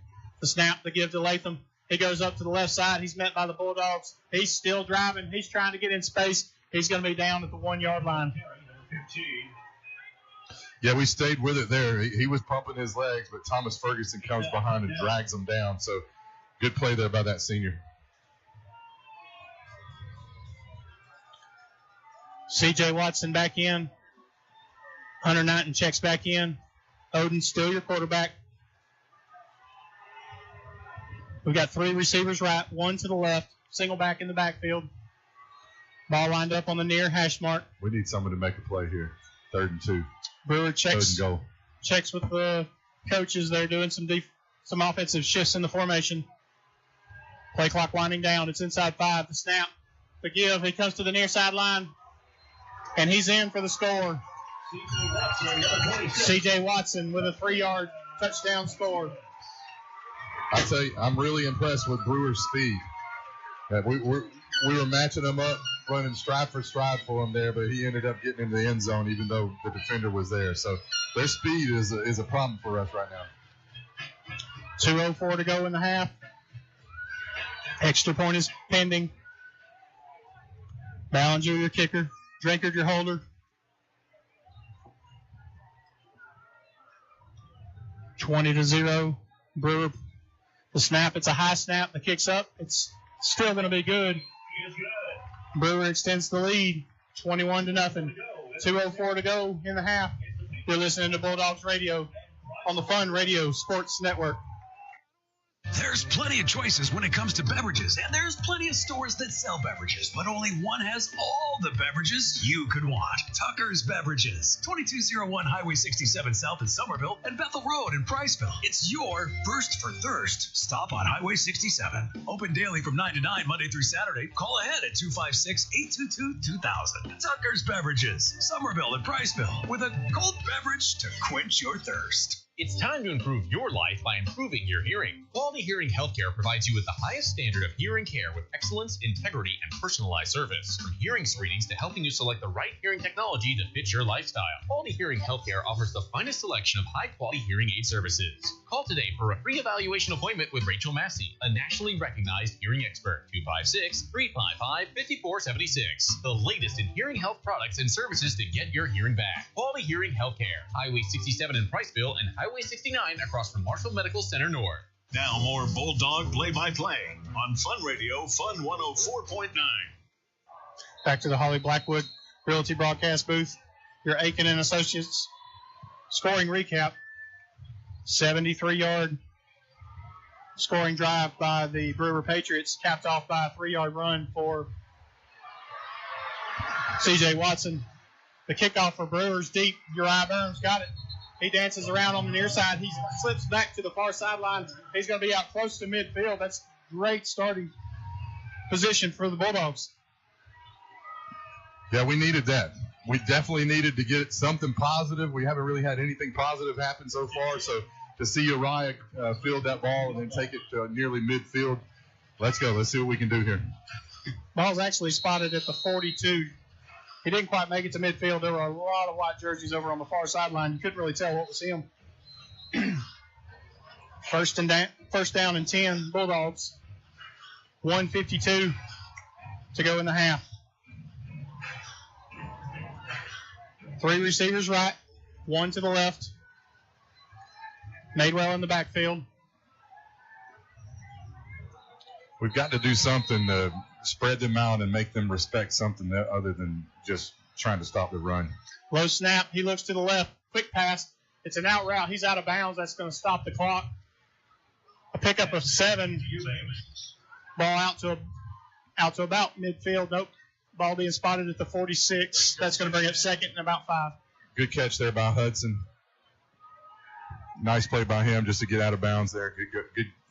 The snap, the give to Latham. He goes up to the left side. He's met by the Bulldogs. He's still driving. He's trying to get in space. He's going to be down at the 1-yard line. Yeah, we stayed with it there. He was pumping his legs, but Thomas Ferguson comes behind and drags him down. So good play there by that senior. C.J. Watson back in. Hunter Knighton checks back in. Oden still your quarterback. We've got 3 receivers right, 1 to the left, single back in the backfield. Ball lined up on the near hash mark. We need someone to make a play here. 3rd and 2. Brewer checks 3rd and goal. Checks with the coaches. They're doing some offensive shifts in the formation. Play clock winding down. It's inside 5. The snap, the give. He comes to the near sideline, and he's in for the score. C.J. Watson with a 3-yard touchdown score. I tell you, I'm really impressed with Brewer's speed. We were matching him up, running stride for stride for him there, but he ended up getting into the end zone even though the defender was there. So their speed is a problem for us right now. 2:04 to go in the half. Extra point is pending. Ballinger, your kicker. Drinkard, your holder. 20-0. Brewer. The snap, it's a high snap. The kick's up. It's still going to be good. Brewer extends the lead, 21-0. 2:04 to go in the half. You're listening to Bulldogs Radio on the Fun Radio Sports Network. There's plenty of choices when it comes to beverages, and there's plenty of stores that sell beverages, but only one has all the beverages you could want. Tucker's Beverages, 2201 Highway 67 South in Somerville and Bethel Road in Priceville. It's your first for thirst stop on Highway 67. Open daily from 9 to 9, Monday through Saturday. Call ahead at 256-822-2000. Tucker's Beverages, Somerville and Priceville, with a cold beverage to quench your thirst. It's time to improve your life by improving your hearing. Quality Hearing Healthcare provides you with the highest standard of hearing care with excellence, integrity, and personalized service. From hearing screenings to helping you select the right hearing technology to fit your lifestyle, Quality Hearing Healthcare offers the finest selection of high-quality hearing aid services. Call today for a free evaluation appointment with Rachel Massey, a nationally recognized hearing expert. 256-355-5476. The latest in hearing health products and services to get your hearing back. Quality Hearing Healthcare. Highway 67 in Priceville and Highway 69 across from Marshall Medical Center North. Now more Bulldog play-by-play on Fun Radio, Fun 104.9. Back to the Holly Blackwood Realty broadcast booth. Your Aiken and Associates scoring recap. 73-yard scoring drive by the Brewer Patriots, capped off by a 3-yard run for C.J. Watson. The kickoff for Brewers deep. Uriah Burns got it. He dances around on the near side. He slips back to the far sideline. He's going to be out close to midfield. That's great starting position for the Bulldogs. Yeah, we needed that. We definitely needed to get something positive. We haven't really had anything positive happen so far. So to see Uriah field that ball and then take it to nearly midfield, let's go. Let's see what we can do here. Ball's actually spotted at the 42. He didn't quite make it to midfield. There were a lot of white jerseys over on the far sideline. You couldn't really tell what was him. First down and 10, Bulldogs. 1:52 to go in the half. 3 receivers right, 1 to the left. Madewell in the backfield. We've got to do something to spread them out and make them respect something other than just trying to stop the run. Low snap. He looks to the left. Quick pass. It's an out route. He's out of bounds. That's going to stop the clock. A pickup of 7. Ball out to about midfield. Nope. Ball being spotted at the 46. That's going to bring up second and about 5. Good catch there by Hudson. Nice play by him just to get out of bounds there.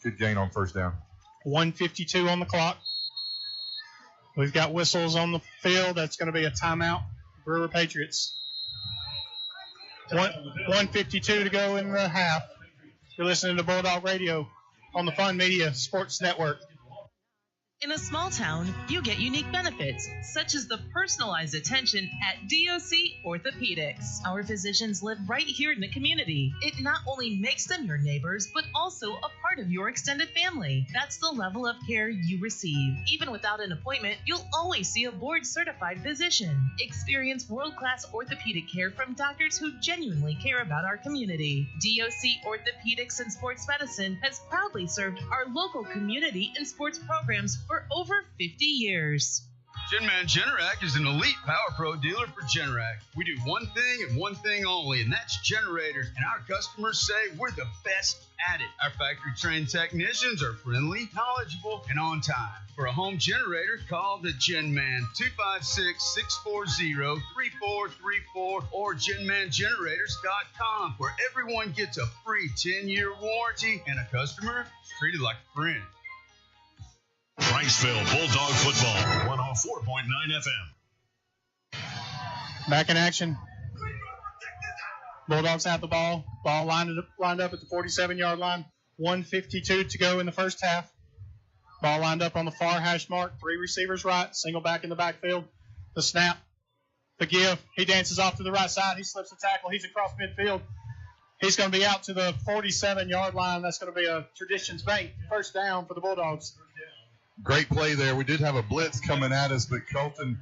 Good gain on first down. 1:52 on the clock. We've got whistles on the field. That's going to be a timeout. Brewer Patriots. 1:52 to go in the half. You're listening to Bulldog Radio on the Fun Media Sports Network. In a small town, you get unique benefits, such as the personalized attention at DOC Orthopedics. Our physicians live right here in the community. It not only makes them your neighbors, but also a part of your extended family. That's the level of care you receive. Even without an appointment, you'll always see a board-certified physician. Experience world-class orthopedic care from doctors who genuinely care about our community. DOC Orthopedics and Sports Medicine has proudly served our local community and sports programs for over 50 years. Genman Generac is an elite Power Pro dealer for Generac. We do one thing and one thing only, and that's generators. And our customers say we're the best at it. Our factory-trained technicians are friendly, knowledgeable, and on time. For a home generator, call the Genman 256-640-3434 or GenmanGenerators.com, where everyone gets a free 10-year warranty and a customer is treated like a friend. Priceville Bulldog Football, 104.9 FM. Back in action. Bulldogs have the ball. Ball lined up at the 47-yard line. 1:52 to go in the first half. Ball lined up on the far hash mark. 3 receivers right. Single back in the backfield. The snap. The give. He dances off to the right side. He slips the tackle. He's across midfield. He's going to be out to the 47-yard line. That's going to be a Traditions Bank first down for the Bulldogs. Great play there. We did have a blitz coming at us, but Colton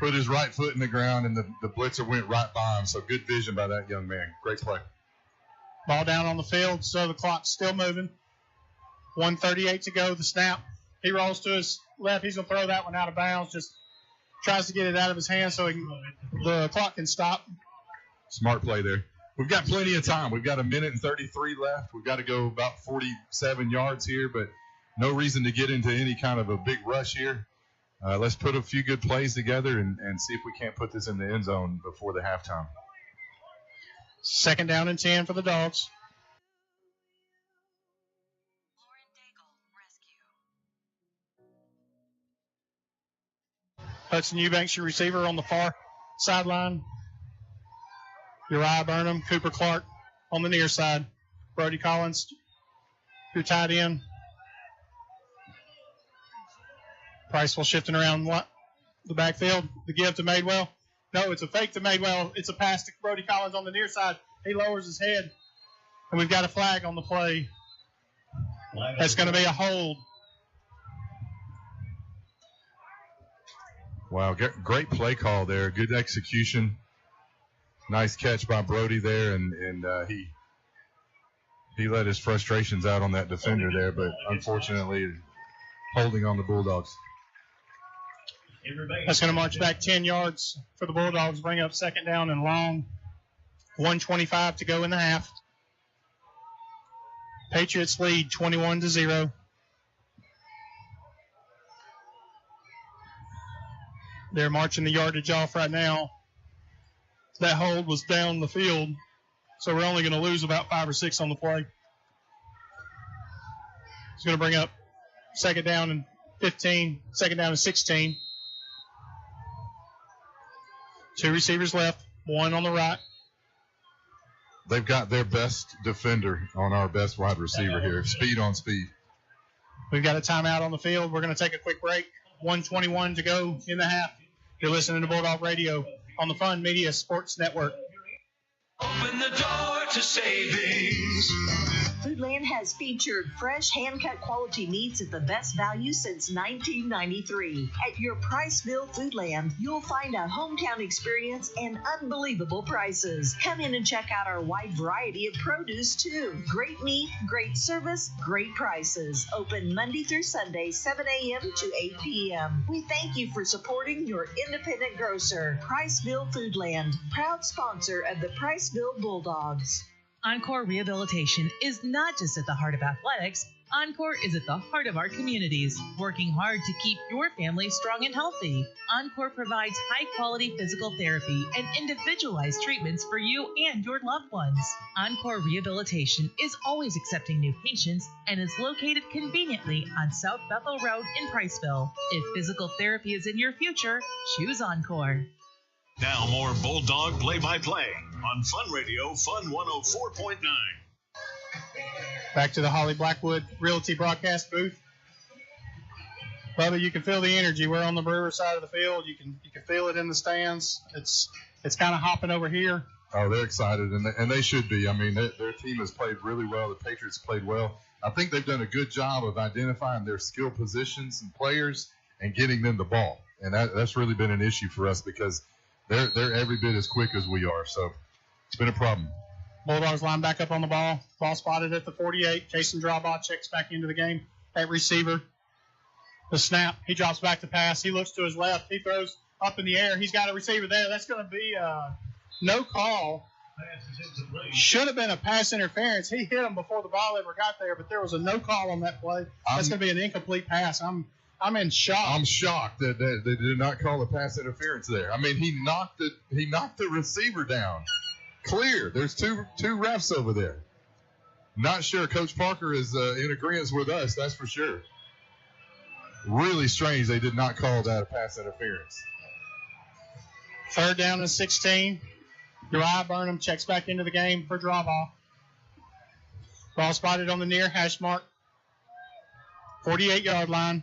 put his right foot in the ground, and the blitzer went right by him. So good vision by that young man. Great play. Ball down on the field, so the clock's still moving. 1:38 to go. The snap. He rolls to his left. He's going to throw that one out of bounds. Just tries to get it out of his hand so the clock can stop. Smart play there. We've got plenty of time. We've got 1:33 left. We've got to go about 47 yards here, but no reason to get into any kind of a big rush here. Let's put a few good plays together and see if we can't put this in the end zone before the halftime. Second down and 10 for the Dogs. Hudson Eubanks, your receiver on the far sideline. Uriah Burnham, Cooper Clark on the near side. Brody Collins, who tied in. Priceville shifting around the backfield. The give to Madewell. No, it's a fake to Madewell. It's a pass to Brody Collins on the near side. He lowers his head. And we've got a flag on the play. That's going to be a hold. Wow, great play call there. Good execution. Nice catch by Brody there, and he let his frustrations out on that defender there, but unfortunately holding on the Bulldogs. That's going to march back 10 yards for the Bulldogs, bring up second down and long. 1:25 to go in the half. Patriots lead 21-0. They're marching the yardage off right now. That hold was down the field, so we're only going to lose about 5 or 6 on the play. It's going to bring up second down and 15, second down and 16. 2 receivers left, 1 on the right. They've got their best defender on our best wide receiver here. Speed on speed. We've got a timeout on the field. We're going to take a quick break. 1:21 to go in the half. You're listening to Bulldog Radio on the Fun Media Sports Network. Open the door to savings. Foodland has featured fresh, hand-cut quality meats at the best value since 1993. At your Priceville Foodland, you'll find a hometown experience and unbelievable prices. Come in and check out our wide variety of produce, too. Great meat, great service, great prices. Open Monday through Sunday, 7 a.m. to 8 p.m. We thank you for supporting your independent grocer, Priceville Foodland, proud sponsor of the Priceville Bulldogs. Encore Rehabilitation is not just at the heart of athletics. Encore is at the heart of our communities, working hard to keep your family strong and healthy. Encore provides high-quality physical therapy and individualized treatments for you and your loved ones. Encore Rehabilitation is always accepting new patients and is located conveniently on South Bethel Road in Priceville. If physical therapy is in your future, choose Encore. Now more Bulldog play-by-play on Fun Radio, Fun 104.9. Back to the Holly Blackwood Realty broadcast booth. Bubba, you can feel the energy. We're on the Brewer side of the field. You can feel it in the stands. It's kind of hopping over here. Oh, they're excited, and they should be. I mean, their team has played really well. The Patriots played well. I think they've done a good job of identifying their skill positions and players and getting them the ball. And that's really been an issue for us because they're every bit as quick as we are. So it's been a problem. Bulldogs line back up on the ball. Ball spotted at the 48. Jason Drawbaugh checks back into the game at receiver. The snap. He drops back to pass. He looks to his left. He throws up in the air. He's got a receiver there. That's going to be no call. Should have been a pass interference. He hit him before the ball ever got there, but there was a no call on that play. That's going to be an incomplete pass. I'm in shock. I'm shocked that they did not call a pass interference there. I mean, he knocked the receiver down. Clear. There's two refs over there. Not sure Coach Parker is in agreement with us, that's for sure. Really strange they did not call that a pass interference. Third down and 16. Uriah Burnham checks back into the game for Drawbaugh. Ball spotted on the near hash mark. 48-yard line.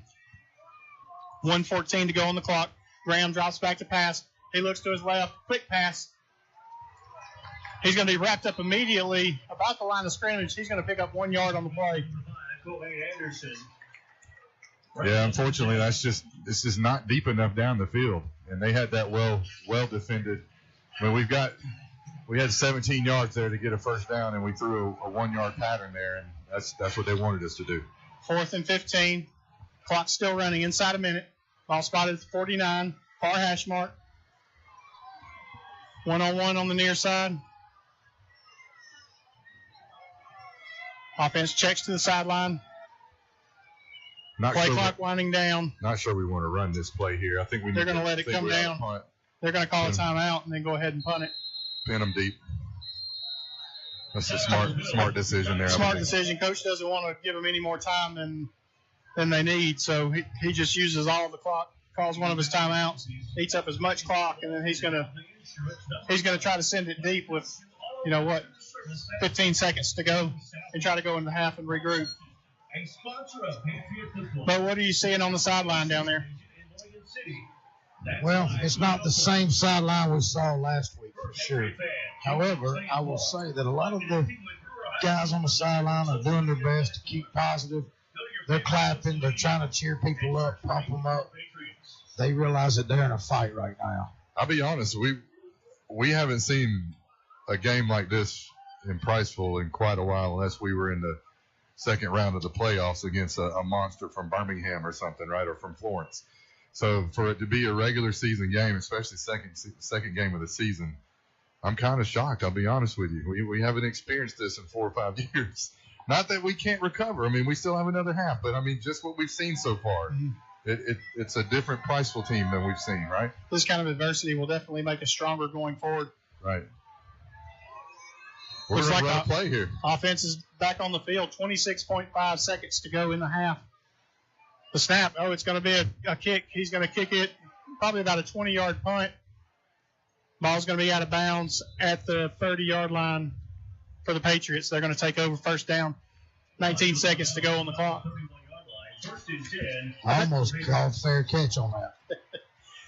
1:14 to go on the clock. Graham drops back to pass. He looks to his left. Quick pass. He's going to be wrapped up immediately about the line of scrimmage. He's going to pick up 1 yard on the play. Yeah, unfortunately, it's just not deep enough down the field, and they had that well defended. I mean, we had 17 yards there to get a first down, and we threw a 1 yard pattern there, and that's what they wanted us to do. 4th and 15. Clock still running inside a minute. Ball spotted at 49. Far hash mark. 1-on-1 on the near side. Offense checks to the sideline. Play clock winding down. Not sure we want to run this play here. I think they're going to let it come down. They're going to call a timeout and then go ahead and punt it. Pin them deep. That's a smart decision there. Smart decision. Coach doesn't want to give them any more time than they need, so he just uses all of the clock, calls one of his timeouts, eats up as much clock, and then he's going to try to send it deep with, 15 seconds to go and try to go into half and regroup. But what are you seeing on the sideline down there? Well, it's not the same sideline we saw last week for sure. However, I will say that a lot of the guys on the sideline are doing their best to keep positive. They're clapping. They're trying to cheer people up, pump them up. They realize that they're in a fight right now. I'll be honest. We haven't seen a game like this in Priceville in quite a while, unless we were in the second round of the playoffs against a monster from Birmingham or something, right, or from Florence. So for it to be a regular season game, especially second game of the season, I'm kind of shocked. I'll be honest with you. We haven't experienced this in 4 or 5 years. Not that we can't recover. I mean, we still have another half, but I mean, just what we've seen so far. Mm-hmm. It's a different Priceville team than we've seen, right? This kind of adversity will definitely make us stronger going forward. Right. We're going to run a play here. Offense is back on the field. 26.5 seconds to go in the half. The snap. Oh, it's going to be a kick. He's going to kick it probably about a 20-yard punt. Ball's going to be out of bounds at the 30-yard line for the Patriots. They're going to take over first down. 19 seconds to go on the clock. I almost called fair catch on that.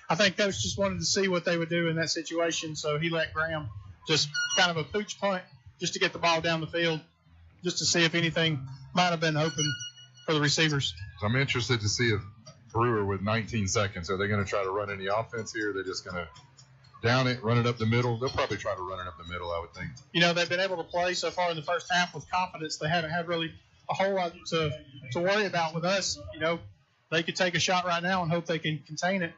I think Coach just wanted to see what they would do in that situation, so he let Graham just kind of a pooch punt just to get the ball down the field, just to see if anything might have been open for the receivers. So I'm interested to see if Brewer with 19 seconds, are they going to try to run any offense here? Or are they just going to down it, run it up the middle? They'll probably try to run it up the middle, I would think. You know, they've been able to play so far in the first half with confidence. They haven't had really a whole lot to worry about with us. You know, they could take a shot right now and hope they can contain it.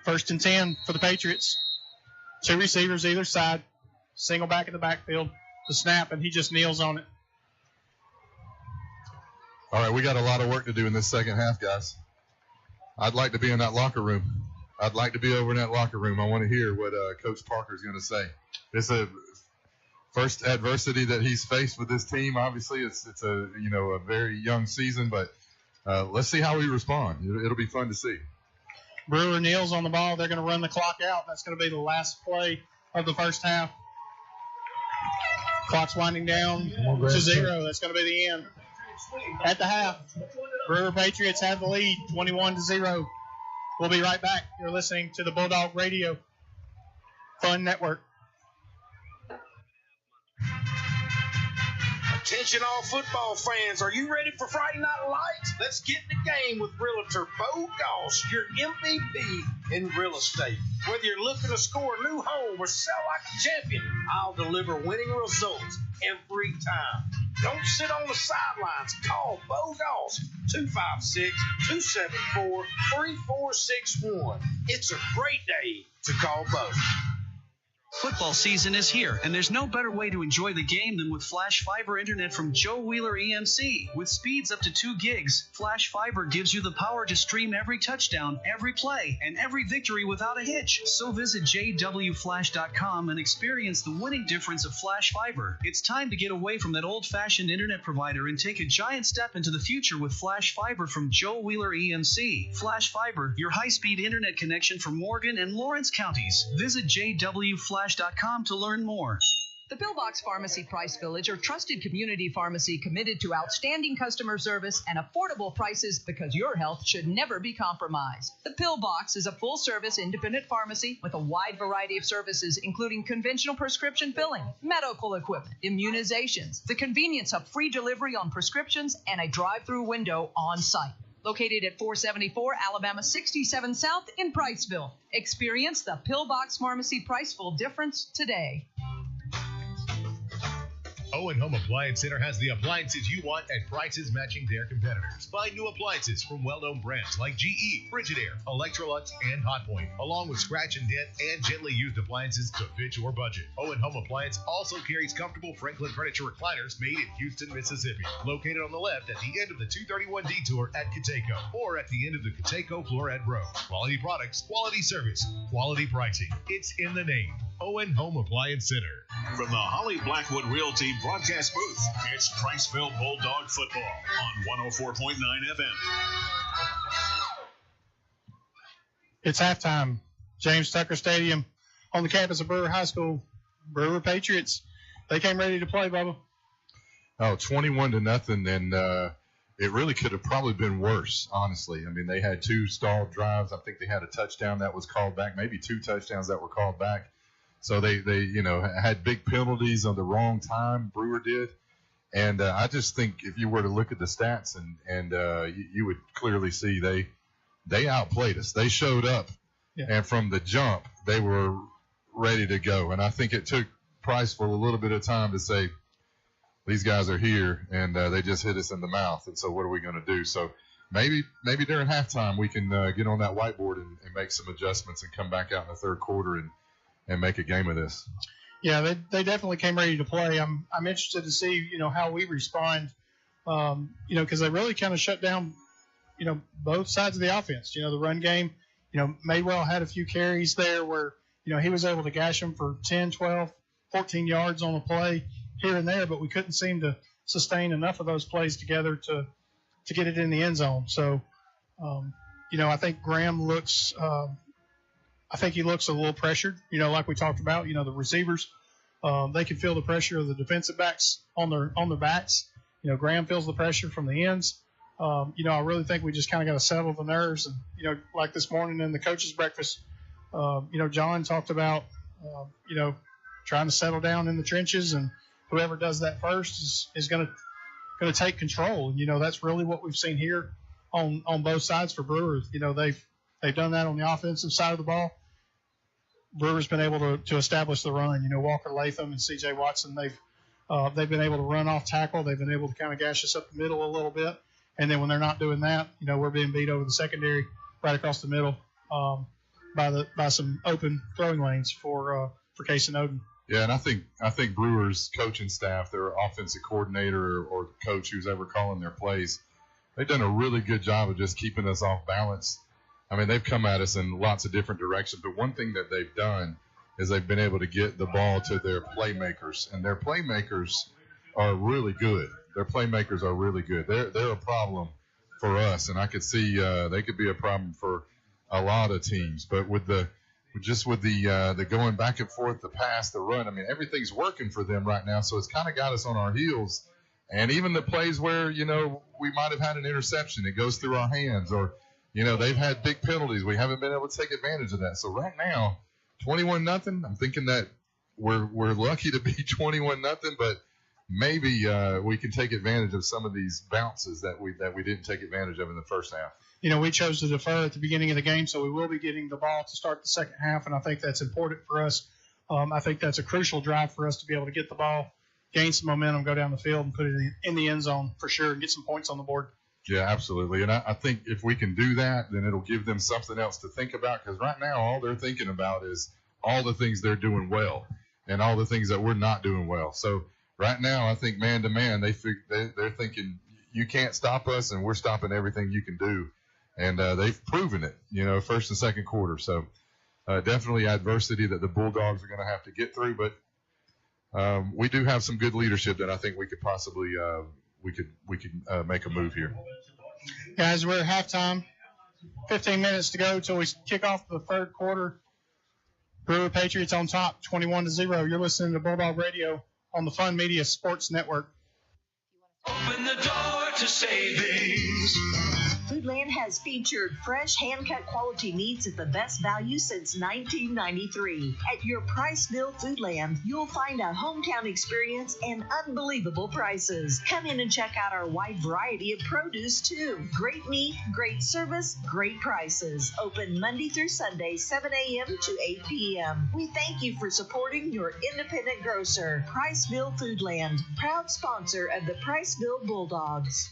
1st and 10 for the Patriots. 2 receivers either side. Single back in the backfield. The snap, and he just kneels on it. All right, we got a lot of work to do in this second half, guys. I'd like to be in that locker room. I'd like to be over in that locker room. I want to hear what Coach Parker is going to say. It's a first adversity that he's faced with this team. Obviously, it's a very young season, but let's see how we respond. It'll be fun to see. Brewer kneels on the ball. They're going to run the clock out. That's going to be the last play of the first half. Clock's winding down to 0. That's going to be the end. At the half, Brewer Patriots have the lead, 21-0. We'll be right back. You're listening to the Bulldog Radio Fun Network. Attention all football fans, are you ready for Friday Night Lights? Let's get in the game with Realtor Bo Goss, your MVP in real estate. Whether you're looking to score a new home or sell like a champion, I'll deliver winning results every time. Don't sit on the sidelines. Call Bo Goss, 256-274-3461. It's a great day to call Bo. Football season is here, and there's no better way to enjoy the game than with Flash Fiber Internet from Joe Wheeler EMC. With speeds up to 2 gigs, Flash Fiber gives you the power to stream every touchdown, every play, and every victory without a hitch. So visit jwflash.com and experience the winning difference of Flash Fiber. It's time to get away from that old-fashioned internet provider and take a giant step into the future with Flash Fiber from Joe Wheeler EMC. Flash Fiber, your high-speed internet connection for Morgan and Lawrence counties. Visit jwflash.com to learn more. The Pillbox Pharmacy Price Village, your trusted community pharmacy committed to outstanding customer service and affordable prices because your health should never be compromised. The Pillbox is a full-service independent pharmacy with a wide variety of services, including conventional prescription filling, medical equipment, immunizations, the convenience of free delivery on prescriptions, and a drive-through window on site. Located at 474 Alabama 67 South in Priceville. Experience the Pillbox Pharmacy Priceville difference today. Owen Home Appliance Center has the appliances you want at prices matching their competitors. Find new appliances from well-known brands like GE, Frigidaire, Electrolux, and Hotpoint, along with scratch and dent and gently used appliances to fit your budget. Owen Home Appliance also carries comfortable Franklin furniture recliners made in Houston, Mississippi, located on the left at the end of the 231 detour at Cateco, or at the end of the Cateco Floret Road. Quality products, quality service, quality pricing. It's in the name. Owen Home Appliance Center. From the Holly Blackwood Realty broadcast booth, it's Priceville Bulldog football on 104.9 FM. It's halftime. James Tucker Stadium on the campus of Brewer High School. Brewer Patriots, they came ready to play, Bubba. Oh, 21-0, and it really could have probably been worse, honestly. I mean, they had 2 stalled drives. I think they had a touchdown that was called back, maybe 2 touchdowns that were called back. So they had big penalties on the wrong time, Brewer did. And I just think if you were to look at the stats and you would clearly see they outplayed us. They showed up, and from the jump, they were ready to go. And I think it took Priceville a little bit of time to say, these guys are here, and they just hit us in the mouth. And so what are we going to do? So maybe during halftime we can get on that whiteboard and make some adjustments and come back out in the third quarter and make a game of this. Yeah, they definitely came ready to play. I'm interested to see, how we respond, because they really kind of shut down, both sides of the offense. The run game, Madewell had a few carries there where, he was able to gash them for 10, 12, 14 yards on a play here and there, but we couldn't seem to sustain enough of those plays together to get it in the end zone. So, I think Graham looks he looks a little pressured, like we talked about, the receivers, they can feel the pressure of the defensive backs on their backs. Graham feels the pressure from the ends. I really think we just kind of got to settle the nerves. And, like this morning in the coach's breakfast, John talked about, trying to settle down in the trenches, and whoever does that first is going to take control. And, that's really what we've seen here on both sides for Brewers. They've done that on the offensive side of the ball. Brewers been able to establish the run. Walker Latham and C.J. Watson, they've been able to run off tackle. They've been able to kind of gash us up the middle a little bit. And then when they're not doing that, we're being beat over the secondary right across the middle by some open throwing lanes for Case and Oden. Yeah, and I think Brewers coaching staff, their offensive coordinator or the coach who's ever calling their plays, they've done a really good job of just keeping us off balance. I mean, they've come at us in lots of different directions, but one thing that they've done is they've been able to get the ball to their playmakers, and their playmakers are really good. Their playmakers are really good. They're a problem for us, and I could see they could be a problem for a lot of teams. But with the going back and forth, the pass, the run, I mean, everything's working for them right now, so it's kind of got us on our heels. And even the plays where, we might have had an interception, it goes through our hands, or they've had big penalties. We haven't been able to take advantage of that. So right now, 21-0. I'm thinking that we're lucky to be 21-0, but maybe we can take advantage of some of these bounces that we didn't take advantage of in the first half. We chose to defer at the beginning of the game, so we will be getting the ball to start the second half, and I think that's important for us. I think that's a crucial drive for us to be able to get the ball, gain some momentum, go down the field, and put it in the end zone for sure, and get some points on the board. Yeah, absolutely. And I think if we can do that, then it'll give them something else to think about, because right now all they're thinking about is all the things they're doing well and all the things that we're not doing well. So right now I think man-to-man, they're thinking you can't stop us, and we're stopping everything you can do. And they've proven it, first and second quarter. So definitely adversity that the Bulldogs are going to have to get through. But we do have some good leadership that I think we could possibly we could make a move here. Guys, we're at halftime. 15 minutes to go till we kick off the third quarter. Brewer Patriots on top, 21-0. You're listening to Bulldog Radio on the Fun Media Sports Network. Open the door to savings. Foodland has featured fresh, hand-cut quality meats at the best value since 1993. At your Priceville Foodland, you'll find a hometown experience and unbelievable prices. Come in and check out our wide variety of produce, too. Great meat, great service, great prices. Open Monday through Sunday, 7 a.m. to 8 p.m. We thank you for supporting your independent grocer. Priceville Foodland, proud sponsor of the Priceville Bulldogs.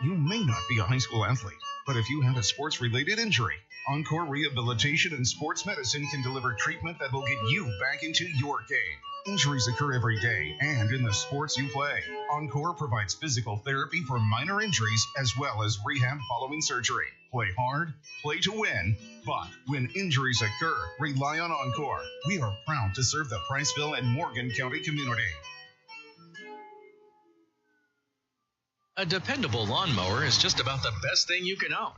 You may not be a high school athlete, but if you have a sports-related injury, Encore Rehabilitation and Sports Medicine can deliver treatment that will get you back into your game. Injuries occur every day and in the sports you play. Encore provides physical therapy for minor injuries as well as rehab following surgery. Play hard, play to win. But when injuries occur, rely on Encore. We are proud to serve the Priceville and Morgan County community. A dependable lawnmower is just about the best thing you can own.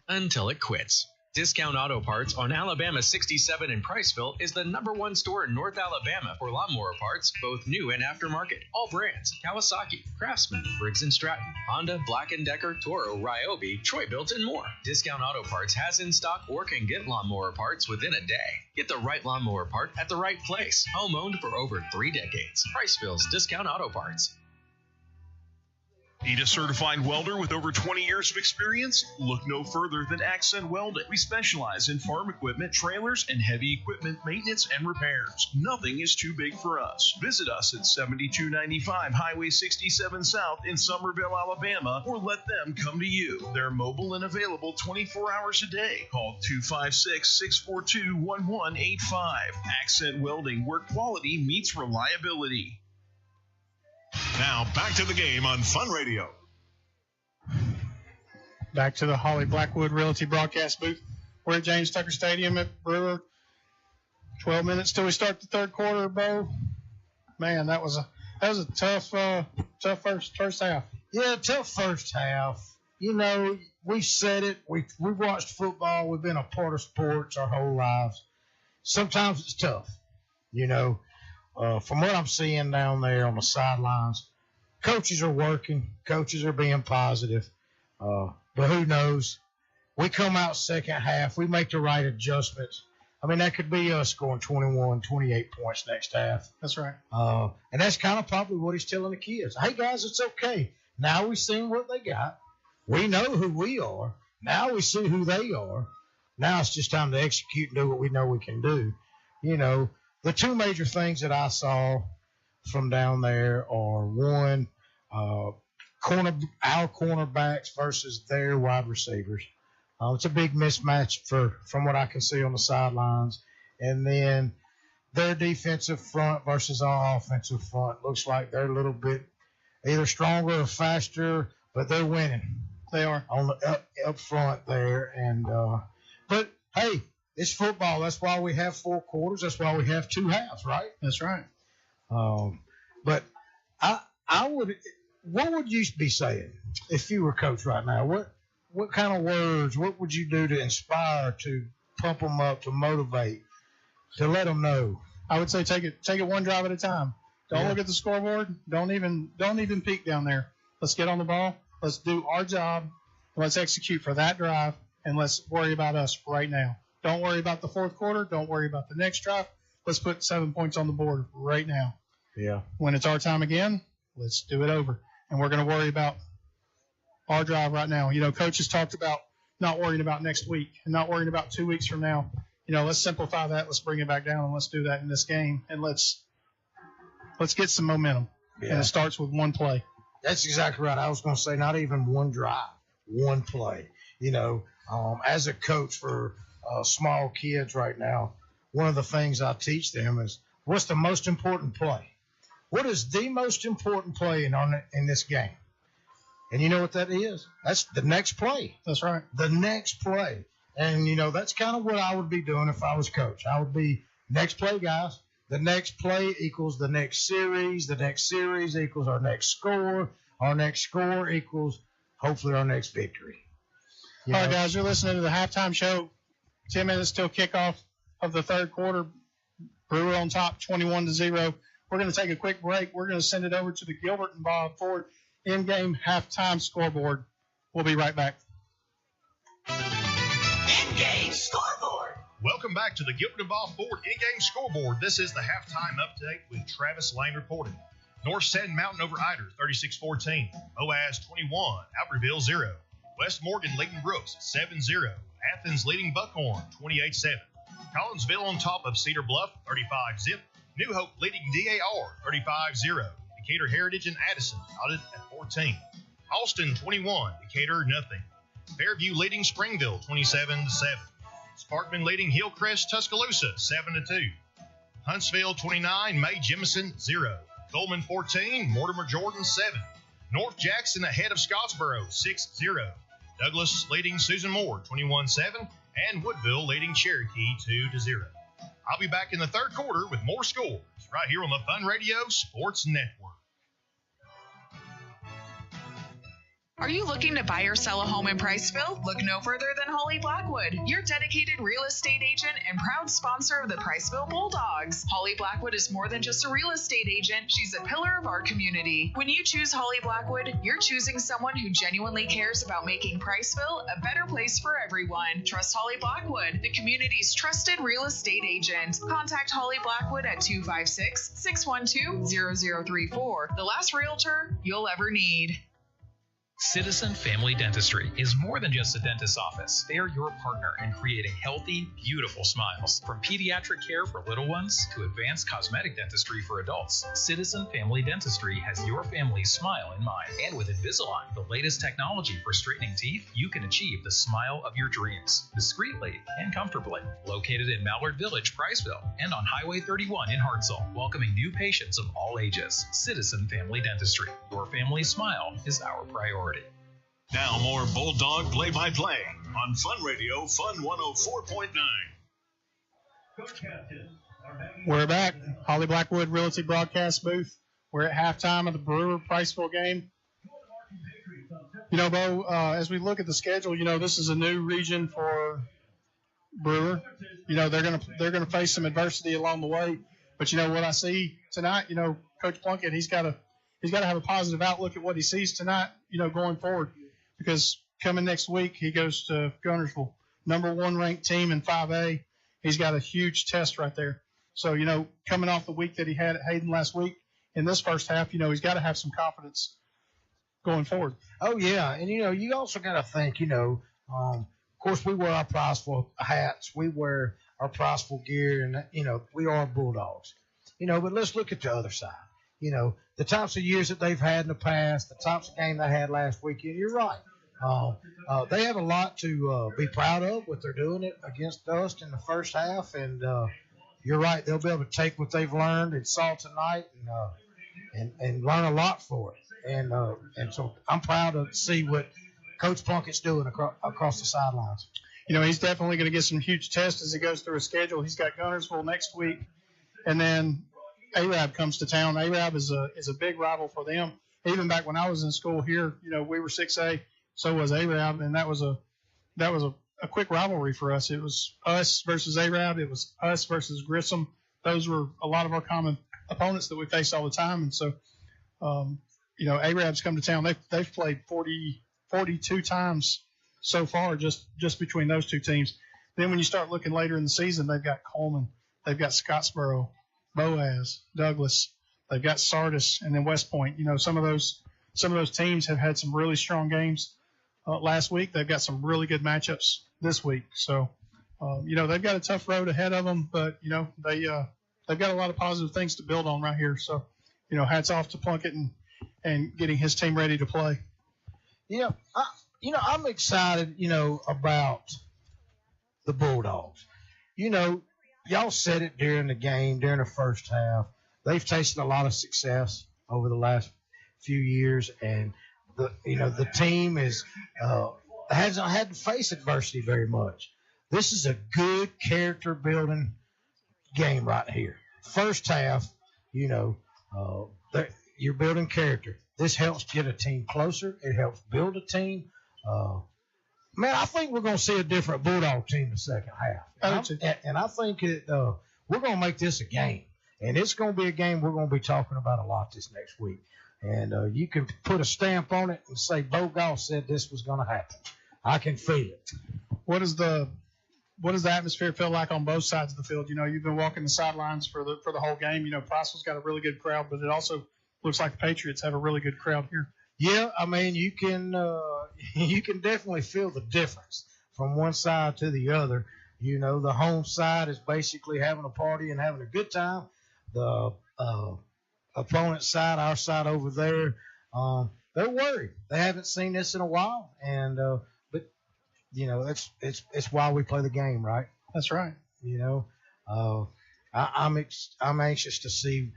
Until it quits. Discount Auto Parts on Alabama 67 in Priceville is the #1 store in North Alabama for lawnmower parts, both new and aftermarket. All brands: Kawasaki, Craftsman, Briggs & Stratton, Honda, Black & Decker, Toro, Ryobi, Troy-Bilt, and more. Discount Auto Parts has in stock or can get lawnmower parts within a day. Get the right lawnmower part at the right place. Home owned for over 3 decades. Priceville's Discount Auto Parts. Need a certified welder with over 20 years of experience? Look no further than Accent Welding. We specialize in farm equipment, trailers, and heavy equipment maintenance and repairs. Nothing is too big for us. Visit us at 7295 Highway 67 South in Summerville, Alabama, or let them come to you. They're mobile and available 24 hours a day. Call 256-642-1185. Accent Welding, where quality meets reliability. Now, back to the game on Fun Radio. Back to the Holly Blackwood Realty broadcast booth. We're at James Tucker Stadium at Brewer. 12 minutes till we start the third quarter, Bo. Man, that was a tough first half. Yeah, tough first half. You know, we've said it. We've watched football. We've been a part of sports our whole lives. Sometimes it's tough, you know. From what I'm seeing down there on the sidelines, coaches are working. Coaches are being positive. But who knows? We come out second half. We make the right adjustments. I mean, that could be us scoring 21, 28 points next half. That's right. And that's kind of probably what he's telling the kids. Hey, guys, it's okay. Now we've seen what they got. We know who we are. Now we see who they are. Now it's just time to execute and do what we know we can do. You know, the two major things that I saw from down there are, one, our cornerbacks versus their wide receivers. It's a big mismatch from what I can see on the sidelines. And then their defensive front versus our offensive front. Looks like they're a little bit either stronger or faster, but they're winning. They are. On the up front there. And but, hey, it's football. That's why we have 4 quarters. That's why we have 2 halves, right? That's right. But I would – what would you be saying if you were coach right now? What kind of words, what would you do to inspire, to pump them up, to motivate, to let them know? I would say take it one drive at a time. Don't look at the scoreboard. Don't even peek down there. Let's get on the ball. Let's do our job. Let's execute for that drive, and let's worry about us right now. Don't worry about the fourth quarter. Don't worry about the next drive. Let's put 7 points on the board right now. Yeah. When it's our time again, let's do it over. And we're going to worry about our drive right now. You know, Coach has talked about not worrying about next week and not worrying about 2 weeks from now. You know, let's simplify that. Let's bring it back down, and let's do that in this game. And let's get some momentum. Yeah. And it starts with one play. That's exactly right. I was going to say not even one drive, one play. You know, as a coach for small kids right now, one of the things I teach them is what's the most important play? What is the most important play in this game? And you know what that is? That's the next play. That's right. The next play. And, you know, that's kind of what I would be doing if I was coach. I would be next play, guys. The next play equals the next series. The next series equals our next score. Our next score equals, hopefully, our next victory. All right, guys, you're listening to the halftime show. 10 minutes till kickoff of the third quarter. Brewer on top, 21-0. We're going to take a quick break. We're going to send it over to the Gilbert and Bob Ford in-game halftime scoreboard. We'll be right back. In-game scoreboard. Welcome back to the Gilbert and Bob Ford in-game scoreboard. This is the halftime update with Travis Lane reporting. North Seton Mountain over Eider, 36-14. Boaz 21, Albertville 0. West Morgan leading Brooks 7-0. Athens leading Buckhorn 28-7. Collinsville on top of Cedar Bluff 35-zip. New Hope leading DAR 35-0. Decatur Heritage and Addison out at 14. Austin 21, Decatur nothing. Fairview leading Springville 27-7. Sparkman leading Hillcrest Tuscaloosa 7-2. Huntsville 29, May Jemison 0. Coleman 14, Mortimer Jordan 7. North Jackson ahead of Scottsboro 6-0. Douglas leading Susan Moore 21-7. And Woodville leading Cherokee 2-0. I'll be back in the third quarter with more scores right here on the Fun Radio Sports Network. Are you looking to buy or sell a home in Priceville? Look no further than Holly Blackwood, your dedicated real estate agent and proud sponsor of the Priceville Bulldogs. Holly Blackwood is more than just a real estate agent. She's a pillar of our community. When you choose Holly Blackwood, you're choosing someone who genuinely cares about making Priceville a better place for everyone. Trust Holly Blackwood, the community's trusted real estate agent. Contact Holly Blackwood at 256-612-0034, the last realtor you'll ever need. Citizen Family Dentistry is more than just a dentist's office. They are your partner in creating healthy, beautiful smiles. From pediatric care for little ones to advanced cosmetic dentistry for adults, Citizen Family Dentistry has your family's smile in mind. And with Invisalign, the latest technology for straightening teeth, you can achieve the smile of your dreams, discreetly and comfortably. Located in Mallard Village, Priceville, and on Highway 31 in Hartselle, welcoming new patients of all ages. Citizen Family Dentistry. Your family's smile is our priority. Now more Bulldog play-by-play on Fun Radio, Fun 104.9. We're back. Holly Blackwood Realty broadcast booth. We're at halftime of the Brewer-Priceville game. You know, Bo, as we look at the schedule, you know, this is a new region for Brewer. You know, they're gonna face some adversity along the way. But you know what I see tonight, you know, Coach Plunkett, he's got to have a positive outlook at what he sees tonight, you know, going forward. Because coming next week, he goes to Guntersville, number 1 ranked team in 5A. He's got a huge test right there. So, you know, coming off the week that he had at Hayden last week, in this first half, you know, he's got to have some confidence going forward. Oh, yeah. And, you know, you also got to think, you know, of course, we wear our Priceville hats. We wear our Priceville gear, and, you know, we are Bulldogs. You know, but let's look at the other side. You know, the types of years that they've had in the past, the types of game they had last weekend, you're right. They have a lot to be proud of, what they're doing it against us in the first half. And you're right, they'll be able to take what they've learned and saw tonight and learn a lot for it. And so I'm proud to see what Coach Plunkett's doing across the sidelines. You know, he's definitely going to get some huge tests as he goes through his schedule. He's got Guntersville next week, and then Arab comes to town. Arab is a big rival for them. Even back when I was in school here, you know, we were 6A, so was Arab, and that was a quick rivalry for us. It was us versus Arab. It was us versus Grissom. Those were a lot of our common opponents that we faced all the time. And so, you know, Arab's come to town. They've played 42 times so far just between those two teams. Then when you start looking later in the season, they've got Coleman, they've got Scottsboro, Boaz, Douglas, they've got Sardis, and then West Point. You know, some of those teams have had some really strong games last week. They've got some really good matchups this week. So, you know, they've got a tough road ahead of them, but you know they've got a lot of positive things to build on right here. So, you know, hats off to Plunkett and getting his team ready to play. Yeah, I'm excited, you know, about the Bulldogs. You know, y'all said it during the game, during the first half. They've tasted a lot of success over the last few years, and the team hasn't had to face adversity very much. This is a good character building game right here. First half, you know, you're building character. This helps get a team closer. It helps build a team. Man, I think we're going to see a different Bulldog team in the second half. And I think we're going to make this a game. And it's going to be a game we're going to be talking about a lot this next week. And you can put a stamp on it and say, Bo Goss said this was going to happen. I can feel it. What does the atmosphere feel like on both sides of the field? You know, you've been walking the sidelines for the whole game. You know, Priceville's got a really good crowd, but it also looks like the Patriots have a really good crowd here. Yeah, I mean, you can definitely feel the difference from one side to the other. You know, the home side is basically having a party and having a good time. The opponent side, our side over there, they're worried. They haven't seen this in a while, and but you know, it's why we play the game, right? That's right. You know, I'm anxious to see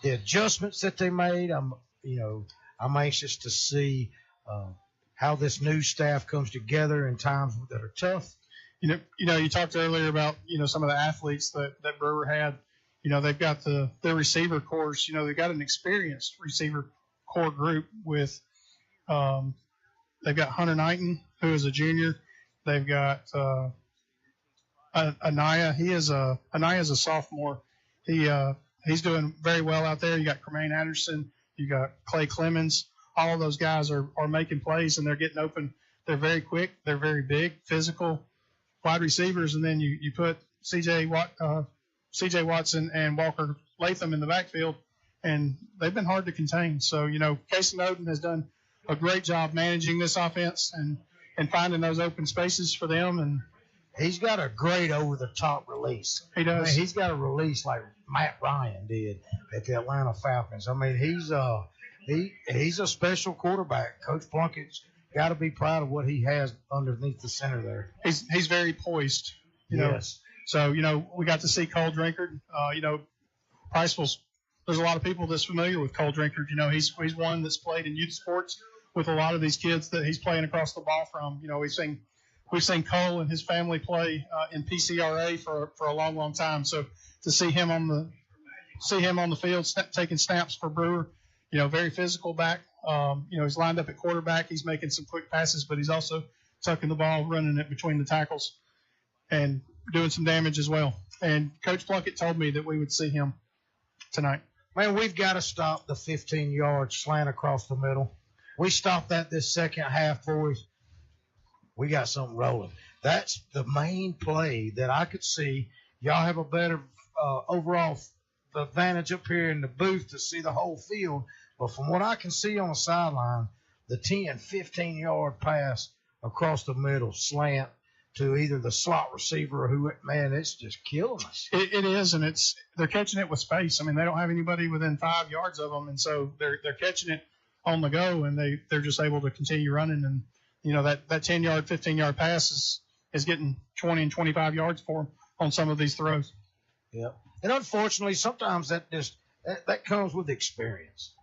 the adjustments that they made. I'm anxious to see how this new staff comes together in times that are tough. You know, you talked earlier about, you know, some of the athletes that Brewer had. You know, they've got their receiver corps. You know, they've got an experienced receiver core group with they've got Hunter Knighton, who is a junior. They've got Anaya. Anaya's a sophomore. He's doing very well out there. You got Cremaine Anderson. You got Clay Clemens. All of those guys are making plays, and they're getting open. They're very quick. They're very big, physical wide receivers. And then you put C.J. Watson and Walker Latham in the backfield, and they've been hard to contain. So, you know, Casey Noden has done a great job managing this offense and finding those open spaces for them. And he's got a great over-the-top release. He does. I mean, he's got a release like Matt Ryan did at the Atlanta Falcons. I mean, he's a special quarterback. Coach Plunkett's got to be proud of what he has underneath the center there. He's very poised. You know? So, we got to see Cole Drinkard. Priceville's, there's a lot of people that's familiar with Cole Drinkard. He's one that's played in youth sports with a lot of these kids that he's playing across the ball from. We've seen Cole and his family play in PCRA for a long, long time. So to see him on the field taking snaps for Brewer, very physical back. He's lined up at quarterback. He's making some quick passes, but he's also tucking the ball, running it between the tackles, and doing some damage as well. And Coach Plunkett told me that we would see him tonight. Man, we've got to stop the 15-yard slant across the middle. We stopped that this second half, boys. We got something rolling. That's the main play that I could see. Y'all have a better overall advantage up here in the booth to see the whole field. But from what I can see on the sideline, the 10, 15-yard pass across the middle slant to either the slot receiver or who, man, it's just killing us. It is, and they're catching it with space. I mean, they don't have anybody within 5 yards of them, and so they're catching it on the go, and they're just able to continue running. And that 10-yard, 15-yard pass is getting 20 and 25 yards for them on some of these throws. Yep. And unfortunately, sometimes that comes with experience.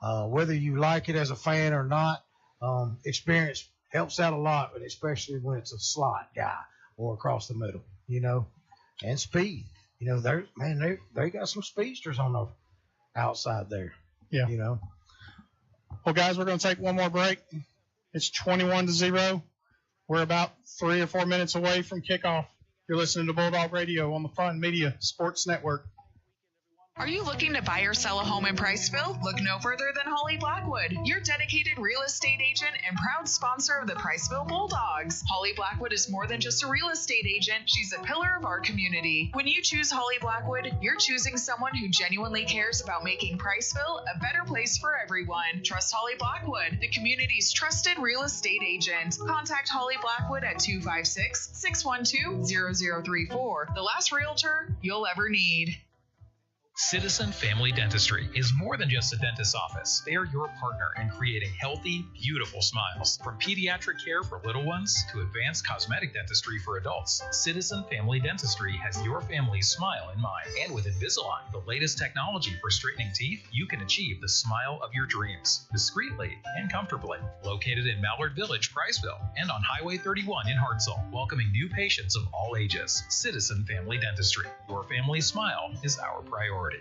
Whether you like it as a fan or not, experience helps out a lot, but especially when it's a slot guy or across the middle, and speed. They got some speedsters on the outside there. Yeah. Well, guys, we're going to take one more break. It's 21-0. We're about 3 or 4 minutes away from kickoff. You're listening to Bulldog Radio on the Fun Media Sports Network. Are you looking to buy or sell a home in Priceville? Look no further than Holly Blackwood, your dedicated real estate agent and proud sponsor of the Priceville Bulldogs. Holly Blackwood is more than just a real estate agent. She's a pillar of our community. When you choose Holly Blackwood, you're choosing someone who genuinely cares about making Priceville a better place for everyone. Trust Holly Blackwood, the community's trusted real estate agent. Contact Holly Blackwood at 256-612-0034. The last realtor you'll ever need. Citizen Family Dentistry is more than just a dentist's office. They are your partner in creating healthy, beautiful smiles. From pediatric care for little ones to advanced cosmetic dentistry for adults, Citizen Family Dentistry has your family's smile in mind. And with Invisalign, the latest technology for straightening teeth, you can achieve the smile of your dreams, discreetly and comfortably. Located in Mallard Village, Priceville, and on Highway 31 in Hartselle, welcoming new patients of all ages. Citizen Family Dentistry. Your family's smile is our priority.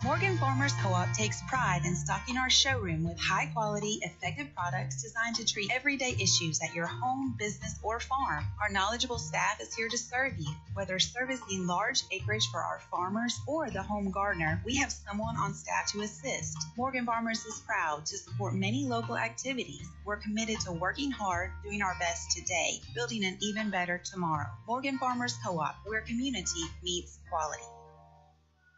Morgan Farmers Co-op takes pride in stocking our showroom with high-quality, effective products designed to treat everyday issues at your home, business, or farm. Our knowledgeable staff is here to serve you. Whether servicing large acreage for our farmers or the home gardener, we have someone on staff to assist. Morgan Farmers is proud to support many local activities. We're committed to working hard, doing our best today, building an even better tomorrow. Morgan Farmers Co-op, where community meets quality.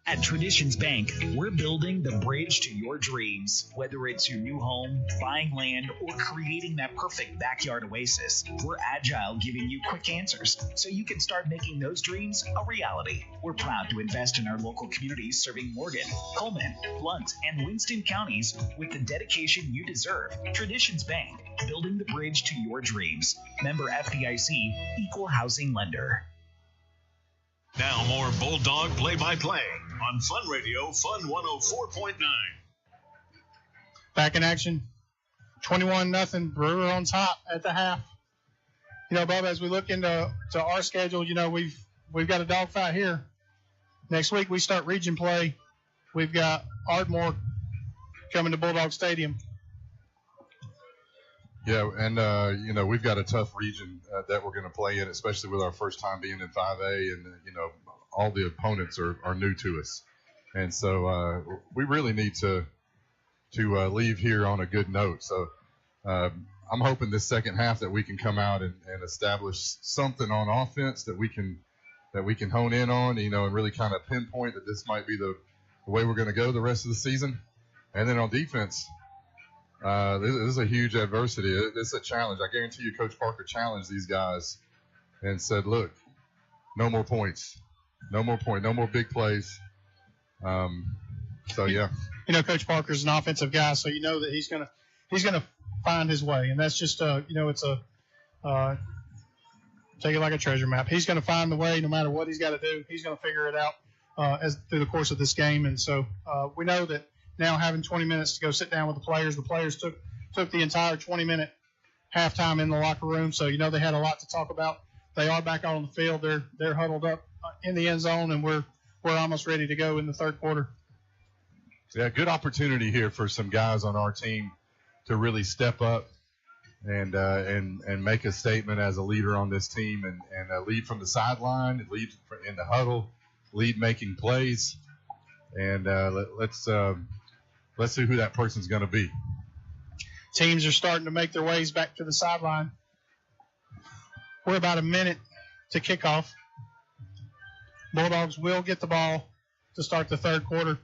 At Traditions Bank, we're building the bridge to your dreams. Whether it's your new home, buying land, or creating that perfect backyard oasis, we're agile, giving you quick answers so you can start making those dreams a reality. We're proud to invest in our local communities serving Morgan, Coleman, Blount, and Winston counties with the dedication you deserve. Traditions Bank, building the bridge to your dreams. Member FDIC, Equal Housing Lender. Now more Bulldog play-by-play on Fun Radio, Fun 104.9. Back in action, 21-0, Brewer on top at the half. Bob, as we look into our schedule, we've got a dogfight here. Next week we start region play. We've got Ardmore coming to Bulldog Stadium. Yeah, and we've got a tough region that we're going to play in, especially with our first time being in 5A, and all the opponents are new to us, and so we really need to leave here on a good note. So I'm hoping this second half that we can come out and establish something on offense that we can hone in on, and really kind of pinpoint that this might be the way we're going to go the rest of the season, and then on defense. This is a huge adversity. It's a challenge. I guarantee you Coach Parker challenged these guys and said, look, no more points. No more big plays. Yeah. Coach Parker's an offensive guy, so you know that he's gonna find his way, and that's just it's a take it like a treasure map. He's going to find the way, no matter what he's got to do. He's going to figure it out through the course of this game, and so we know that now having 20 minutes to go sit down with the players took the entire 20-minute halftime in the locker room, so they had a lot to talk about. They are back out on the field. They're huddled up in the end zone, and we're almost ready to go in the third quarter. Yeah, good opportunity here for some guys on our team to really step up and make a statement as a leader on this team and lead from the sideline, lead in the huddle, lead making plays, and let's see who that person's going to be. Teams are starting to make their ways back to the sideline. We're about a minute to kickoff. Bulldogs will get the ball to start the third quarter.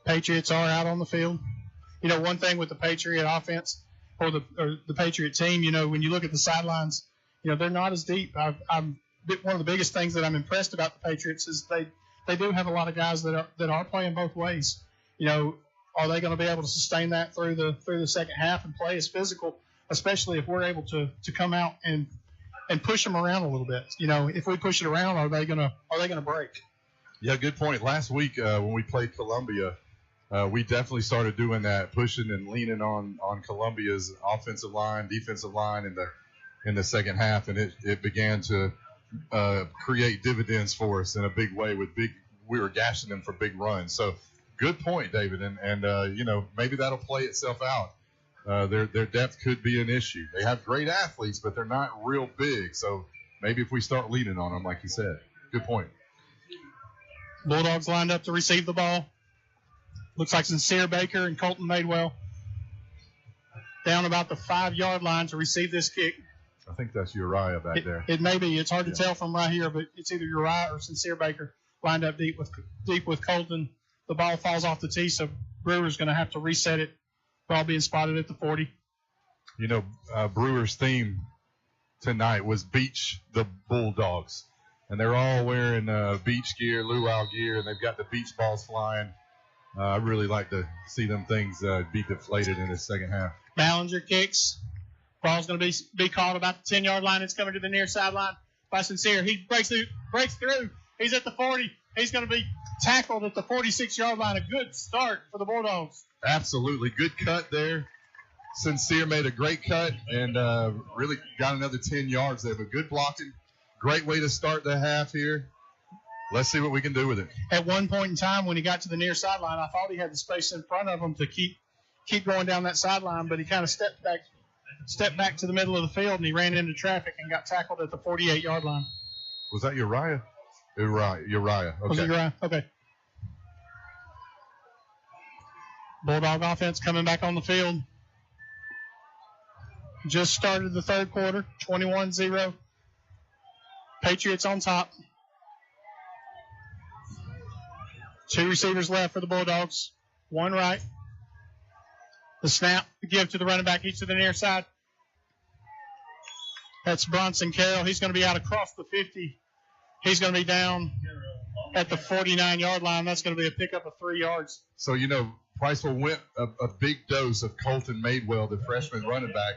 Patriots are out on the field. One thing with the Patriot offense or the Patriot team, when you look at the sidelines, they're not as deep. One of the biggest things that I'm impressed about the Patriots is they do have a lot of guys that are playing both ways. Are they going to be able to sustain that through the second half and play as physical, especially if we're able to come out and push them around a little bit? If we push it around, are they going to break? Yeah, good point. Last week when we played Columbia, we definitely started doing that, pushing and leaning on Columbia's offensive line, defensive line in the second half, and it began to create dividends for us in a big way. We were gashing them for big runs. So good point, David, and maybe that'll play itself out. Their depth could be an issue. They have great athletes, but they're not real big. So maybe if we start leaning on them, like you said, good point. Bulldogs lined up to receive the ball. Looks like Sincere Baker and Colton Madewell down about the 5-yard line to receive this kick. I think that's Uriah back there. It may be. It's hard to tell from right here, but it's either Uriah or Sincere Baker lined up deep with Colton. The ball falls off the tee, so Brewer's going to have to reset it. Ball being spotted at the 40. Brewer's theme tonight was Beach the Bulldogs. And they're all wearing beach gear, luau gear, and they've got the beach balls flying. I really like to see them things be deflated in the second half. Ballinger kicks. Ball's going to be caught about the 10-yard line. It's coming to the near sideline by Sincere. He breaks through. He's at the 40. He's going to be tackled at the 46-yard line. A good start for the Bulldogs. Absolutely. Good cut there. Sincere made a great cut and really got another 10 yards there. But good blocking. Great way to start the half here. Let's see what we can do with it. At one point in time when he got to the near sideline, I thought he had the space in front of him to keep going down that sideline, but he kind of stepped back to the middle of the field, and he ran into traffic and got tackled at the 48-yard line. Was that Uriah? Uriah. Okay. Was it Uriah? Okay. Bulldog offense coming back on the field. Just started the third quarter, 21-0. Patriots on top. 2 receivers left for the Bulldogs. 1 right. The snap, the give to the running back, each to the near side. That's Bronson Carroll. He's going to be out across the 50. He's going to be down at the 49-yard line. That's going to be a pickup of 3 yards. So, Priceville went a big dose of Colton Madewell, the freshman running back,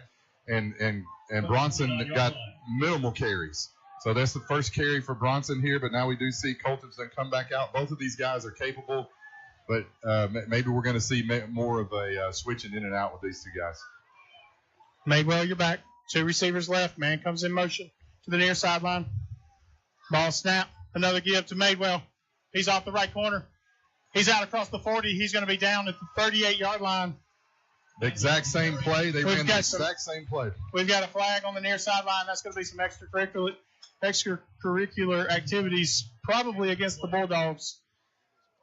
and Bronson got minimal carries. So that's the first carry for Bronson here, but now we do see Colton's going to come back out. Both of these guys are capable, but maybe we're going to see more of a switching in and out with these 2 guys. Madewell, you're back. 2 receivers left. Man comes in motion to the near sideline. Ball snap. Another give to Madewell. He's off the right corner. He's out across the 40. He's going to be down at the 38-yard line. The exact same play. They ran the exact same play. We've got a flag on the near sideline. That's going to be some extracurricular activities, probably against the Bulldogs.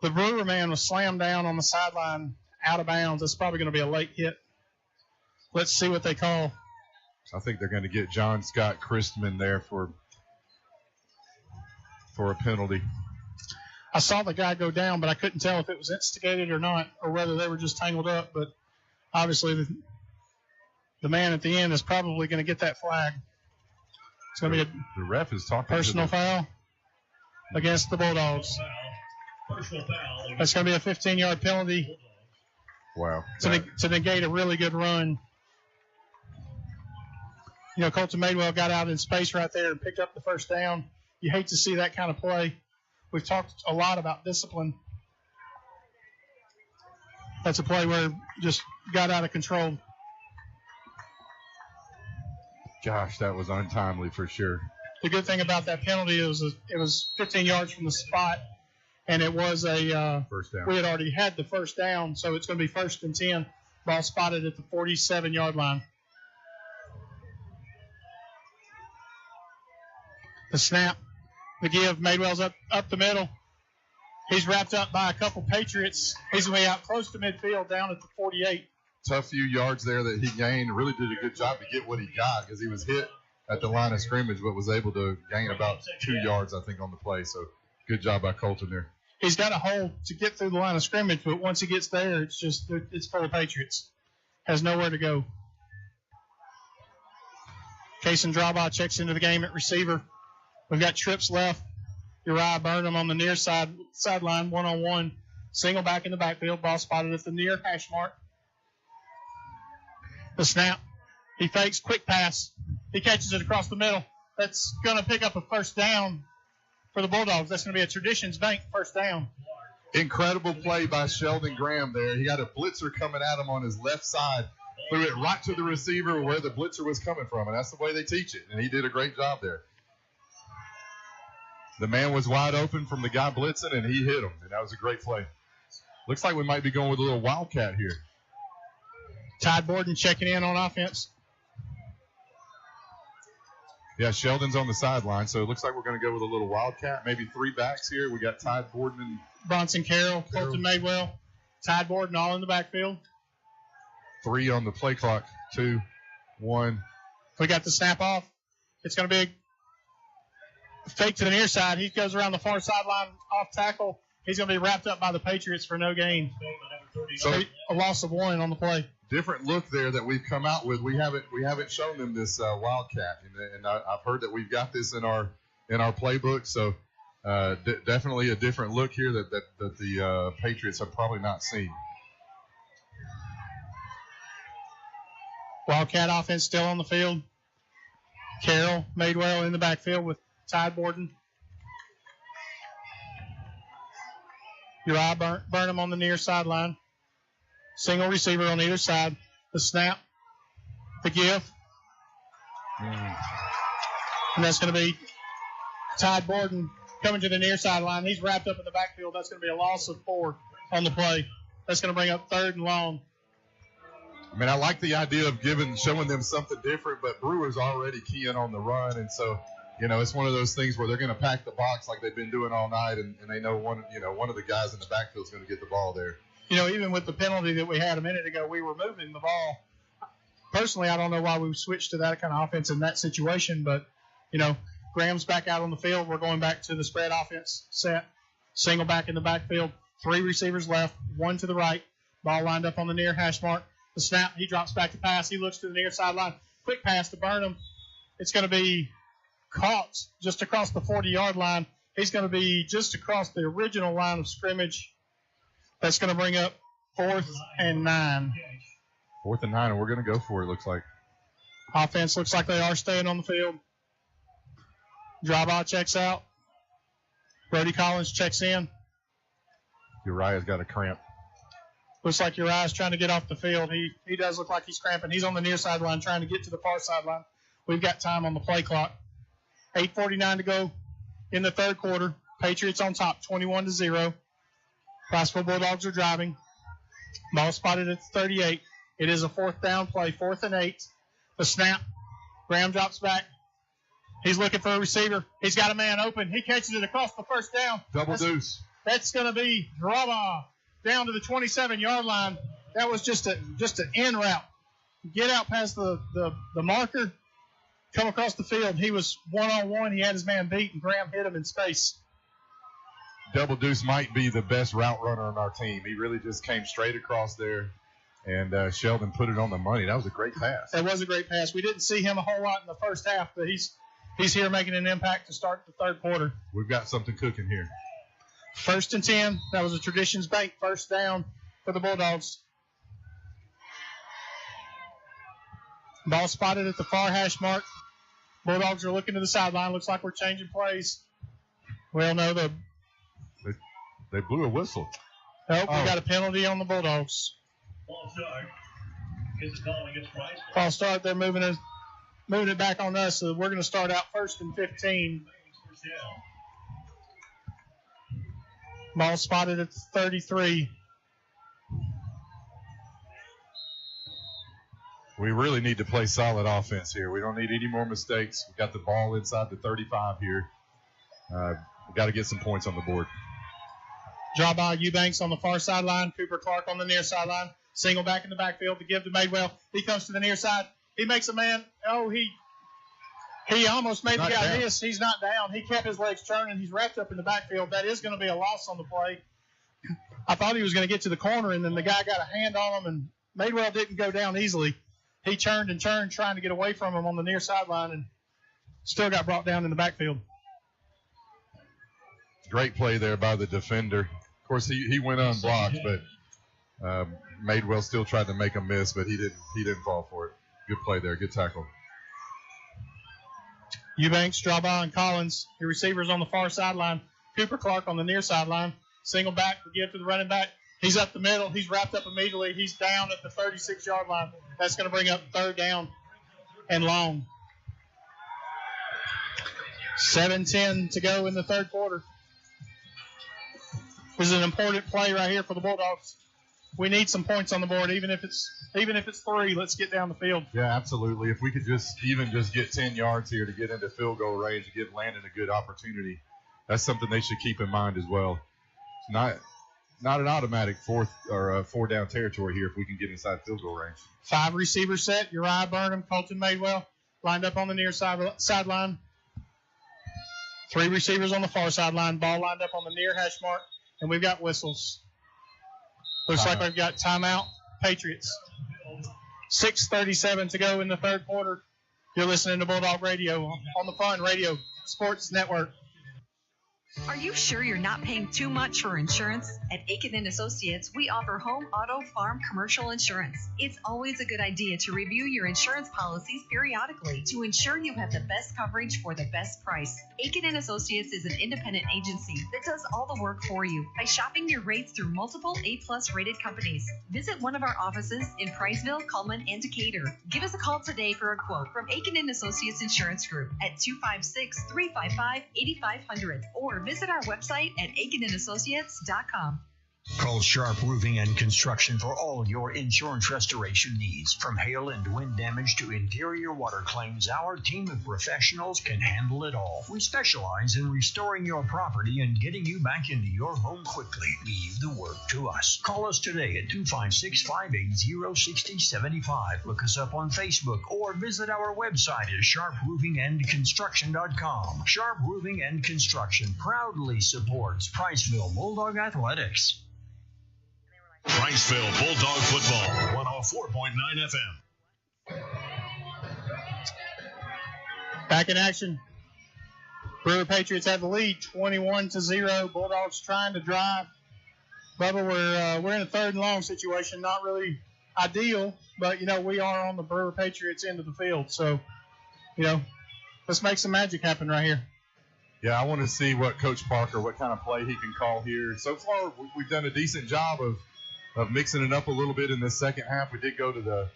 The Brewer man was slammed down on the sideline out of bounds. That's probably going to be a late hit. Let's see what they call. I think they're going to get John Scott Christman there for a penalty. I saw the guy go down, but I couldn't tell if it was instigated or not, or whether they were just tangled up. But obviously, the man at the end is probably going to get that flag. It's going to be the ref is talking personal foul against the Bulldogs. That's going to be a 15-yard penalty. Wow. To negate a really good run. You know, Colton Madewell got out in space right there and picked up the first down. You hate to see that kind of play. We've talked a lot about discipline. That's a play where it just got out of control. Gosh, that was untimely for sure. The good thing about that penalty is it was 15 yards from the spot, and it was a first down. We had already had the first down, so it's going to be 1st and 10. Ball spotted at the 47-yard line. The snap, the give, Madewell's up the middle. He's wrapped up by a couple Patriots. He's going to be out close to midfield down at the 48. Tough few yards there that he gained. Really did a good job to get what he got because he was hit at the line of scrimmage but was able to gain about 2 yards, I think, on the play. So good job by Colton there. He's got a hole to get through the line of scrimmage, but once he gets there, it's full of Patriots. Has nowhere to go. Kason Drawbaugh checks into the game at receiver. We've got trips left. Uriah Burnham on the near sideline, one-on-one. Single back in the backfield. Ball spotted at the near hash mark. The snap. He fakes, quick pass. He catches it across the middle. That's going to pick up a first down for the Bulldogs. That's going to be a Traditions Bank first down. Incredible play by Sheldon Graham there. He had a blitzer coming at him on his left side. Threw it right to the receiver where the blitzer was coming from, and that's the way they teach it. And he did a great job there. The man was wide open from the guy blitzing, and he hit him, and that was a great play. Looks like we might be going with a little wildcat here. Todd Borden checking in on offense. Yeah, Sheldon's on the sideline, so it looks like we're going to go with a little wildcat. Maybe 3 backs here. We got Todd Borden and Bronson Carroll, Colton Madewell, Todd Borden all in the backfield. 3 on the play clock. 2, 1. We got the snap off. It's going to be a fake to the near side. He goes around the far sideline off tackle. He's going to be wrapped up by the Patriots for no gain. So a loss of 1 on the play. Different look there that we've come out with. We haven't shown them this wildcat, and I've heard that we've got this in our playbook. So definitely a different look here that the Patriots have probably not seen. Wildcat offense still on the field. Carroll, Madewell in the backfield with Todd Borden. Uriah Burnham on the near sideline. Single receiver on either side. The snap. The give. And that's going to be Todd Borden coming to the near sideline. He's wrapped up in the backfield. That's going to be a loss of 4 on the play. That's going to bring up 3rd and long. I mean, I like the idea of showing them something different, but Brewer's already keying on the run, and so, you know, it's one of those things where they're going to pack the box like they've been doing all night, and they know one of the guys in the backfield is going to get the ball there. You know, even with the penalty that we had a minute ago, we were moving the ball. Personally, I don't know why we switched to that kind of offense in that situation, but, you know, Graham's back out on the field. We're going back to the spread offense set. Single back in the backfield. 3 receivers left, 1 to the right. Ball lined up on the near hash mark. The snap, he drops back to pass. He looks to the near sideline. Quick pass to Burnham. It's going to be caught just across the 40-yard line. He's going to be just across the original line of scrimmage. That's going to bring up 4th and 9. 4th and 9, and we're going to go for it, looks like. Offense looks like they are staying on the field. Drawbaugh checks out. Brody Collins checks in. Uriah's got a cramp. Looks like Uriah's trying to get off the field. He does look like he's cramping. He's on the near sideline trying to get to the far sideline. We've got time on the play clock. 8:49 to go in the 3rd quarter. Patriots on top, 21-0. Priceville Bulldogs are driving. Ball spotted at the 38. It is a 4th down play, 4th and 8. The snap. Graham drops back. He's looking for a receiver. He's got a man open. He catches it across the first down. Double deuce. That's going to be Drawbaugh down to the 27-yard line. That was just an in route. Get out past the marker, come across the field. He was one-on-one. He had his man beat, and Graham hit him in space. Double Deuce might be the best route runner on our team. He really just came straight across there, and Sheldon put it on the money. That was a great pass. That was a great pass. We didn't see him a whole lot in the first half, but he's here making an impact to start the third quarter. We've got something cooking here. 1st and 10. That was a Traditions Bank first down for the Bulldogs. Ball spotted at the far hash mark. Bulldogs are looking to the sideline. Looks like we're changing plays. Well, no, they blew a whistle. Nope, we got a penalty on the Bulldogs. False start. They're moving it back on us, so we're going to start out 1st and 15. Ball spotted at 33. We really need to play solid offense here. We don't need any more mistakes. We got the ball inside the 35 here. We got to get some points on the board. Draw by Eubanks on the far sideline. Cooper Clark on the near sideline. Single back in the backfield to give to Madewell. He comes to the near side. He makes a man. Oh, he almost made the guy miss. He's not down. He kept his legs turning. He's wrapped up in the backfield. That is going to be a loss on the play. I thought he was going to get to the corner, and then the guy got a hand on him, and Madewell didn't go down easily. He turned and turned, trying to get away from him on the near sideline, and still got brought down in the backfield. Great play there by the defender. Of course, he went unblocked, but Madewell still tried to make a miss, but he didn't fall for it. Good play there. Good tackle. Eubanks, draw by on Collins. The receivers on the far sideline. Cooper Clark on the near sideline. Single back to give to the running back. He's up the middle. He's wrapped up immediately. He's down at the 36-yard line. That's going to bring up 3rd down and long. 7:10 to go in the third quarter. This is an important play right here for the Bulldogs. We need some points on the board, even if it's 3. Let's get down the field. Yeah, absolutely. If we could just get 10 yards here to get into field goal range and give Landon a good opportunity, that's something they should keep in mind as well. It's not an automatic 4 down territory here if we can get inside field goal range. 5 receiver set. Uriah Burnham, Colton Madewell lined up on the near sideline. 3 receivers on the far sideline. Ball lined up on the near hash mark, and we've got whistles. Looks like we've got timeout. Patriots. 6:37 to go in the third quarter. You're listening to Bulldog Radio on the Fun Radio Sports Network. Are you sure you're not paying too much for insurance? At Aiken & Associates, we offer home, auto, farm, commercial insurance. It's always a good idea to review your insurance policies periodically to ensure you have the best coverage for the best price. Aiken & Associates is an independent agency that does all the work for you by shopping your rates through multiple A-plus rated companies. Visit one of our offices in Priceville, Cullman, and Decatur. Give us a call today for a quote from Aiken & Associates Insurance Group at 256-355-8500 or visit our website at aikenandassociates.com. Call Sharp Roofing and Construction for all your insurance restoration needs. From hail and wind damage to interior water claims, our team of professionals can handle it all. We specialize in restoring your property and getting you back into your home quickly. Leave the work to us. Call us today at 256-580-6075. Look us up on Facebook or visit our website at sharproofingandconstruction.com. Sharp Roofing and Construction proudly supports Priceville Bulldog Athletics. Priceville Bulldog Football, 104.9 FM. Back in action. Brewer Patriots have the lead, 21-0. Bulldogs trying to drive. Bubba, we're in a 3rd and long situation. Not really ideal, but, we are on the Brewer Patriots end of the field. So, let's make some magic happen right here. Yeah, I want to see what Coach Parker, what kind of play he can call here. So far, we've done a decent job of mixing it up a little bit in the second half. We did go to the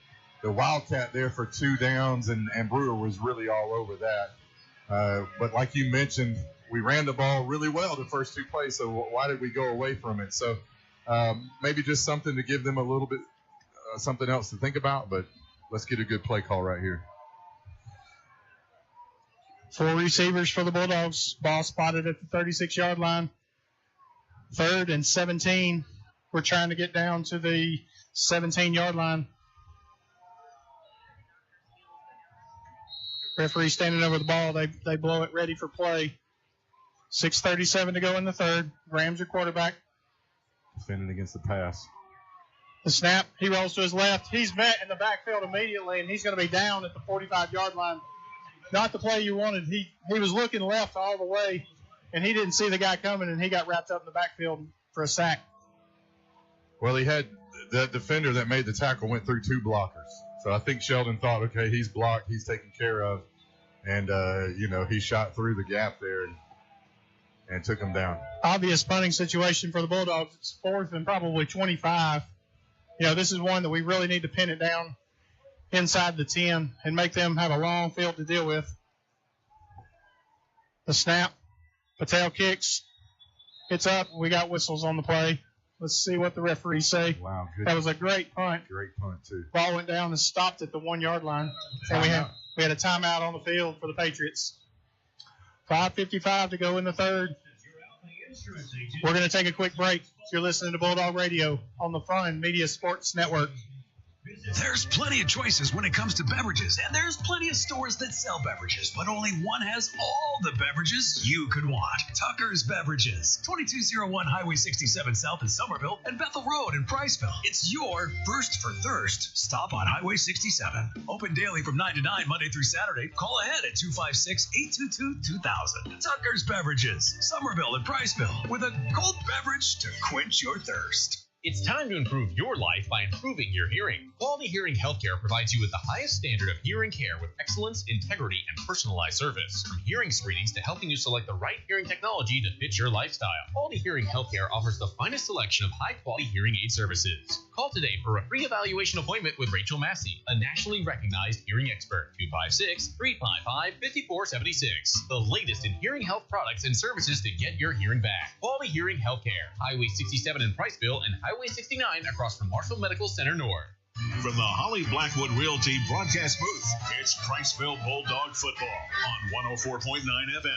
Wildcat there for 2 downs, and Brewer was really all over that. But like you mentioned, we ran the ball really well the first 2 plays, so why did we go away from it? So maybe just something to give them a little bit, something else to think about, but let's get a good play call right here. 4 receivers for the Bulldogs. Ball spotted at the 36-yard line. 3rd and 17. We're trying to get down to the 17-yard line. Referee standing over the ball. They blow it ready for play. 6:37 to go in the third. Graham's your quarterback. Defending against the pass. The snap, he rolls to his left. He's met in the backfield immediately, and he's going to be down at the 45-yard line. Not the play you wanted. He was looking left all the way, and he didn't see the guy coming, and he got wrapped up in the backfield for a sack. Well, he had the defender that made the tackle went through 2 blockers. So I think Sheldon thought, okay, he's blocked, he's taken care of. And, he shot through the gap there and took him down. Obvious punting situation for the Bulldogs. It's 4th and probably 25. This is one that we really need to pin it down inside the 10 and make them have a long field to deal with. The snap. Patel kicks. It's up. We got whistles on the play. Let's see what the referees say. Wow, good. That was a great punt. Great punt, too. Ball went down and stopped at the 1-yard line. And we had a timeout on the field for the Patriots. 5:55 to go in the third. We're going to take a quick break. You're listening to Bulldog Radio on the Fun Media Sports Network. There's plenty of choices when it comes to beverages, and there's plenty of stores that sell beverages, but only one has all the beverages you could want. Tucker's Beverages, 2201 Highway 67 South in Somerville and Bethel Road in Priceville. It's your first for thirst. Stop on Highway 67. Open daily from 9 to 9, Monday through Saturday. Call ahead at 256-822-2000. Tucker's Beverages, Somerville and Priceville, with a cold beverage to quench your thirst. It's time to improve your life by improving your hearing. Quality Hearing Healthcare provides you with the highest standard of hearing care with excellence, integrity, and personalized service. From hearing screenings to helping you select the right hearing technology to fit your lifestyle, Quality Hearing Healthcare offers the finest selection of high-quality hearing aid services. Call today for a free evaluation appointment with Rachel Massey, a nationally recognized hearing expert. 256-355-5476. The latest in hearing health products and services to get your hearing back. Quality Hearing Healthcare, Highway 67 in Priceville and Highway 69 across from Marshall Medical Center North. From the Holly Blackwood Realty broadcast booth, it's Priceville Bulldog football on 104.9 FM.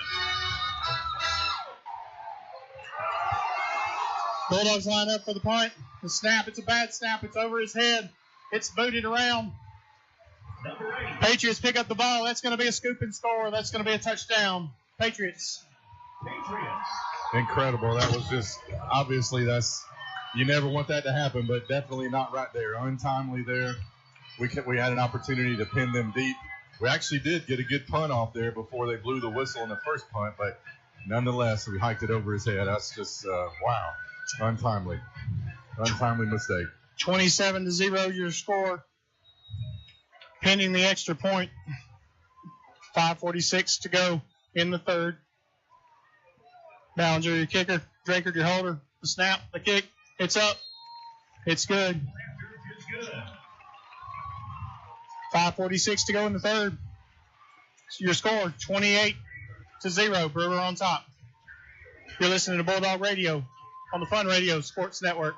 Bulldogs line up for the punt. The snap, it's a bad snap. It's over his head. It's booted around. Patriots pick up the ball. That's going to be a scoop and score. That's going to be a touchdown. Patriots. Incredible. That was just, obviously, you never want that to happen, but definitely not right there. Untimely there. We had an opportunity to pin them deep. We actually did get a good punt off there before they blew the whistle in the first punt, but nonetheless, we hiked it over his head. That's just, wow. Untimely. Untimely mistake. 27-0 your score. Pending the extra point. 5:46 to go in the third. Ballinger, your kicker. Draker, your holder. The snap, the kick. It's up. It's good. 5:46 to go in the third. Your score, 28-0. Brewer on top. You're listening to Bulldog Radio on the Fun Radio Sports Network.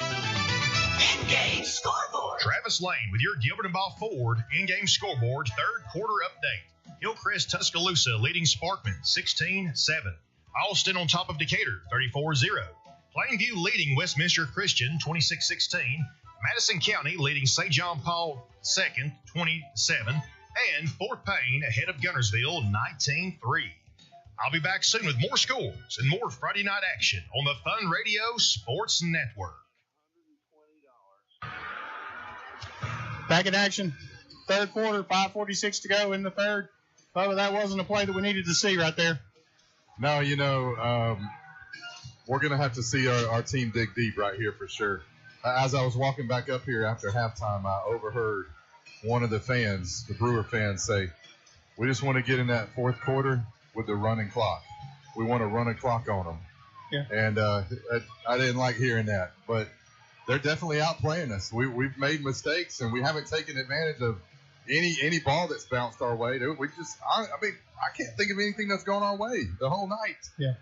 In-game scoreboard. Travis Lane with your Gilbert and Ball Ford in-game scoreboard third quarter update. Hillcrest Tuscaloosa leading Sparkman 16-7. Alston on top of Decatur 34-0. Plainview leading Westminster Christian 26-16. Madison County leading St. John Paul II 27. And Fort Payne ahead of Guntersville 19-3. I'll be back soon with more scores and more Friday night action on the Fun Radio Sports Network. Back in action. Third quarter, 5:46 to go in the third. Bubba, that wasn't a play that we needed to see right there. No, we're going to have to see our team dig deep right here for sure. As I was walking back up here after halftime, I overheard one of the fans, the Brewer fans, say, we just want to get in that fourth quarter with the running clock. We want to run a clock on them. Yeah. And I didn't like hearing that. But they're definitely outplaying us. We've made mistakes, and we haven't taken advantage of any ball that's bounced our way. I can't think of anything that's gone our way the whole night. Yeah.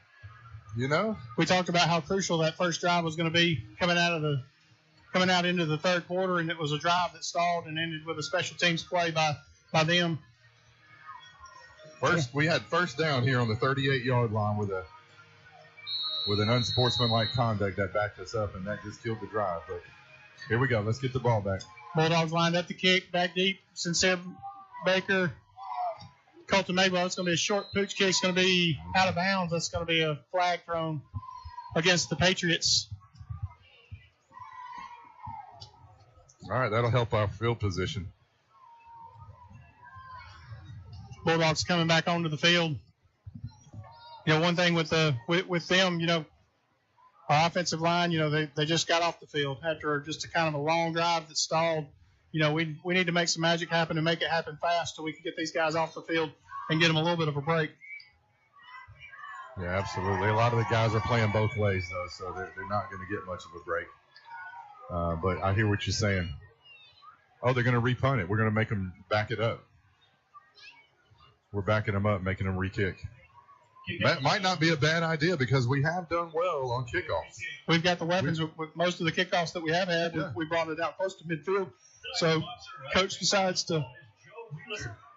We talked about how crucial that first drive was going to be coming out into the third quarter, and it was a drive that stalled and ended with a special teams play by them. We had first down here on the 38-yard line with an unsportsmanlike conduct that backed us up, and that just killed the drive. But here we go. Let's get the ball back. Bulldogs lined up to kick, back deep. Sincere Baker Colton Madewell. It's going to be a short pooch kick. It's going to be out of bounds. That's going to be a flag thrown against the Patriots. All right, that'll help our field position. Bulldogs coming back onto the field. You know, one thing with them, you know, our offensive line, you know, they just got off the field after just a kind of a long drive that stalled. You know, we need to make some magic happen and make it happen fast so we can get these guys off the field and get them a little bit of a break. Yeah, absolutely. A lot of the guys are playing both ways, though, so they're not going to get much of a break. But I hear what you're saying. Oh, they're going to repunt it. We're going to make them back it up. We're backing them up, making them re-kick. That might not be a bad idea because we have done well on kickoffs. We've got the weapons with most of the kickoffs that we have had. Yeah. We brought it out close to midfield. So coach decides to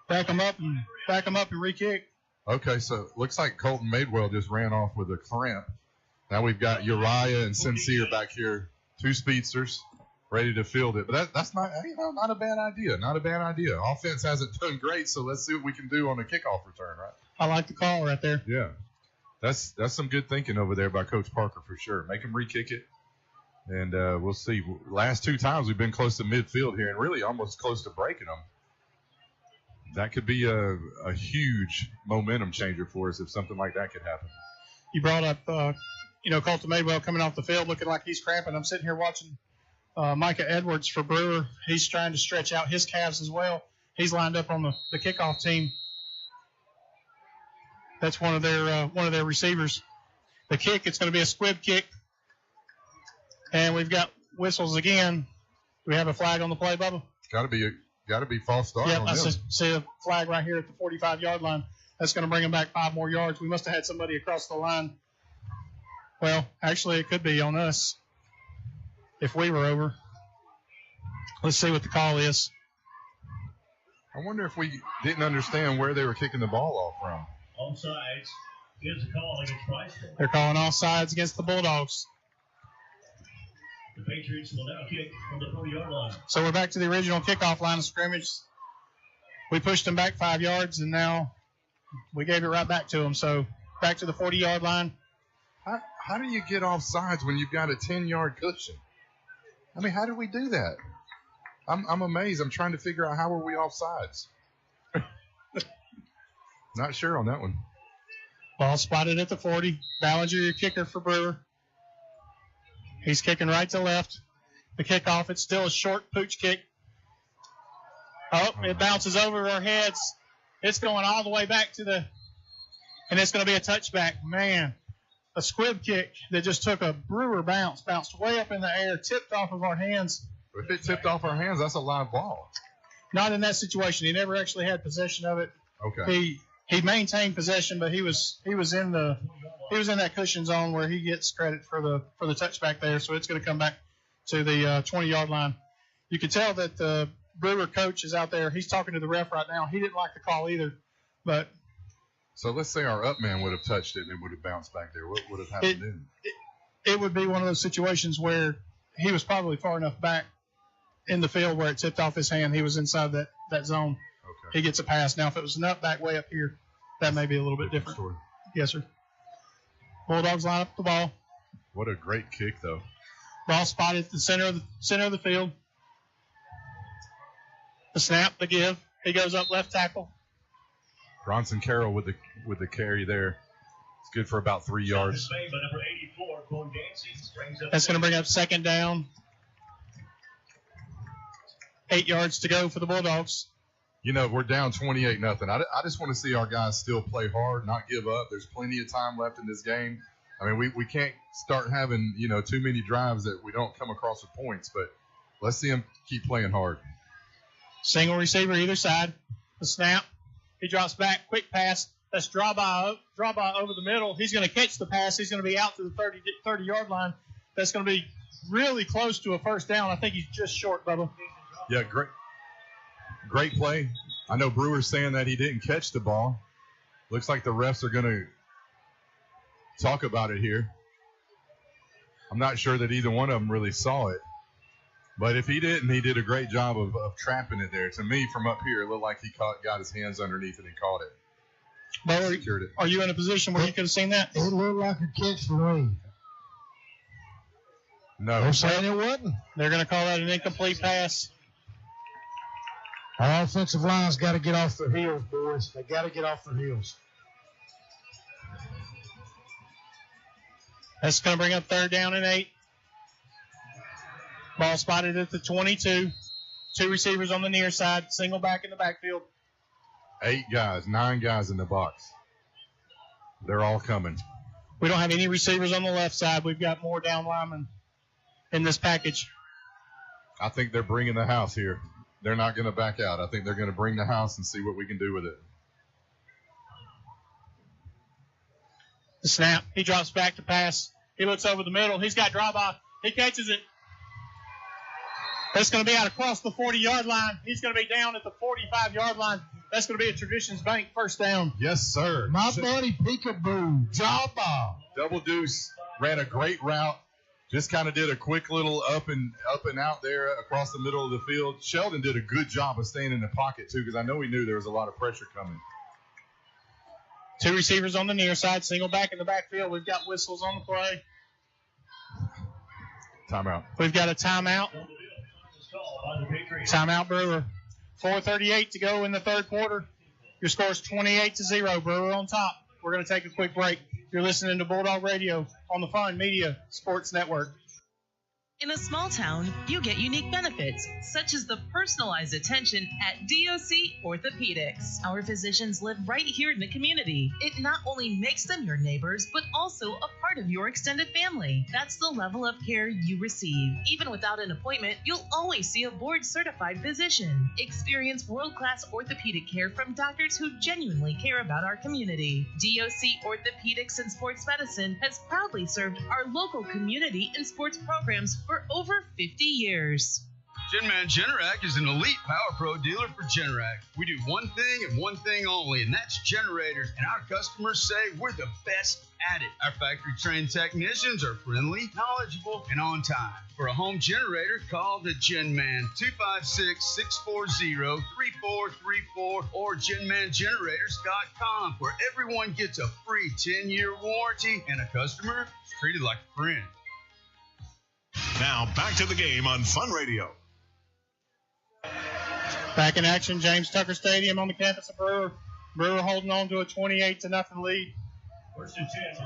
back them up and re-kick. Okay, so it looks like Colton Madewell just ran off with a cramp. Now we've got Uriah and Sincere back here, two speedsters ready to field it. But that's not, you know, not a bad idea. Not a bad idea. Offense hasn't done great, so let's see what we can do on a kickoff return, right? I like the call right there. Yeah. That's some good thinking over there by Coach Parker for sure. Make him re-kick it, and we'll see. Last two times we've been close to midfield here and really almost close to breaking them. That could be a huge momentum changer for us if something like that could happen. You brought up, you know, Colton Madewell coming off the field looking like he's cramping. I'm sitting here watching Micah Edwards for Brewer. He's trying to stretch out his calves as well. He's lined up on the kickoff team. That's one of their receivers. The kick, it's going to be a squib kick. And we've got whistles again. Do we have a flag on the play, Bubba? Got to be false start on I them. see a flag right here at the 45-yard line. That's going to bring them back 5 more yards. We must have had somebody across the line. Well, actually, it could be on us if we were over. Let's see what the call is. I wonder if we didn't understand where they were kicking the ball off from. Offsides. Here's a call against Priceville. They're calling offsides against the Bulldogs. The Patriots will now kick from the 40-yard line. So we're back to the original kickoff line of scrimmage. We pushed them back 5 yards, and now we gave it right back to them. So back to the 40-yard line. How do you get offsides when you've got a 10-yard cushion? I mean, how do we do that? I'm amazed. I'm trying to figure out how are we offsides. Not sure on that one. Ball spotted at the 40. Ballinger, your kicker for Brewer. He's kicking right to left. The kickoff, it's still a short pooch kick. Oh, it bounces over our heads. It's going all the way back to and it's going to be a touchback. Man, a squib kick that just took a Brewer bounce, bounced way up in the air, tipped off of our hands. If it tipped off our hands, that's a live ball. Not in that situation. He never actually had possession of it. Okay. He maintained possession, but he was in that cushion zone where he gets credit for the touchback there. So it's going to come back to the 20-yard line. You can tell that the Brewer coach is out there. He's talking to the ref right now. He didn't like the call either, but. So let's say our up man would have touched it and it would have bounced back there. What would have happened then? It would be one of those situations where he was probably far enough back in the field where it tipped off his hand. He was inside that zone. Okay. He gets a pass. Now, if it was an up back way up here, that may be a little bit different. Story. Yes, sir. Bulldogs line up the ball. What a great kick, though. Ball spotted at the center of the field. The snap, the give. He goes up left tackle. Bronson Carroll with the carry there. It's good for about 3 yards. That's going to bring up second down. 8 yards to go for the Bulldogs. You know, we're down 28-0. I just want to see our guys still play hard, not give up. There's plenty of time left in this game. I mean, we can't start having, you know, too many drives that we don't come across with points, but let's see them keep playing hard. Single receiver either side. The snap. He drops back. Quick pass. That's draw by over the middle. He's going to catch the pass. He's going to be out to the 30-yard line. That's going to be really close to a first down. I think he's just short, Bubba. Yeah, great play. I know Brewer's saying that he didn't catch the ball. Looks like the refs are going to talk about it here. I'm not sure that either one of them really saw it. But if he didn't, he did a great job of trapping it there. To me, from up here, it looked like he got his hands underneath it and caught it. Bo, secured it. Are you in a position where you could have seen that? It looked like a catch for me. No. They're saying it wasn't. They're going to call that an incomplete pass. Our offensive line's got to get off their heels, boys. They got to get off their heels. That's going to bring up 3rd down and 8. Ball spotted at the 22. 2 receivers on the near side. Single back in the backfield. 9 guys in the box. They're all coming. We don't have any receivers on the left side. We've got more down linemen in this package. I think they're bringing the house here. They're not going to back out. I think they're going to bring the house and see what we can do with it. The snap. He drops back to pass. He looks over the middle. He's got drive-off. He catches it. That's going to be out across the 40-yard line. He's going to be down at the 45-yard line. That's going to be a Traditions Bank first down. Yes, sir. My buddy Peekaboo. Job ball. Double Deuce ran a great route. Just kind of did a quick little up and out there across the middle of the field. Sheldon did a good job of staying in the pocket, too, because I know he knew there was a lot of pressure coming. 2 receivers on the near side, single back in the backfield. We've got whistles on the play. Timeout. We've got a timeout. Timeout, Brewer. 4:38 to go in the 3rd quarter. Your score is 28-0. Brewer on top. We're going to take a quick break. You're listening to Bulldog Radio on the Fun Media Sports Network. In a small town, you get unique benefits, such as the personalized attention at DOC Orthopedics. Our physicians live right here in the community. It not only makes them your neighbors, but also a part of your extended family. That's the level of care you receive. Even without an appointment, you'll always see a board-certified physician. Experience world-class orthopedic care from doctors who genuinely care about our community. DOC Orthopedics and Sports Medicine has proudly served our local community and sports programs for over 50 years. Genman Generac is an elite Power Pro dealer for Generac. We do one thing and one thing only, and that's generators, and our customers say we're the best at it. Our factory-trained technicians are friendly, knowledgeable, and on time. For a home generator, call the Genman 256-640-3434 or GenmanGenerators.com, where everyone gets a free 10-year warranty and a customer is treated like a friend. Now back to the game on Fun Radio. Back in action, James Tucker Stadium on the campus of Brewer. Brewer holding on to a 28-0 lead.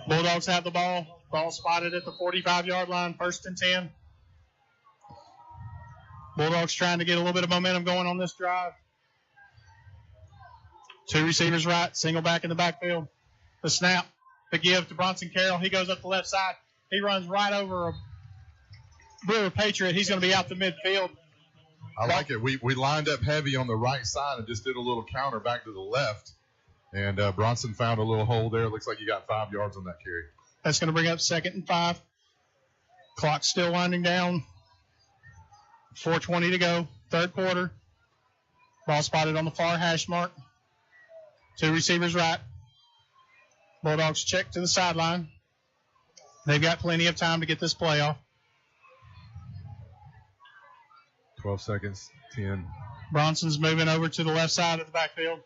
Bulldogs have the ball. Ball spotted at the 45-yard line, 1st and 10. Bulldogs trying to get a little bit of momentum going on this drive. 2 receivers right, single back in the backfield. The snap, the give to Bronson Carroll. He goes up the left side. He runs right over a Brewer Patriot. He's going to be out the midfield. I like it. We lined up heavy on the right side and just did a little counter back to the left. And Bronson found a little hole there. Looks like he got 5 yards on that carry. That's going to bring up 2nd and 5. Clock still winding down. 4:20 to go. 3rd quarter. Ball spotted on the far hash mark. 2 receivers right. Bulldogs check to the sideline. They've got plenty of time to get this play off. 12 seconds, 10. Bronson's moving over to the left side of the backfield.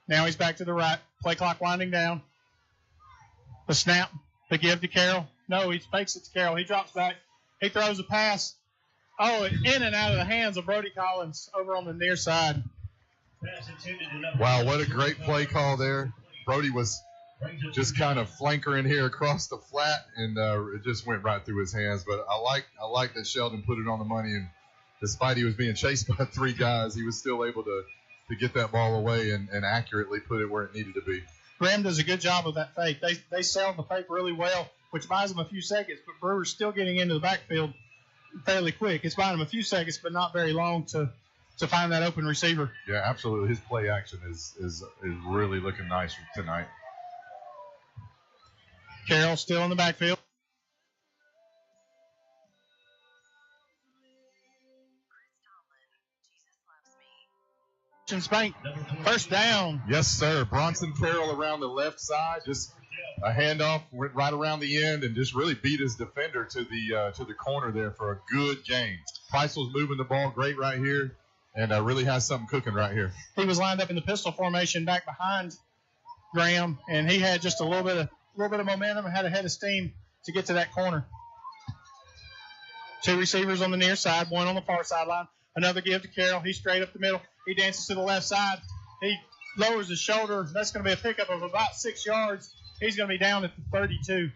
Now he's back to the right. Play clock winding down. The snap, the give to Carroll. No, he fakes it to Carroll. He drops back. He throws a pass. Oh, in and out of the hands of Brody Collins over on the near side. Wow, what a great play call there. Brody was just kind of flankering here across the flat, and it just went right through his hands. But I like that Sheldon put it on the money, and despite he was being chased by 3 guys, he was still able to get that ball away and accurately put it where it needed to be. Graham does a good job of that fake. They sell the fake really well, which buys them a few seconds, but Brewer's still getting into the backfield fairly quick. It's buying him a few seconds, but not very long to find that open receiver. Yeah, absolutely. His play action is really looking nice tonight. Carroll still in the backfield. Bank, 1st down. Yes, sir. Bronson Carroll around the left side, just a handoff, went right around the end, and just really beat his defender to the corner there for a good game. Preissel's moving the ball great right here, and really has something cooking right here. He was lined up in the pistol formation back behind Graham, and he had just a little bit of momentum and had a head of steam to get to that corner. Two receivers on the near side, one on the far sideline. Another give to Carroll. He's straight up the middle. He dances to the left side. He lowers his shoulder. That's going to be a pickup of about 6 yards. He's going to be down at the 32.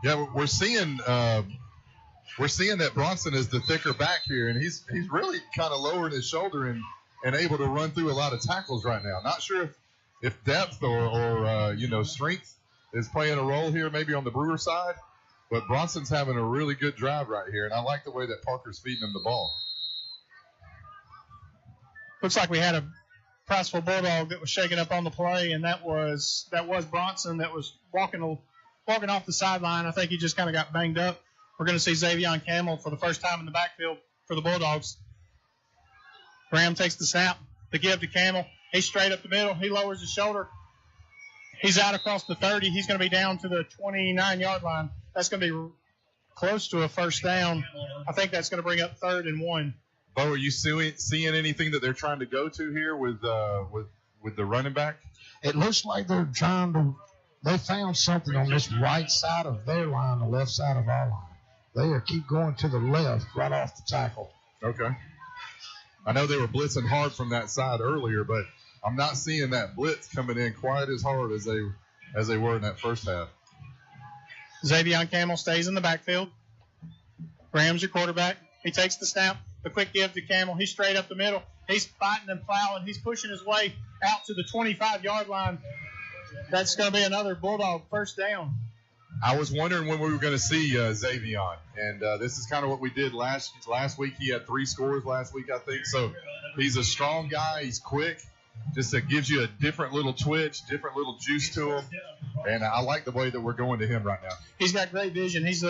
Yeah, we're seeing that Bronson is the thicker back here, and he's really kind of lowering his shoulder and able to run through a lot of tackles right now. Not sure if depth or strength is playing a role here, maybe on the Brewer side, but Bronson's having a really good drive right here, and I like the way that Parker's feeding him the ball. Looks like we had a Priceville Bulldog that was shaking up on the play, and that was Bronson that was walking off the sideline. I think he just kind of got banged up. We're going to see Xavion Camel for the first time in the backfield for the Bulldogs. Graham takes the snap, the give to Camel. He's straight up the middle. He lowers his shoulder. He's out across the 30. He's going to be down to the 29-yard line. That's going to be close to a first down. I think that's going to bring up 3rd and 1. Bo, are you seeing anything that they're trying to go to here with the running back? It looks like they're trying to. They found something on this right side of their line, the left side of our line. They keep going to the left right off the tackle. Okay. I know they were blitzing hard from that side earlier, but I'm not seeing that blitz coming in quite as hard as they were in that first half. Xavion Camel stays in the backfield. Graham's your quarterback. He takes the snap. The quick give to Camel. He's straight up the middle. He's fighting and plowing. He's pushing his way out to the 25-yard line. That's going to be another Bulldog first down. I was wondering when we were going to see Xavion, and this is kind of what we did last week. He had 3 scores last week, I think. So he's a strong guy. He's quick. Just gives you a different little twitch, different little juice to him. And I like the way that we're going to him right now. He's got great vision. He's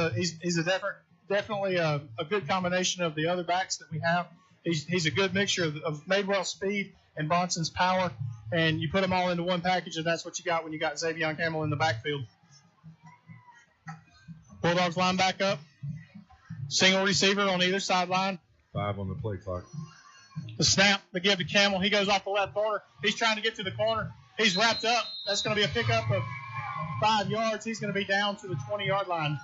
definitely a good combination of the other backs that we have. He's a good mixture of Madewell's speed and Bronson's power, and you put them all into one package, and that's what you got when you got Xavion Camel in the backfield. Bulldogs line back up. Single receiver on either sideline. 5 on the play clock. The snap, the give to Camel. He goes off the left corner. He's trying to get to the corner. He's wrapped up. That's going to be a pickup of 5 yards. He's going to be down to the 20-yard line.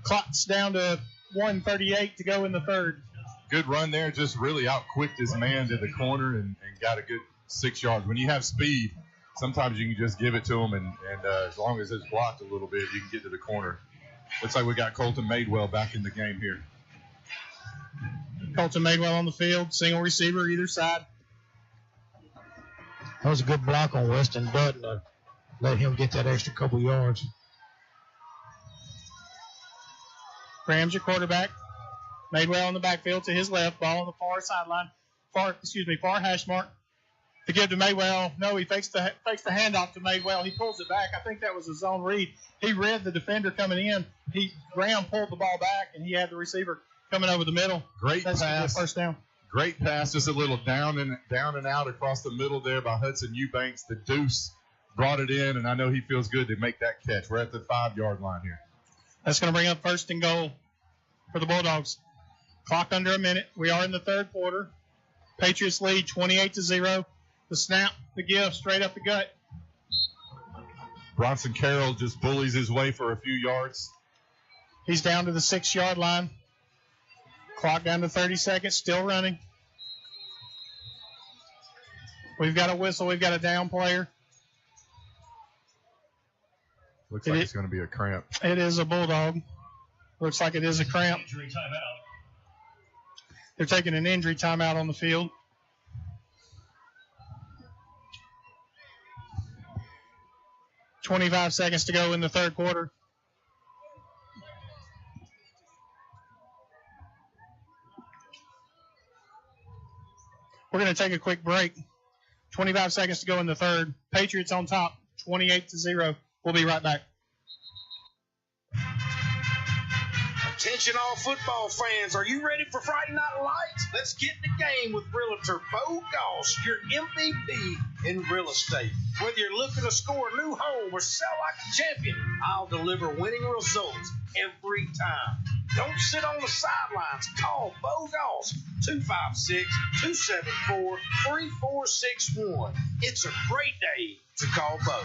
Clock's down to 1:38 to go in the third. Good run there. Just really outquicked his man to the corner and got a good 6 yards. When you have speed, sometimes you can just give it to him, and as long as it's blocked a little bit, you can get to the corner. Looks like we got Colton Madewell back in the game here. Colton Madewell on the field, single receiver either side. That was a good block on Weston Dutton to let him get that extra couple yards. Graham's your quarterback. Madewell in the backfield to his left, ball on the far sideline. Far hash mark. To give to Madewell. No, he fakes the handoff to Madewell. He pulls it back. I think that was a zone read. He read the defender coming in. Graham pulled the ball back, and he had the receiver coming over the middle. Great pass. First down. Great pass. Just a little down and out across the middle there by Hudson Eubanks. The deuce brought it in, and I know he feels good to make that catch. We're at the 5-yard line here. That's going to bring up 1st and goal for the Bulldogs. Clock under a minute. We are in the third quarter. Patriots lead 28-0. The snap, the give, straight up the gut. Bronson Carroll just bullies his way for a few yards. He's down to the 6-yard line. Clock down to 30 seconds, still running. We've got a whistle. We've got a down player. Looks like it's going to be a cramp. It is a Bulldog. Looks like it is a cramp. They're taking an injury timeout on the field. .25 seconds to go in the third quarter. We're going to take a quick break. 25 seconds to go in the third. Patriots on top, 28-0. We'll be right back. Attention all football fans, are you ready for Friday Night Lights? Let's get in the game with Realtor Bo Goss, your MVP in real estate. Whether you're looking to score a new home or sell like a champion, I'll deliver winning results every time. Don't sit on the sidelines. Call Bo Goss, 256-274-3461. It's a great day to call Bo.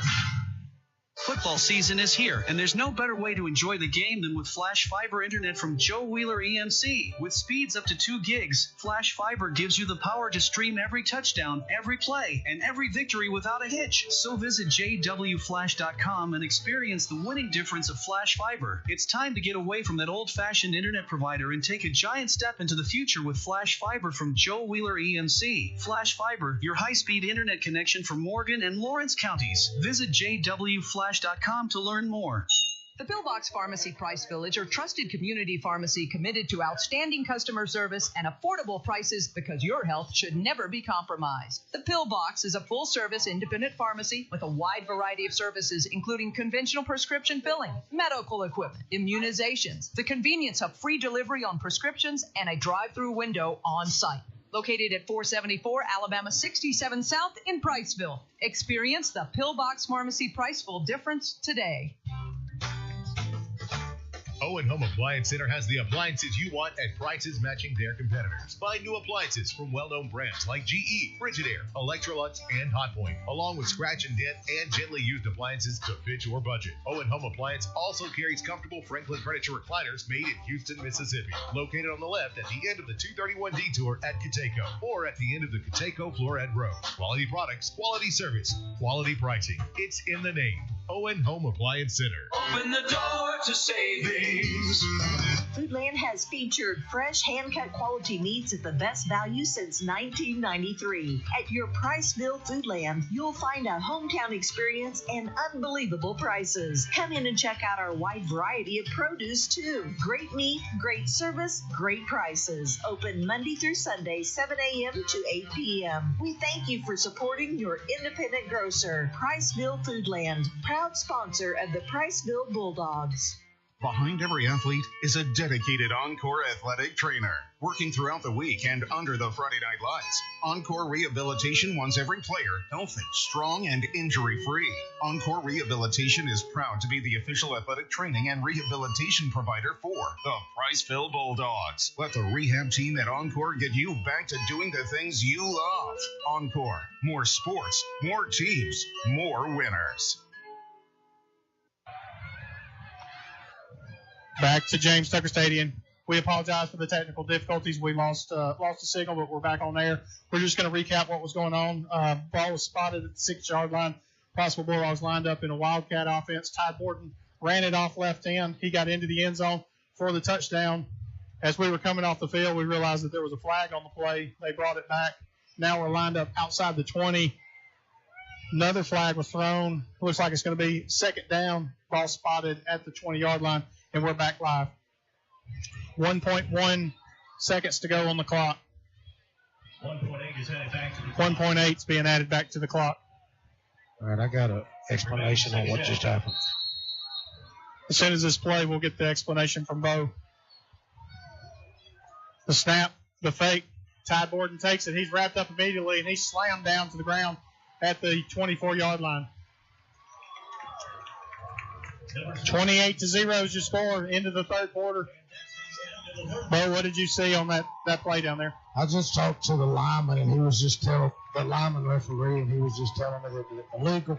Football season is here, and there's no better way to enjoy the game than with Flash Fiber Internet from Joe Wheeler EMC. With speeds up to 2 gigs, Flash Fiber gives you the power to stream every touchdown, every play, and every victory without a hitch. So visit jwflash.com and experience the winning difference of Flash Fiber. It's time to get away from that old-fashioned internet provider and take a giant step into the future with Flash Fiber from Joe Wheeler EMC. Flash Fiber, your high-speed internet connection for Morgan and Lawrence counties. Visit jwflash.com to learn more. The Pillbox Pharmacy Price Village, are trusted community pharmacy committed to outstanding customer service and affordable prices because your health should never be compromised. The Pillbox is a full-service independent pharmacy with a wide variety of services, including conventional prescription filling, medical equipment, immunizations, the convenience of free delivery on prescriptions, and a drive-through window on site. Located at 474 Alabama 67 South in Priceville. Experience the Pillbox Pharmacy Priceville difference today. Owen Home Appliance Center has the appliances you want at prices matching their competitors. Find new appliances from well-known brands like GE, Frigidaire, Electrolux, and Hotpoint, along with scratch and dent and gently used appliances to fit your budget. Owen Home Appliance also carries comfortable Franklin furniture recliners made in Houston, Mississippi, located on the left at the end of the 231 detour at Cateco, or at the end of the Cateco Florette Road. Quality products, quality service, quality pricing. It's in the name. Owen Home Appliance Center. Open the door to savings. Foodland has featured fresh, hand-cut quality meats at the best value since 1993. At your Priceville Foodland, you'll find a hometown experience and unbelievable prices. Come in and check out our wide variety of produce, too. Great meat, great service, great prices. Open Monday through Sunday, 7 a.m. to 8 p.m. We thank you for supporting your independent grocer, Priceville Foodland, proud sponsor of the Priceville Bulldogs. Behind every athlete is a dedicated Encore athletic trainer, working throughout the week and under the Friday night lights. Encore Rehabilitation wants every player healthy, strong, and injury-free. Encore Rehabilitation is proud to be the official athletic training and rehabilitation provider for the Priceville Bulldogs. Let the rehab team at Encore get you back to doing the things you love. Encore, more sports, more teams, more winners. Back to James Tucker Stadium. We apologize for the technical difficulties. We lost the signal, but we're back on air. We're just going to recap what was going on. Ball was spotted at the 6-yard line. Priceville Bulldogs lined up in a Wildcat offense. Ty Borton ran it off left end. He got into the end zone for the touchdown. As we were coming off the field, we realized that there was a flag on the play. They brought it back. Now we're lined up outside the 20. Another flag was thrown. Looks like it's going to be second down. Ball spotted at the 20-yard line. And we're back live. 1.1 seconds to go on the clock. 1.8 is added back to the 1.8 is being added back to the clock. All right, I got an explanation on what just happened. As soon as this play, we'll get the explanation from Bo. The snap, the fake. Ty Borden takes it. He's wrapped up immediately, and he's slammed down to the ground at the 24-yard line. 28-0 is your score into the third quarter. Bo, what did you see on that play down there? I just talked to the lineman, and he was just telling the lineman referee, and he was just telling me that the illegal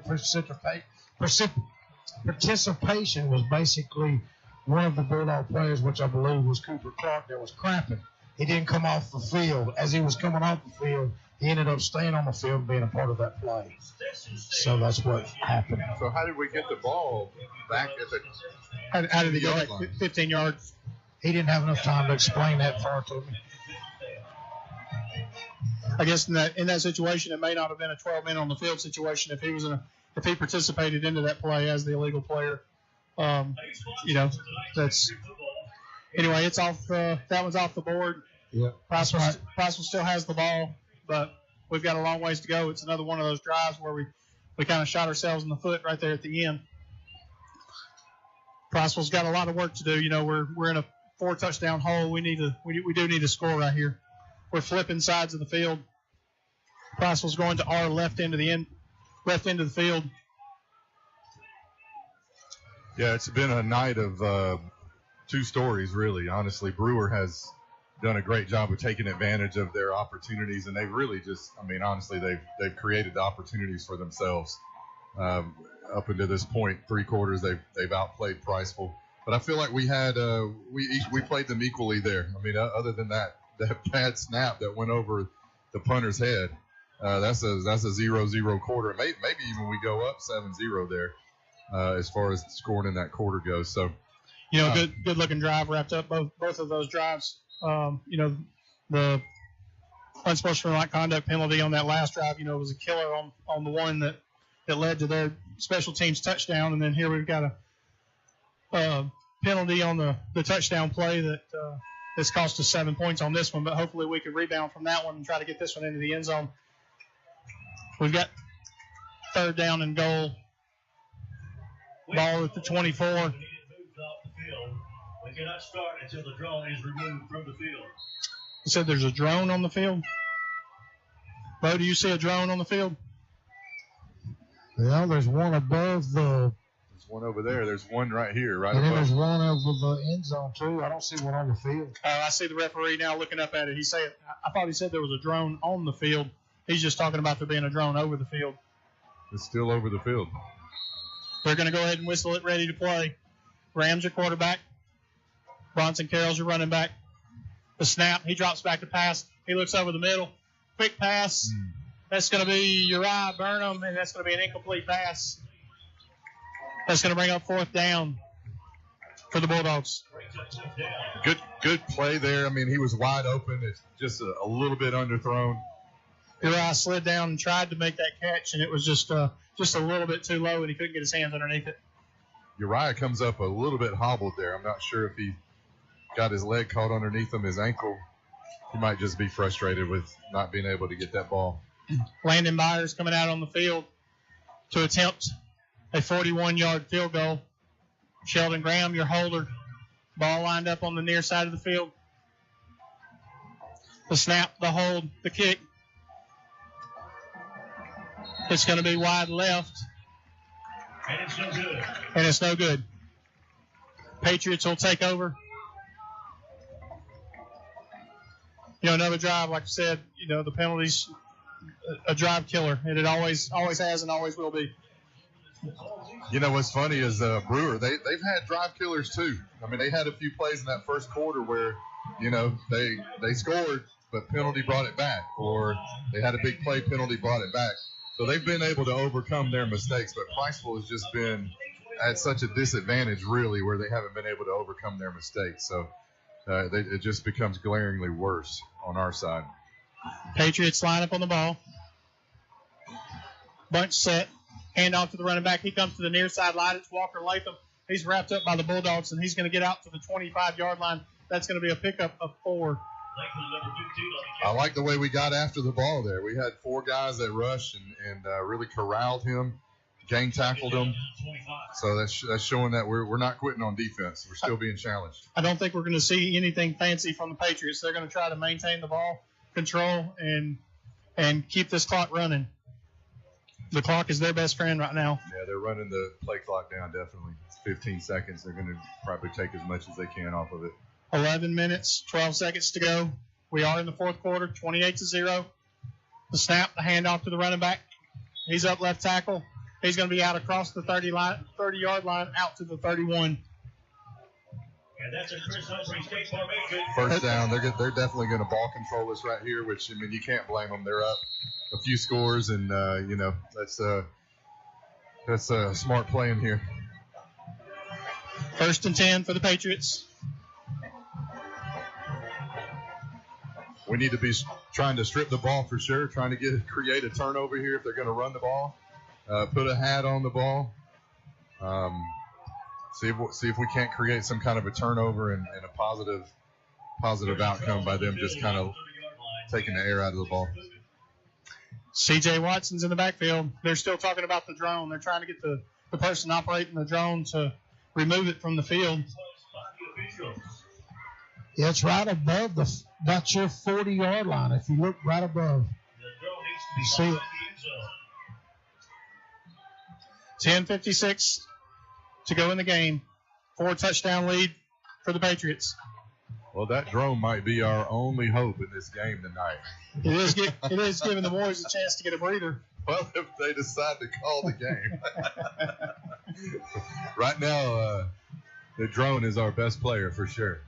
participation was basically one of the Bulldog players, which I believe was Cooper Clark, that was cramping. He didn't come off the field. As he was coming off the field, he ended up staying on the field and being a part of that play. So that's what happened. So how did we get the ball back at the How did he go back 15 yards? He didn't have enough time to explain that far to me. I guess in that situation, it may not have been a 12-man on the field situation if he participated into that play as the illegal player. That's anyway. It's off. That one's off the board. Yeah. Priceville still has the ball, but we've got a long ways to go. It's another one of those drives where we kind of shot ourselves in the foot right there at the end. Priceville's got a lot of work to do. We're in a 4-touchdown hole. We do need to score right here. We're flipping sides of the field. Priceville's going to our left end of the field. Yeah, it's been a night of two stories, really. Honestly, Brewer has done a great job of taking advantage of their opportunities, and they've really just, I mean, honestly, they've created the opportunities for themselves. Up until this point, 3 quarters, they've outplayed Priceville. But I feel like we had we played them equally there. I mean, other than that bad snap that went over the punter's head, that's a 0-0 quarter. Maybe even we go up 7-0 there as far as scoring in that quarter goes. So, good looking drive wrapped up both of those drives. The unsportsmanlike conduct penalty on that last drive, was a killer on the one that led to their special teams touchdown, and then here we've got a penalty on the touchdown play that's cost us 7 points on this one, but hopefully we can rebound from that one and try to get this one into the end zone. We've got 3rd down and goal. Ball at the 24. We cannot start until the drone is removed from the field. You said there's a drone on the field? Bo, do you see a drone on the field? Yeah, there's one above the. There's one over there. There's one right here, right and above. And there's one over the end zone, too. I don't see one on the field. I see the referee now looking up at it. I thought he said there was a drone on the field. He's just talking about there being a drone over the field. It's still over the field. They're going to go ahead and whistle it ready to play. Rams are quarterback. Bronson Carroll's your running back. The snap, he drops back to pass. He looks over the middle. Quick pass. That's going to be Uriah Burnham, and that's going to be an incomplete pass. That's going to bring up 4th down for the Bulldogs. Good play there. I mean, he was wide open. It's just a little bit underthrown. Uriah slid down and tried to make that catch, and it was just a little bit too low, and he couldn't get his hands underneath it. Uriah comes up a little bit hobbled there. I'm not sure if he got his leg caught underneath him, his ankle. He might just be frustrated with not being able to get that ball. Landon Byers coming out on the field to attempt a 41-yard field goal. Sheldon Graham, your holder. Ball lined up on the near side of the field. The snap, the hold, the kick. It's going to be wide left. And it's no good. And it's no good. Patriots will take over. Another drive, like I said, the penalties, a drive killer. And it always has and always will be. What's funny is Brewer, they've had drive killers too. I mean, they had a few plays in that first quarter where, they scored, but penalty brought it back. Or they had a big play, penalty brought it back. So they've been able to overcome their mistakes, but Priceville has just been at such a disadvantage, really, where they haven't been able to overcome their mistakes. So it just becomes glaringly worse on our side. Patriots line up on the ball. Bunch set. Hand off to the running back. He comes to the near sideline. It's Walker Latham. He's wrapped up by the Bulldogs, and he's going to get out to the 25-yard line. That's going to be a pickup of 4. I like the way we got after the ball there. We had 4 guys that rushed and really corralled him, gang tackled him. So that's showing that we're not quitting on defense. We're still being challenged. I don't think we're going to see anything fancy from the Patriots. They're going to try to maintain the ball control and keep this clock running. The clock is their best friend right now. Yeah, they're running the play clock down, definitely. It's 15 seconds. They're going to probably take as much as they can off of it. 11 minutes, 12 seconds to go. We are in the 4th quarter, 28-0. The snap, the handoff to the running back. He's up left tackle. He's going to be out across the 30-yard line, out to the 31. And that's a Chris Humphrey State Farm good. First down. They're definitely going to ball control us right here, which, I mean, you can't blame them. They're up a few scores, and, that's a smart play in here. 1st and 10 for the Patriots. We need to be trying to strip the ball for sure, trying to create a turnover here if they're going to run the ball. Put a hat on the ball. See if we can't create some kind of a turnover and a positive outcome by them just kind of taking the air out of the ball. C.J. Watson's in the backfield. They're still talking about the drone. They're trying to get the person operating the drone to remove it from the field. Yeah, it's right above about your 40-yard line. If you look right above, you see it. 10:56 to go in the game. 4 touchdown lead for the Patriots. Well, that drone might be our only hope in this game tonight. It is giving the boys a chance to get a breather. Well, if they decide to call the game. Right now, the drone is our best player for sure.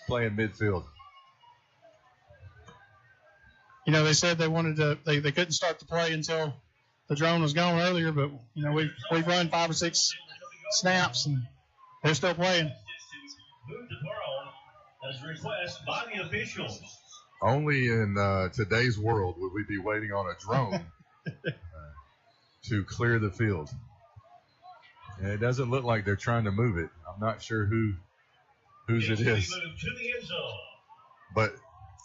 Playing midfield. You know, they said they wanted to. They couldn't start the play until the drone was gone earlier, but you know we've run 5 or 6 snaps and they're still playing. Move the ball as requested by the officials. Only in today's world would we be waiting on a drone to clear the field. And it doesn't look like they're trying to move it. I'm not sure whose it is. But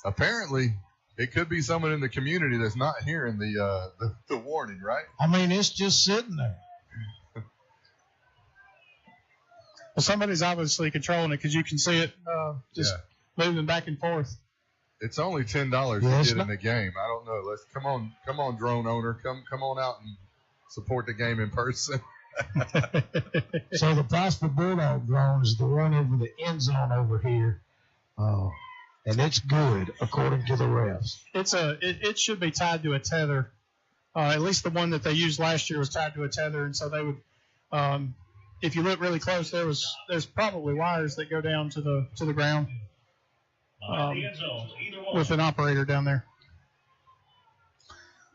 apparently, it could be someone in the community that's not hearing the warning, right? I mean, it's just sitting there. Well, somebody's obviously controlling it because you can see it moving back and forth. It's only $10 to get in the game. I don't know. Let's come on, drone owner, come on out and support the game in person. So the Prosper Bulldog drone is the one over the end zone over here, and it's good according to the refs. It should be tied to a tether. At least the one that they used last year was tied to a tether, and so they would. If you look really close, there's probably wires that go down to the ground. With an operator down there.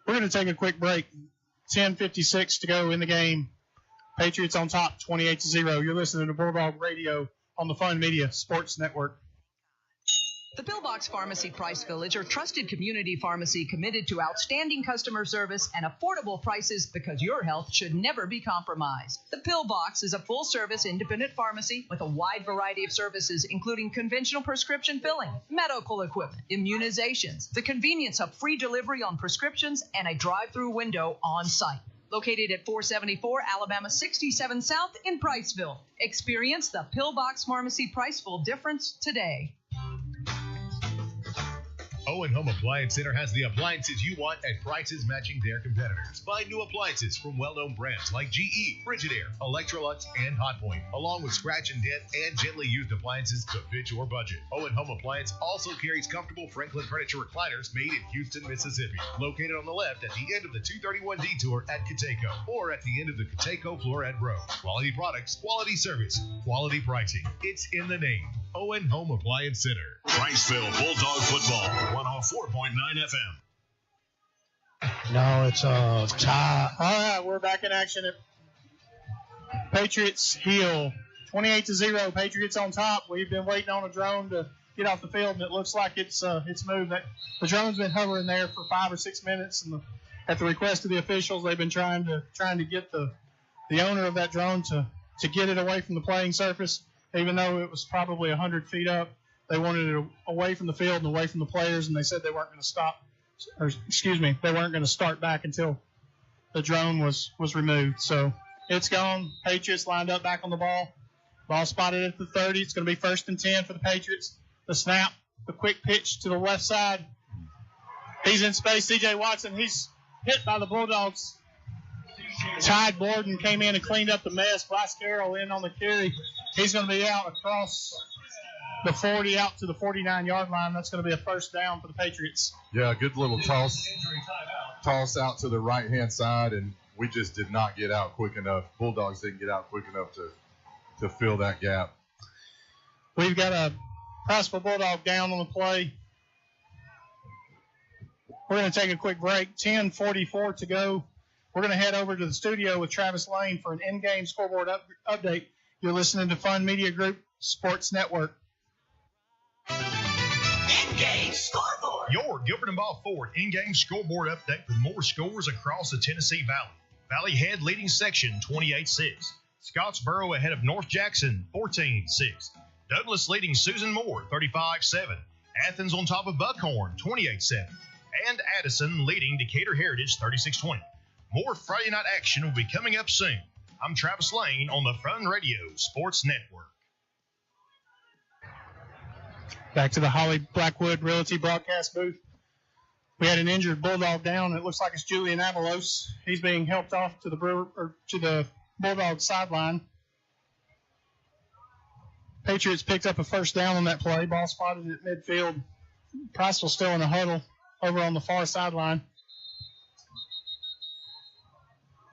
We're going to take a quick break. 10:56 to go in the game. Patriots on top, 28-0. You're listening to Bulldog Radio on the Fun Media Sports Network. The Pillbox Pharmacy Price Village are trusted community pharmacy committed to outstanding customer service and affordable prices because your health should never be compromised. The Pillbox is a full-service independent pharmacy with a wide variety of services, including conventional prescription filling, medical equipment, immunizations, the convenience of free delivery on prescriptions, and a drive-through window on site. Located at 474 Alabama 67 South in Priceville. Experience the Pillbox Pharmacy Priceville difference today. Owen Home Appliance Center has the appliances you want at prices matching their competitors. Buy new appliances from well-known brands like GE, Frigidaire, Electrolux, and Hotpoint, along with scratch and dent and gently used appliances to fit your budget. Owen Home Appliance also carries comfortable Franklin furniture recliners made in Houston, Mississippi, located on the left at the end of the 231 detour at Cateco, or at the end of the Cateco Floret Road. Quality products, quality service, quality pricing. It's in the name. Owen Home Appliance Center. Priceville Bulldog Football, 104.9 FM. No, it's a tie. All right, we're back in action at Patriots heel. 28-0, Patriots on top. We've been waiting on a drone to get off the field, and it looks like it's moved. The drone's been hovering there for 5 or 6 minutes, and at the request of the officials, they've been trying to get the owner of that drone to get it away from the playing surface. Even though it was probably 100 feet up, they wanted it away from the field and away from the players, and they said they weren't going to they weren't going to start back until the drone was removed. So it's gone. Patriots lined up back on the ball. Ball spotted at the 30. It's going to be 1st and 10 for the Patriots. The snap, the quick pitch to the left side. He's in space. C.J. Watson, he's hit by the Bulldogs. Tide Borden came in and cleaned up the mess. Bryce Carroll in on the carry. He's going to be out across the 40 out to the 49-yard line. That's going to be a 1st down for the Patriots. Yeah, a good little toss out to the right-hand side, and we just did not get out quick enough. Bulldogs didn't get out quick enough to fill that gap. We've got a Priceville Bulldog down on the play. We're going to take a quick break. 10:44 to go. We're going to head over to the studio with Travis Lane for an in-game scoreboard update. You're listening to Fun Media Group Sports Network. In-game scoreboard. Your Gilbert and Ball Ford in-game scoreboard update with more scores across the Tennessee Valley. Valley Head leading section 28-6. Scottsboro ahead of North Jackson 14-6. Douglas leading Susan Moore 35-7. Athens on top of Buckhorn 28-7. And Addison leading Decatur Heritage 36-20. More Friday night action will be coming up soon. I'm Travis Lane on the Fun Radio Sports Network. Back to the Holly Blackwood Realty broadcast booth. We had an injured Bulldog down. It looks like it's Julian Avalos. He's being helped off to the Bulldog sideline. Patriots picked up a first down on that play. Ball spotted at midfield. Priceville still in a huddle over on the far sideline.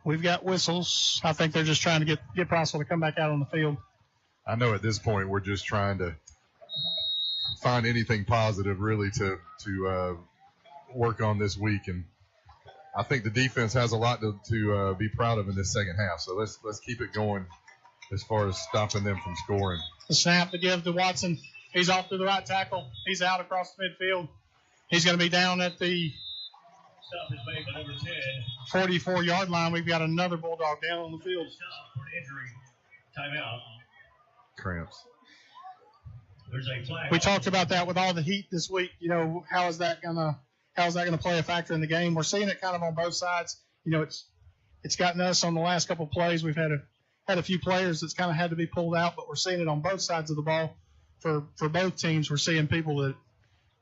We've got whistles. I think they're just trying to get Priceville to come back out on the field. I know at this point we're just trying to find anything positive really to work on this week, and I think the defense has a lot to be proud of in this second half. So let's keep it going as far as stopping them from scoring. The snap to give to Watson. He's off to the right tackle. He's out across the midfield. He's going to be down at the 44-yard line. We've got another Bulldog down on the field. Timeout. Cramps. There's a flag. We talked about that with all the heat this week. You know, how is that gonna play a factor in the game? We're seeing it kind of on both sides. You know, it's gotten us on the last couple of plays. We've had a few players that's kind of had to be pulled out, but we're seeing it on both sides of the ball for both teams. We're seeing people that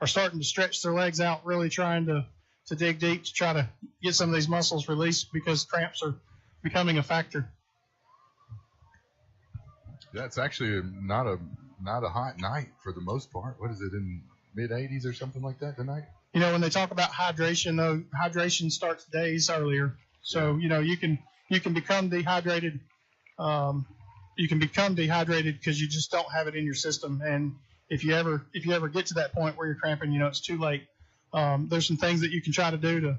are starting to stretch their legs out, really trying to dig deep to try to get some of these muscles released because cramps are becoming a factor. That's actually not a hot night for the most part. What is it, in mid-80s or something like that tonight? You know, when they talk about hydration, though, hydration starts days earlier. So, you know, you can become dehydrated. You can become dehydrated because you just don't have it in your system. And if you ever get to that point where you're cramping, you know, it's too late. There's some things that you can try to do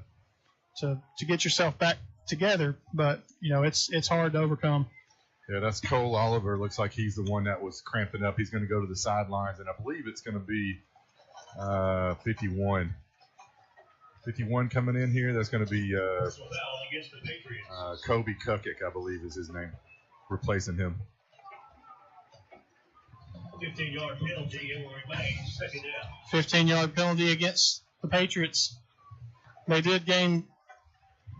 to get yourself back together, but you know, it's hard to overcome. Yeah, that's Cole Oliver. Looks like he's the one that was cramping up. He's going to go to the sidelines, and I believe it's going to be 51. 51 coming in here. That's going to be Kobe Kukik, I believe is his name, replacing him. 15-yard penalty. It will remain second down. 15-yard penalty against the Patriots. They did gain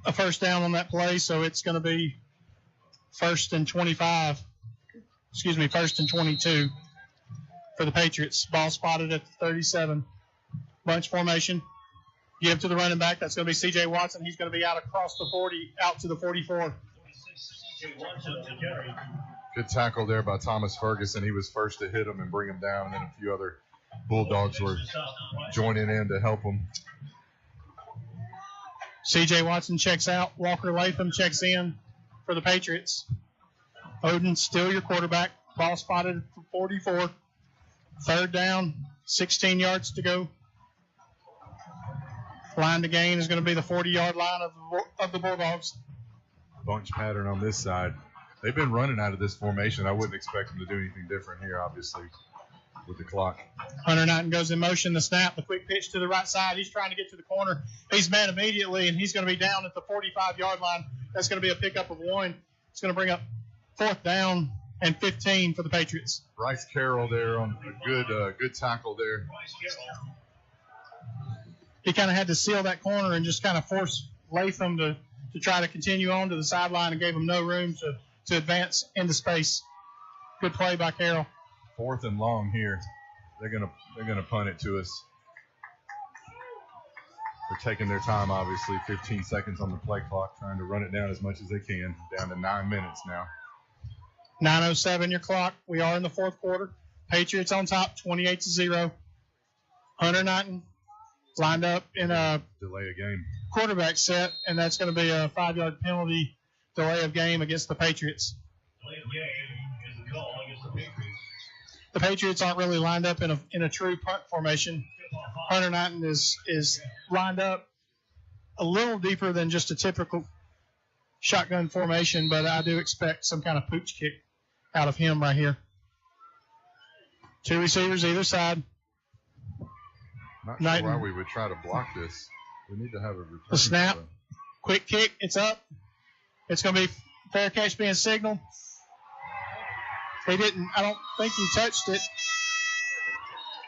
a first down on that play, so it's going to be first and 22 for the Patriots. Ball spotted at the 37. Bunch formation. Give to the running back. That's going to be C.J. Watson. He's going to be out across the 40, out to the 44. Good tackle there by Thomas Ferguson. He was first to hit him and bring him down, and then a few other Bulldogs were joining in to help him. C.J. Watson checks out. Walker Latham checks in for the Patriots. Odin, still your quarterback. Ball spotted for 44. Third down, 16 yards to go. Line to gain is going to be the 40-yard line of the Bulldogs. Bunch pattern on this side. They've been running out of this formation. I wouldn't expect them to do anything different here, obviously, with the clock. Hunter Knighton goes in motion. The snap, the quick pitch to the right side. He's trying to get to the corner. He's met immediately, and he's going to be down at the 45-yard line. That's going to be a pickup of 1. It's going to bring up fourth down and 15 for the Patriots. Bryce Carroll there on a good tackle there. He kind of had to seal that corner and just kind of force Latham to try to continue on to the sideline and gave him no room to advance into space. Good play by Carroll. Fourth and long here. They're gonna punt it to us. They're taking their time, obviously. 15 seconds on the play clock, trying to run it down as much as they can. Down to 9 minutes now. 9:07 your clock. We are in the fourth quarter. Patriots on top, 28-0. Hunter Knighton lined up in a delay of game quarterback set, and that's going to be a 5-yard penalty delay of game against the Patriots. Delay of game is the call against the Patriots. The Patriots aren't really lined up in a true punt formation. Hunter Knighton is lined up a little deeper than just a typical shotgun formation, but I do expect some kind of pooch kick out of him right here. 2 receivers either side. Not sure why we would try to block this. We need to have a return. The snap, quick kick, it's up. It's going to be fair catch being signaled. I don't think he touched it.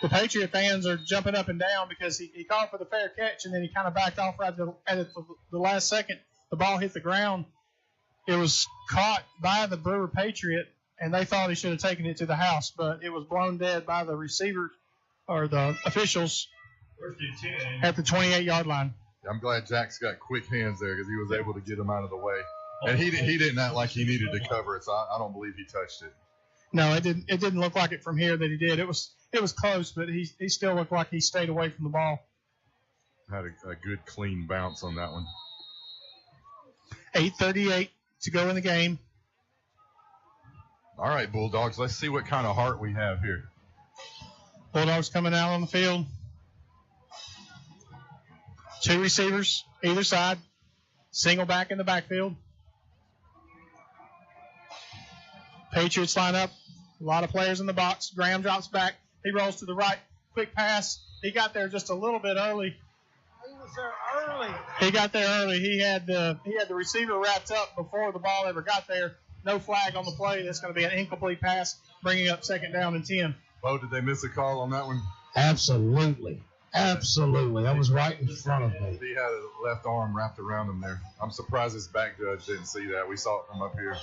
The Patriot fans are jumping up and down because he called for the fair catch and then he kind of backed off right at the last second. The ball hit the ground. It was caught by the Brewer Patriot, and they thought he should have taken it to the house, but it was blown dead by the receiver or the officials at the 28-yard line. I'm glad Jack's got quick hands there because he was able to get him out of the way. And he didn't act like he needed to cover it, so I don't believe he touched it. No, it didn't. It didn't look like it from here that he did. It was close, but he still looked like he stayed away from the ball. Had a good clean bounce on that one. 8:38 to go in the game. All right, Bulldogs. Let's see what kind of heart we have here. Bulldogs coming out on the field. 2 receivers either side. Single back in the backfield. Patriots line up. A lot of players in the box. Graham drops back. He rolls to the right. Quick pass. He got there just a little bit early. He was there early. He got there early. He had the receiver wrapped up before the ball ever got there. No flag on the play. That's going to be an incomplete pass, bringing up 2nd down and 10. Bo, did they miss a call on that one? Absolutely. Absolutely. That was right in front of me. He had a left arm wrapped around him there. I'm surprised his back judge didn't see that. We saw it from up here.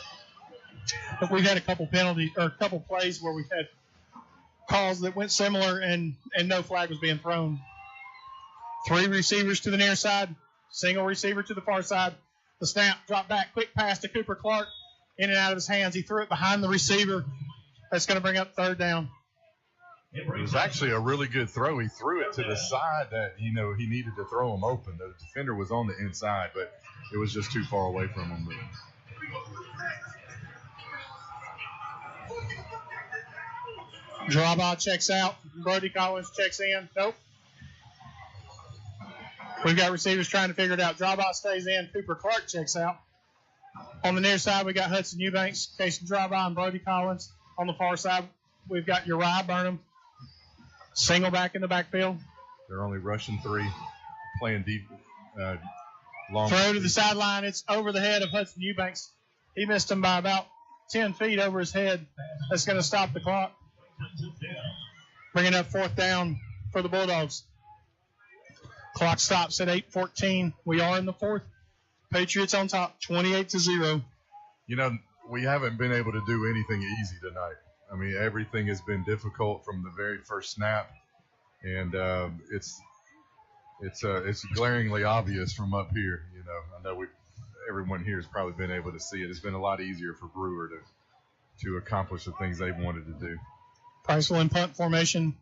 But we've had a couple penalties or a couple plays where we've had calls that went similar and no flag was being thrown. 3 receivers to the near side, single receiver to the far side. The snap, drop back, quick pass to Cooper Clark, in and out of his hands. He threw it behind the receiver. That's going to bring up 3rd down. It was actually a really good throw. He threw it to the side that, he needed to throw him open. The defender was on the inside, but it was just too far away from him. Drawball checks out. Brody Collins checks in. Nope. We've got receivers trying to figure it out. Drawball stays in. Cooper Clark checks out. On the near side, we got Hudson Eubanks, Casey Drawball, and Brody Collins. On the far side, we've got Uriah Burnham. Single back in the backfield. They're only rushing 3, playing deep. Long throw to the sideline. It's over the head of Hudson Eubanks. He missed him by about 10 feet over his head. That's going to stop the clock. Bringing up 4th down for the Bulldogs. Clock stops at 8:14. We are in the 4th. Patriots on top, 28-0. We haven't been able to do anything easy tonight. I mean, everything has been difficult from the very first snap, and it's glaringly obvious from up here. I know everyone here has probably been able to see it. It's been a lot easier for Brewer to accomplish the things they've wanted to do. Priceville in punt formation.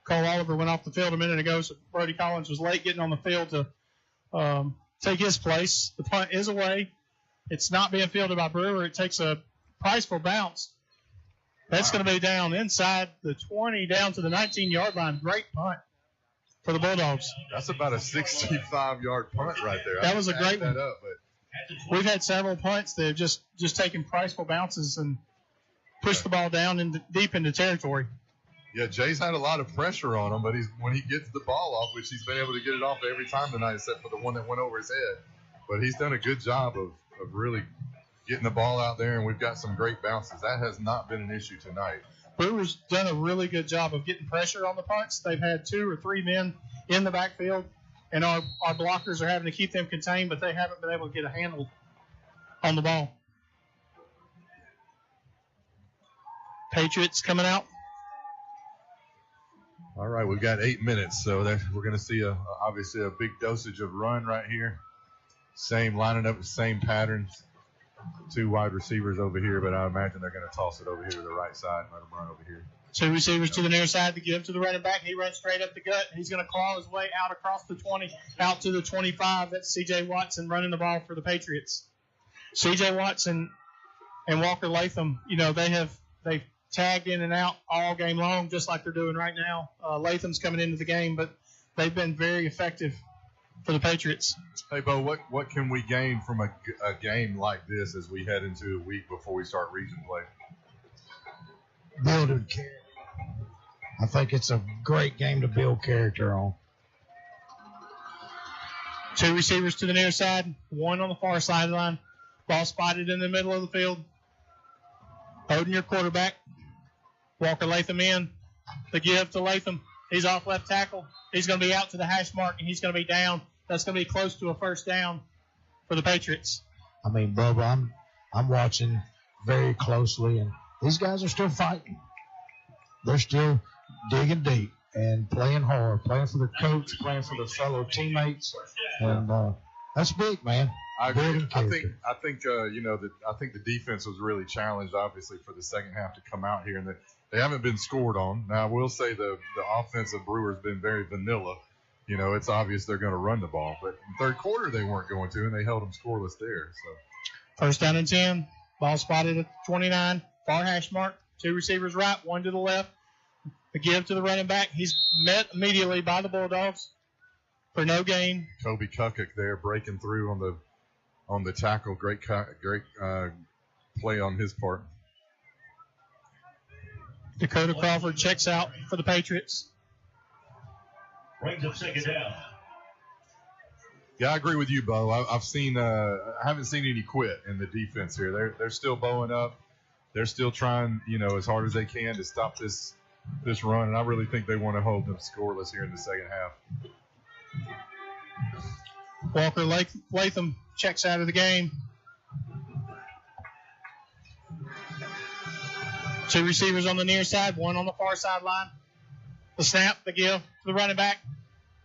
Cole Oliver went off the field a minute ago, so Brody Collins was late getting on the field to take his place. The punt is away. It's not being fielded by Brewer. It takes a Priceville bounce. That's going to be down inside the 20, down to the 19-yard line. Great punt for the Bulldogs. That's about a 65-yard punt right there. That was a great one. We've had several punts that have just taken Priceville bounces and pushed the ball down deep into territory. Yeah, Jay's had a lot of pressure on him, but when he gets the ball off, which he's been able to get it off every time tonight, except for the one that went over his head. But he's done a good job of really getting the ball out there, and we've got some great bounces. That has not been an issue tonight. Brewer's done a really good job of getting pressure on the punts. They've had 2 or 3 men in the backfield, and our blockers are having to keep them contained, but they haven't been able to get a handle on the ball. Patriots coming out. All right, we've got 8 minutes, so we're going to see obviously a big dosage of run right here. Same lining up, same patterns. 2 wide receivers over here, but I imagine they're going to toss it over here to the right side and let them run over here. 2 receivers to the near side to give to the running back. He runs straight up the gut. He's going to claw his way out across the 20, out to the 25. That's C.J. Watson running the ball for the Patriots. C.J. Watson and Walker Latham, they've tagged in and out all game long, just like they're doing right now. Latham's coming into the game, but they've been very effective for the Patriots. Hey, Bo, what can we gain from a game like this as we head into a week before we start region play? Building character. I think it's a great game to build character on. 2 receivers to the near side, 1 on the far sideline. Ball spotted in the middle of the field. Bowden, your quarterback. Walker Latham in. The give to Latham. He's off left tackle. He's going to be out to the hash mark, and he's going to be down. That's going to be close to a 1st down for the Patriots. I mean, Bubba, I'm watching very closely, and these guys are still fighting. They're still digging deep and playing hard, playing for their coach, playing for their fellow teammates, and that's big, man. I agree. Building I character. think I think the defense was really challenged, obviously, for the second half to come out here, and they haven't been scored on. Now, I will say the offensive Brewers been very vanilla. You know, it's obvious they're going to run the ball, but in third quarter they weren't going to, and they held them scoreless there. So First down and 10. Ball spotted at 29. Far hash mark. 2 receivers right, 1 to the left. The give to the running back. He's met immediately by the Bulldogs for no gain. Kobe Kukik there breaking through on the tackle. Great play on his part. Dakota Crawford checks out for the Patriots. Brings up second down. Yeah, I agree with you, Bo. I've seen. I haven't seen any quit in the defense here. They're still bowing up. They're still trying, as hard as they can to stop this run, and I really think they want to hold them scoreless here in the second half. Walker Latham checks out of the game. 2 receivers on the near side, 1 on the far sideline. The snap, the give to the running back.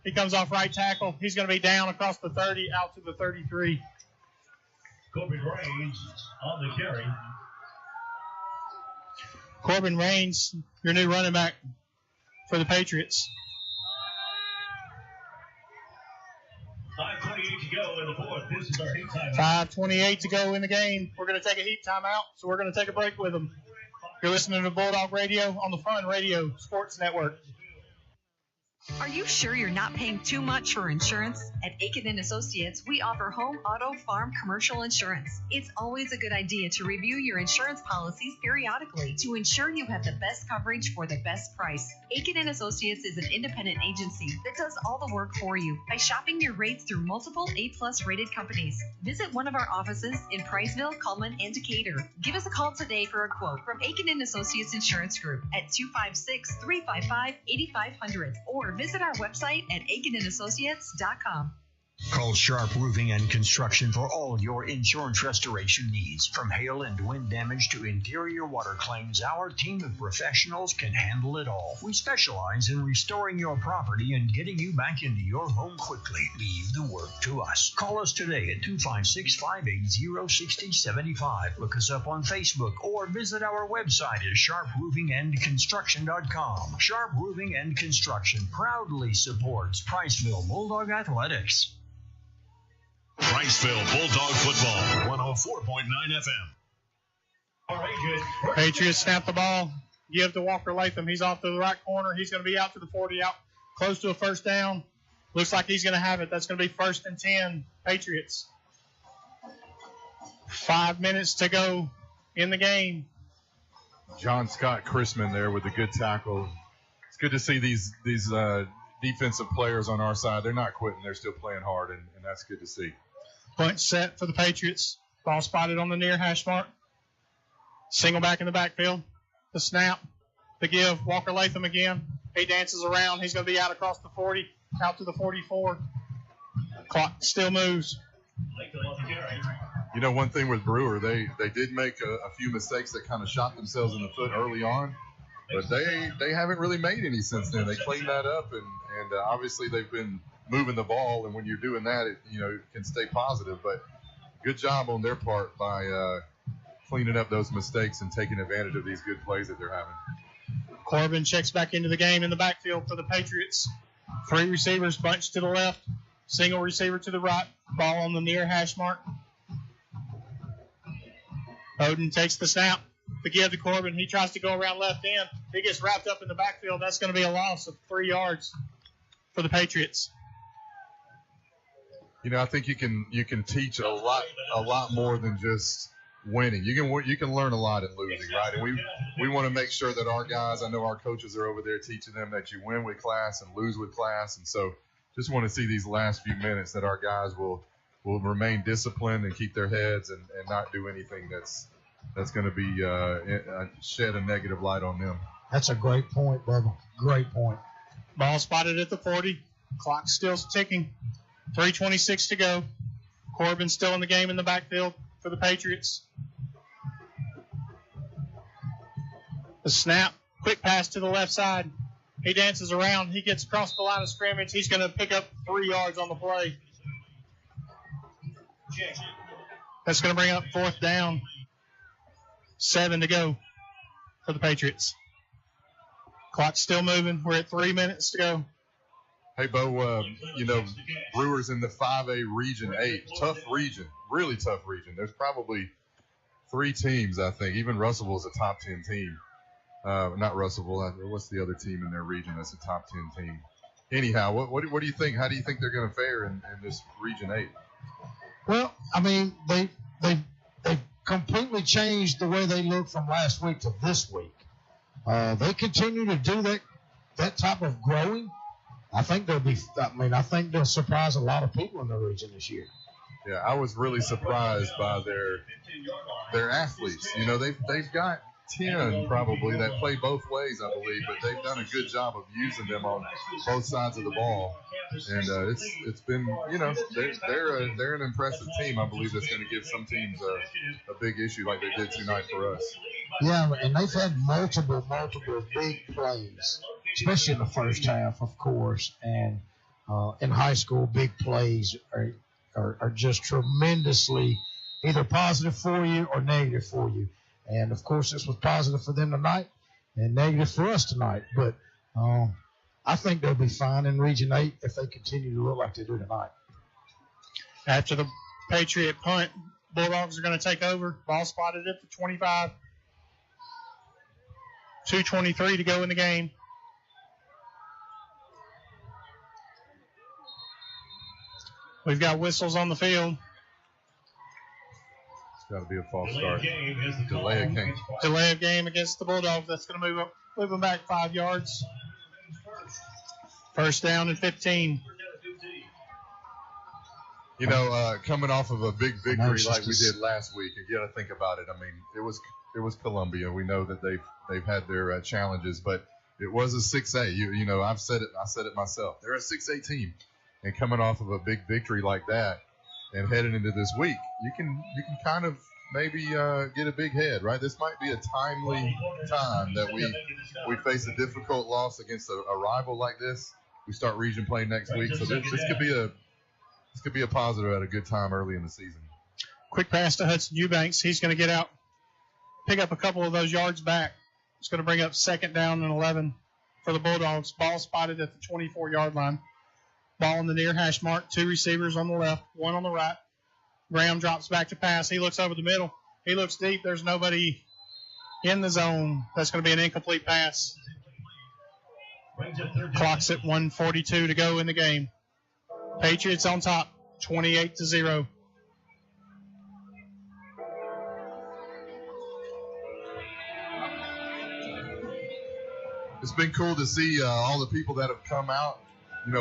He comes off right tackle. He's going to be down across the 30, out to the 33. Corbin Raines on the carry. Corbin Raines, your new running back for the Patriots. 5:28 to go in the fourth. This is our heat timeout. 5:28 to go in the game. We're going to take a heat timeout, so we're going to take a break with them. You're listening to Bulldog Radio on the Fun Radio Sports Network. Are you sure you're not paying too much for insurance? At Aiken & Associates, we offer home, auto, farm, commercial insurance. It's always a good idea to review your insurance policies periodically to ensure you have the best coverage for the best price. Aiken & Associates is an independent agency that does all the work for you by shopping your rates through multiple A-plus rated companies. Visit one of our offices in Priceville, Cullman, and Decatur. Give us a call today for a quote from Aiken & Associates Insurance Group at 256-355-8500 or visit our website at aikenandassociates.com. Call Sharp Roofing and Construction for all your insurance restoration needs. From hail and wind damage to interior water claims, our team of professionals can handle it all. We specialize in restoring your property and getting you back into your home quickly. Leave the work to us. Call us today at 256-580-6075. Look us up on Facebook or visit our website at sharproofingandconstruction.com. Sharp Roofing and Construction proudly supports Priceville Bulldog Athletics. Priceville Bulldog Football, 104.9 FM. All right, good. Patriots snap the ball. Give to Walker Latham. He's off to the right corner. He's going to be out to the 40, out close to a first down. Looks like he's going to have it. That's going to be 1st and 10, Patriots. 5 minutes to go in the game. John Scott Chrisman there with a good tackle. It's good to see these defensive players on our side. They're not quitting. They're still playing hard, and that's good to see. Point set for the Patriots. Ball spotted on the near hash mark. Single back in the backfield. The snap. The give. Walker Latham again. He dances around. He's going to be out across the 40, out to the 44. Clock still moves. One thing with Brewer, they did make a few mistakes that kind of shot themselves in the foot early on, but they haven't really made any since then. They cleaned that up, and obviously they've been moving the ball, and when you're doing that, it can stay positive. But good job on their part by cleaning up those mistakes and taking advantage of these good plays that they're having. Corbin checks back into the game in the backfield for the Patriots. 3 receivers bunched to the left, single receiver to the right, ball on the near hash mark. Odin takes the snap. The give to Corbin. He tries to go around left end. He gets wrapped up in the backfield. That's going to be a loss of 3 yards for the Patriots. I think you can teach a lot more than just winning. You can learn a lot in losing, right? And we want to make sure that our guys, I know our coaches are over there teaching them that you win with class and lose with class. And so just want to see these last few minutes that our guys will remain disciplined and keep their heads and not do anything that's going to be shed a negative light on them. That's a great point, Bubba. Great point. Ball spotted at the 40. Clock still ticking. 3:26 to go. Corbin still in the game in the backfield for the Patriots. The snap. Quick pass to the left side. He dances around. He gets across the line of scrimmage. He's going to pick up 3 yards on the play. That's going to bring up 4th down. 7 to go for the Patriots. Clock's still moving. We're at 3 minutes to go. Hey, Bo, Brewers in the 5A Region 8. Tough region. Really tough region. There's probably 3 teams, I think. Even Russellville's a top 10 team. Not Russellville. What's the other team in their region that's a top 10 team? Anyhow, what do you think? How do you think they're going to fare in this Region 8? Well, I mean, they completely changed the way they look from last week to this week. They continue to do that type of growing. I think they'll surprise a lot of people in the region this year. Yeah, I was really surprised by their athletes. They've got 10 probably that play both ways, I believe, but they've done a good job of using them on both sides of the ball. And it's been, they're an impressive team. I believe that's going to give some teams a big issue like they did tonight for us. Yeah, and they've had multiple big plays, especially in the first half, of course. And in high school, big plays are just tremendously either positive for you or negative for you. And, of course, this was positive for them tonight and negative for us tonight. But I think they'll be fine in Region 8 if they continue to look like they do tonight. After the Patriot punt, Bulldogs are going to take over. Ball spotted at the 25. 2:23 to go in the game. We've got whistles on the field. It's got to be a false start. Delay of game. Delay of game against the Bulldogs. That's going to move them back 5 yards. 1st down and 15. Coming off of a big victory like we did last week, you got to think about it. I mean, it was Columbia. We know that they've had their challenges, but it was a 6A. I said it myself. They're a 6A team, and coming off of a big victory like that, and heading into this week, you can kind of maybe get a big head, right? This might be a timely time that we face a difficult loss against a rival like this. We start region play next week, so this could be a positive at a good time early in the season. Quick pass to Hudson Eubanks. He's going to get out, pick up a couple of those yards back. It's going to bring up 2nd down and 11 for the Bulldogs. Ball spotted at the 24-yard line. Ball in the near hash mark. 2 receivers on the left, 1 on the right. Graham drops back to pass. He looks over the middle. He looks deep. There's nobody in the zone. That's going to be an incomplete pass. Clock's at 1:42 to go in the game. Patriots on top, 28-0. It's been cool to see all the people that have come out.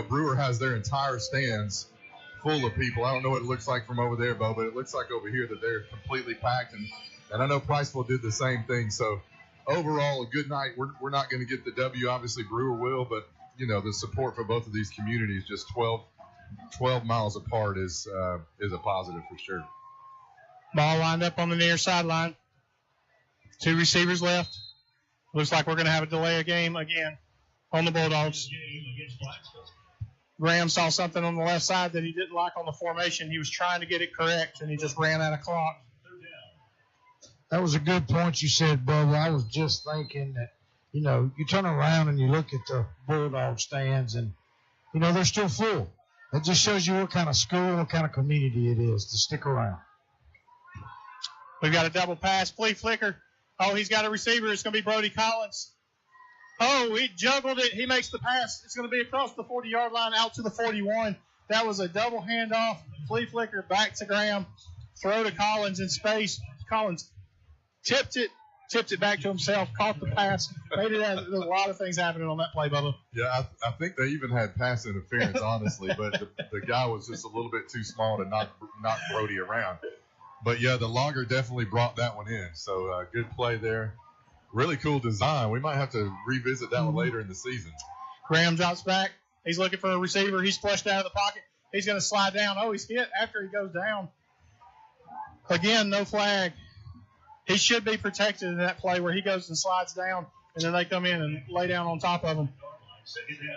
Brewer has their entire stands full of people. I don't know what it looks like from over there, Bo, but it looks like over here that they're completely packed. And I know Priceville did the same thing. So, overall, a good night. We're not going to get the W. Obviously, Brewer will, but, the support for both of these communities, just 12 miles apart, is a positive for sure. Ball lined up on the near sideline. 2 receivers left. Looks like we're going to have a delay of game again on the Bulldogs. Graham saw something on the left side that he didn't like on the formation. He was trying to get it correct, and he just ran out of clock. That was a good point you said, Bubba. I was just thinking that, you turn around and you look at the Bulldog stands, and, they're still full. It just shows you what kind of school, what kind of community it is to stick around. We've got a double pass, flea flicker. Oh, he's got a receiver. It's going to be Brody Collins. Oh, he juggled it. He makes the pass. It's going to be across the 40-yard line out to the 41. That was a double handoff. Flea flicker back to Graham. Throw to Collins in space. Collins tipped it back to himself, caught the pass. There's a lot of things happening on that play, Bubba. Yeah, I think they even had pass interference, honestly, but the guy was just a little bit too small to knock Brody around. But, yeah, the logger definitely brought that one in. So, good play there. Really cool design. We might have to revisit that one later in the season. Graham drops back. He's looking for a receiver. He's flushed out of the pocket. He's going to slide down. Oh, he's hit after he goes down. Again, no flag. He should be protected in that play where he goes and slides down, and then they come in and lay down on top of him.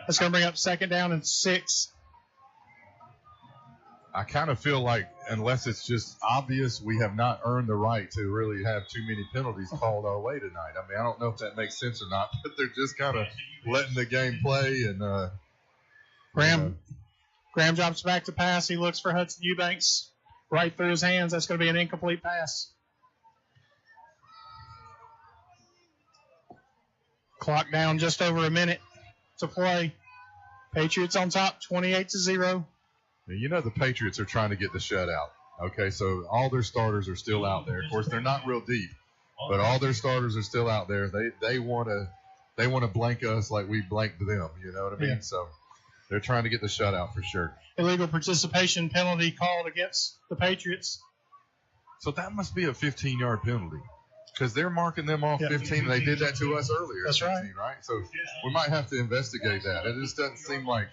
That's going to bring up 2nd down and 6. I kind of feel like unless it's just obvious, we have not earned the right to really have too many penalties called our way tonight. I mean, I don't know if that makes sense or not, but they're just kind of letting the game play. And Graham drops back to pass. He looks for Hudson Eubanks right through his hands. That's going to be an incomplete pass. Clock down just over a minute to play. Patriots on top, 28-0. You know the Patriots are trying to get the shutout. Okay, so all their starters are still out there. Of course, they're not real deep, but all their starters are still out there. They want to blank us like we blanked them. You know what I mean? Yeah. So they're trying to get the shutout for sure. Illegal participation penalty called against the Patriots. So that must be a 15-yard penalty because they're marking them off 15. And they did that to us earlier. That's 15, right? So we might have to investigate that. It just doesn't seem like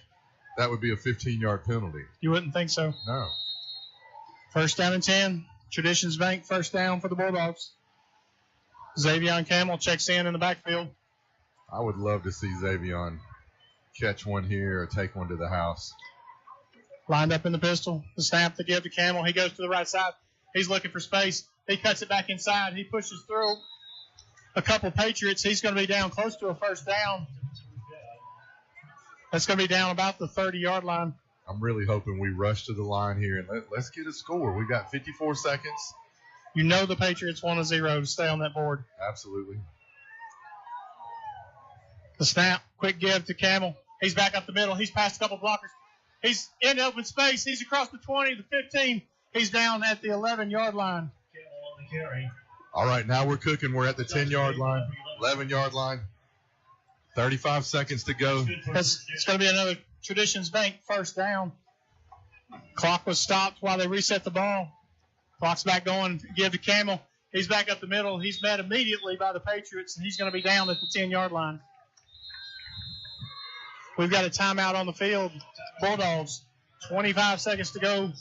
that would be a 15-yard penalty. You wouldn't think so. No. First down and 10. Traditions Bank, first down for the Bulldogs. Xavion Camel checks in the backfield. I would love to see Xavion catch one here or take one to the house. Lined up in the pistol. The snap to give to Camel. He goes to the right side. He's looking for space. He cuts it back inside. He pushes through a couple Patriots. He's going to be down close to a first down. That's going to be down about the 30-yard line. I'm really hoping we rush to the line here and let's get a score. We've got 54 seconds. You know the Patriots want a 0 to stay on that board. Absolutely. The snap, quick give to Camel. He's back up the middle. He's past a couple blockers. He's in open space. He's across the 20, the 15. He's down at the 11-yard line. All right, now we're cooking. We're at the 10-yard line, 11-yard line. 35 seconds to go. It's going to be another Traditions Bank first down. Clock was stopped while they reset the ball. Clock's back going. Give to Camel. He's back up the middle. He's met immediately by the Patriots, and he's going to be down at the 10-yard line. We've got a timeout on the field. Bulldogs, 25 seconds to go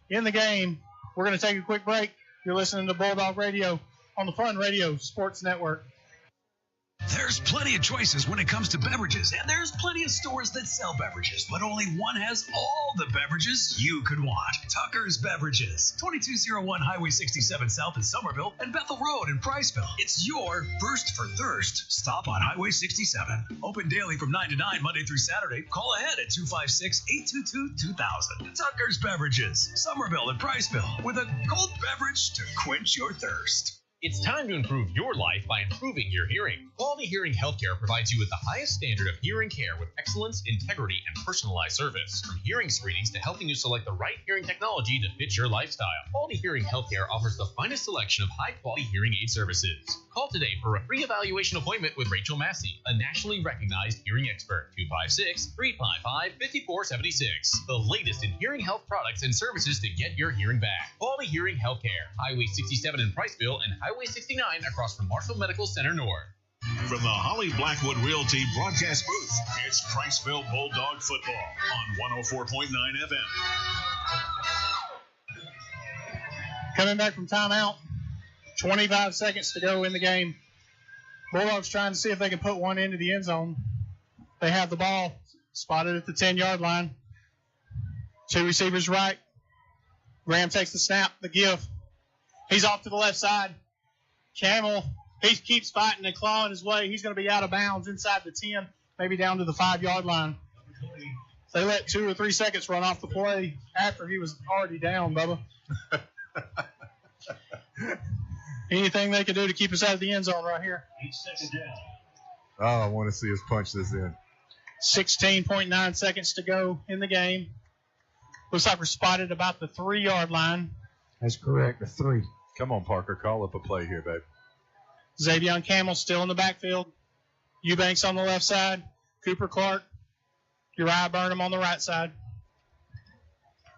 in the game. We're going to take a quick break. You're listening to Bulldog Radio on the Fun Radio Sports Network. There's plenty of choices when it comes to beverages, and there's plenty of stores that sell beverages, but only one has all the beverages you could want. Tucker's Beverages, 2201 Highway 67 South in Somerville and Bethel Road in Priceville. It's your first for thirst. Stop on Highway 67. Open daily from 9 to 9, Monday through Saturday. Call ahead at 256-822-2000. Tucker's Beverages, Somerville and Priceville, with a cold beverage to quench your thirst. It's time to improve your life by improving your hearing. Quality Hearing Healthcare provides you with the highest standard of hearing care with excellence, integrity, and personalized service. From hearing screenings to helping you select the right hearing technology to fit your lifestyle, Quality Hearing Healthcare offers the finest selection of high-quality hearing aid services. Call today for a free evaluation appointment with Rachel Massey, a nationally recognized hearing expert. 256-355-5476. The latest in hearing health products and services to get your hearing back. Quality Hearing Healthcare, Highway 67 in Priceville and Highway 69 across from Marshall Medical Center North. From the Holly Blackwood Realty broadcast booth, it's Priceville Bulldog football on 104.9 FM. Coming back from timeout, 25 seconds to go in the game. Bulldogs trying to see if they can put one into the end zone. They have the ball spotted at the 10-yard line. Two receivers right. Graham takes the snap, the give. He's off to the left side. Camel, he keeps fighting and clawing his way. He's going to be out of bounds inside the 10, maybe down to the 5-yard line. They let 2 or 3 seconds run off the play after he was already down, Bubba. Anything they can do to keep us out of the end zone right here. Oh, I want to see us punch this in. 16.9 seconds to go in the game. Looks like we're spotted about the 3-yard line. That's correct, the 3. Come on, Parker. Call up a play here, babe. Xavion Camel still in the backfield. Eubanks on the left side. Cooper Clark. Uriah Burnham on the right side.